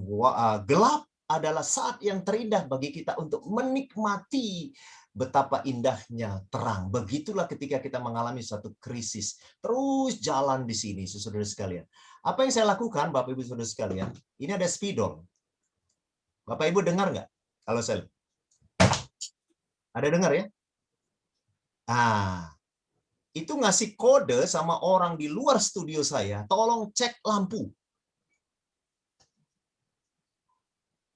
gelap adalah saat yang terindah bagi kita untuk menikmati betapa indahnya terang. Begitulah ketika kita mengalami satu krisis. Terus jalan di sini, saudara sekalian. Apa yang saya lakukan, Bapak Ibu saudara sekalian? Ini ada spidol. Bapak Ibu dengar nggak? Kalau saya ada dengar ya? Ah, itu ngasih kode sama orang di luar studio saya, tolong cek lampu.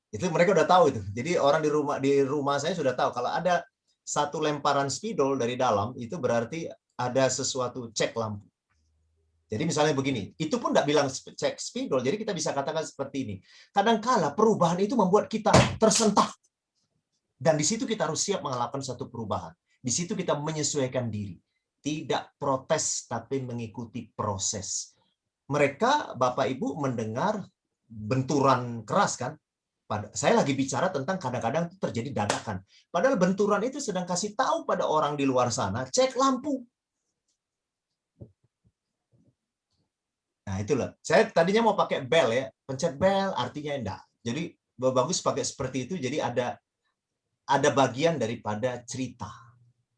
Itu mereka udah tahu itu. Jadi orang di rumah saya sudah tahu kalau ada satu lemparan spidol dari dalam itu berarti ada sesuatu cek lampu. Jadi misalnya begini, itu pun tidak bilang cek spidol. Jadi kita bisa katakan seperti ini. Kadangkala perubahan itu membuat kita tersentak. Dan di situ kita harus siap melakukan satu perubahan. Di situ kita menyesuaikan diri. Tidak protes tapi mengikuti proses. Mereka Bapak Ibu mendengar benturan keras kan? Saya lagi bicara tentang kadang-kadang itu terjadi dadakan. Padahal benturan itu sedang kasih tahu pada orang di luar sana, cek lampu. Nah itulah. Saya tadinya mau pakai bell ya, pencet bell artinya enggak. Jadi bagus pakai seperti itu. Jadi ada bagian daripada cerita.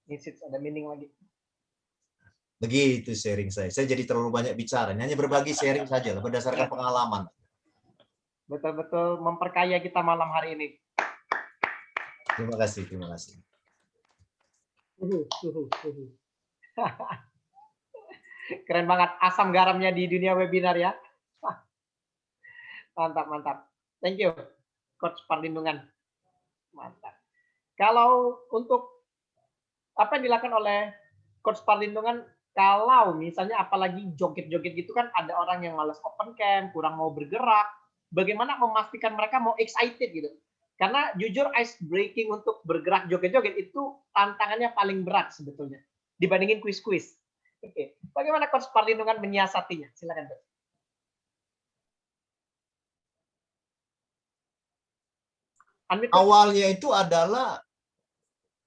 Ada meaning lagi. Begitu sharing saya. Saya jadi terlalu banyak bicara. Hanya berbagi sharing saja berdasarkan pengalaman. Betul-betul memperkaya kita malam hari ini. Terima kasih, terima kasih. Keren banget asam garamnya di dunia webinar ya. Mantap, mantap. Thank you, Coach Perlindungan. Mantap. Kalau untuk apa yang dilakukan oleh Coach Perlindungan, kalau misalnya apalagi joget-joget gitu kan ada orang yang malas open cam, kurang mau bergerak, bagaimana memastikan mereka mau excited gitu. Karena jujur ice breaking untuk bergerak joget-joget itu tantangannya paling berat sebetulnya dibandingin kuis-kuis. Oke, bagaimana Coach Perlindungan menyiasatinya? Silakan, Coach. Awalnya itu adalah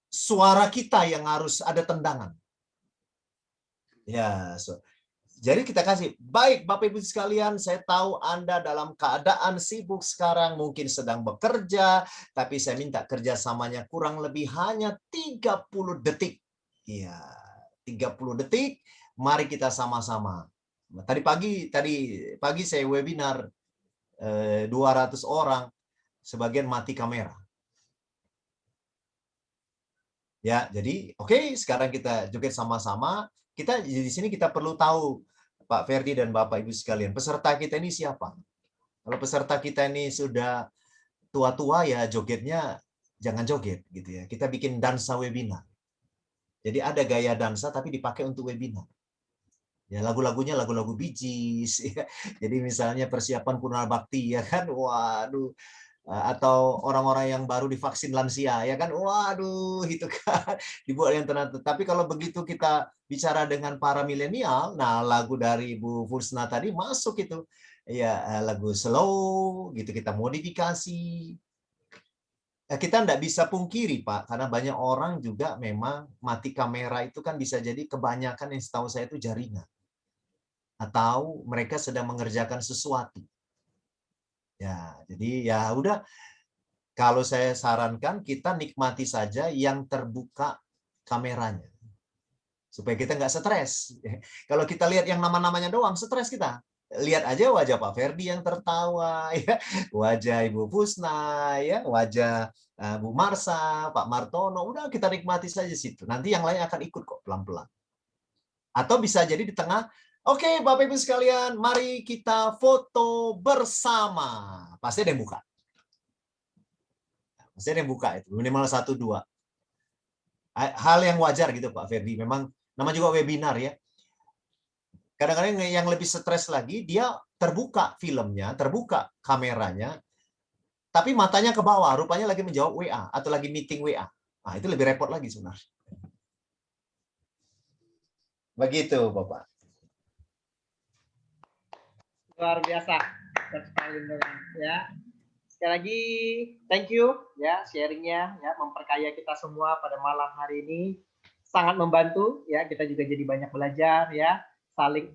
suara kita yang harus ada tendangan. Ya, jadi kita kasih, baik Bapak Ibu sekalian, saya tahu Anda dalam keadaan sibuk sekarang, mungkin sedang bekerja, tapi saya minta kerjasamanya kurang lebih hanya 30 detik. Iya, 30 detik, mari kita sama-sama. Tadi pagi saya webinar 200 orang, sebagian mati kamera. Ya, jadi oke, sekarang kita joget sama-sama. Kita di sini kita perlu tahu, Pak Ferdi dan Bapak Ibu sekalian, peserta kita ini siapa? Kalau peserta kita ini sudah tua-tua, ya jogetnya jangan joget gitu ya. Kita bikin dansa webinar. Jadi ada gaya dansa tapi dipakai untuk webinar. Ya, lagu-lagunya lagu-lagu Bee Gees ya. Jadi misalnya persiapan Purna Bakti ya kan. Waduh. Atau orang-orang yang baru divaksin lansia ya kan, waduh itu kan dibuat yang tenang. Tapi kalau begitu kita bicara dengan para milenial, nah lagu dari Bu Fulsna tadi masuk itu ya, lagu slow gitu kita modifikasi. Kita nggak bisa pungkiri Pak, karena banyak orang juga memang mati kamera itu kan bisa jadi kebanyakan yang setahu saya itu jaringan atau mereka sedang mengerjakan sesuatu. Ya, jadi ya udah, kalau saya sarankan kita nikmati saja yang terbuka kameranya. Supaya kita nggak stres. Kalau kita lihat yang nama-namanya doang, stres kita. Lihat aja wajah Pak Ferdi yang tertawa, ya, wajah Ibu Pusna, ya, wajah Bu Marsa, Pak Martono, udah kita nikmati saja situ. Nanti yang lain akan ikut kok pelan-pelan. Atau bisa jadi di tengah, oke, Bapak Ibu sekalian, mari kita foto bersama. Pasti ada yang buka. Pasti ada yang buka itu, minimal 1-2. Hal yang wajar gitu Pak Ferdi. Memang nama juga webinar ya. Kadang-kadang yang lebih stres lagi, dia terbuka filmnya, terbuka kameranya, tapi matanya ke bawah, rupanya lagi menjawab WA atau lagi meeting WA. Nah, itu lebih repot lagi sebenarnya. Begitu, Bapak. Luar biasa, ya. Sekali lagi, thank you ya sharingnya, ya memperkaya kita semua pada malam hari ini, sangat membantu ya. Kita juga jadi banyak belajar ya, saling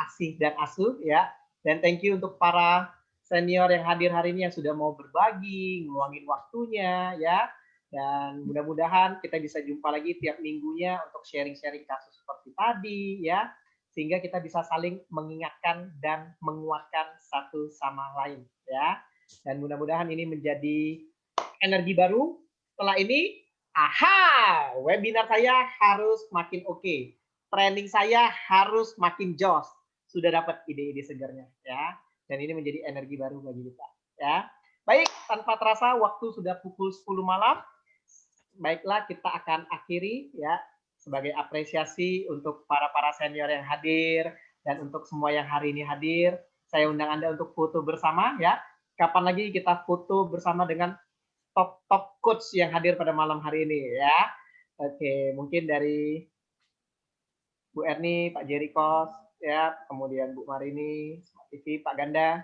asih dan asuh ya. Dan thank you untuk para senior yang hadir hari ini yang sudah mau berbagi, ngeluangin waktunya ya. Dan mudah-mudahan kita bisa jumpa lagi tiap minggunya untuk sharing-sharing kasus seperti tadi ya. Sehingga kita bisa saling mengingatkan dan menguatkan satu sama lain ya. Dan mudah-mudahan ini menjadi energi baru. Setelah ini, webinar saya harus makin oke. Training saya harus makin jos. Sudah dapat ide-ide segarnya ya. Dan ini menjadi energi baru bagi kita ya. Baik, tanpa terasa waktu sudah pukul 10 malam. Baiklah, kita akan akhiri ya. Sebagai apresiasi untuk para senior yang hadir dan untuk semua yang hari ini hadir, saya undang Anda untuk foto bersama ya. Kapan lagi kita foto bersama dengan top coach yang hadir pada malam hari ini ya. Oke, mungkin dari Bu Erni, Pak Jerikos ya, kemudian Bu Marini, Smart TV, Pak Ganda,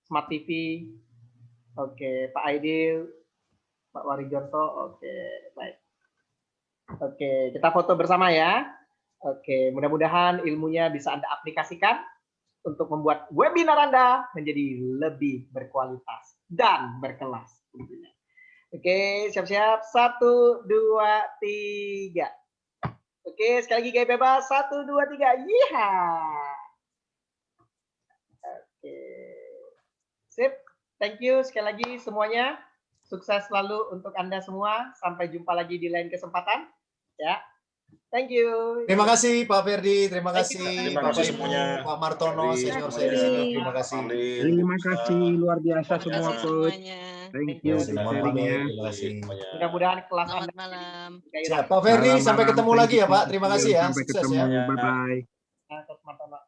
Smart TV, oke, Pak Aidil, Pak Warijonto, oke, baik. Oke, kita foto bersama ya. Oke, mudah-mudahan ilmunya bisa Anda aplikasikan untuk membuat webinar Anda menjadi lebih berkualitas dan berkelas. Oke, siap-siap. 1, 2, 3. Oke, sekali lagi gaya bebas. 1, 2, 3. Yiha. Oke. Sip. Thank you sekali lagi semuanya. Sukses selalu untuk Anda semua. Sampai jumpa lagi di lain kesempatan. Ya. Thank you. Terima kasih Pak Ferdi, terima kasih Terima kasih Bapak semuanya. Ibu, Pak Martono, senior saya di sini. Terima kasih. Terima kasih luar biasa semua coach. Semuanya. Thank you Selamat malam, sharingnya. terima kasih. Mudah-mudahan kelas Selamat Anda malam. Siap, Pak Ferdi, Malam, sampai malam. ketemu Thank lagi you, ya Pak. thank Terima you. kasih ya. Sampai Sukses ketemu. ya. Bye-bye.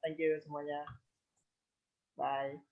Thank you semuanya. Bye.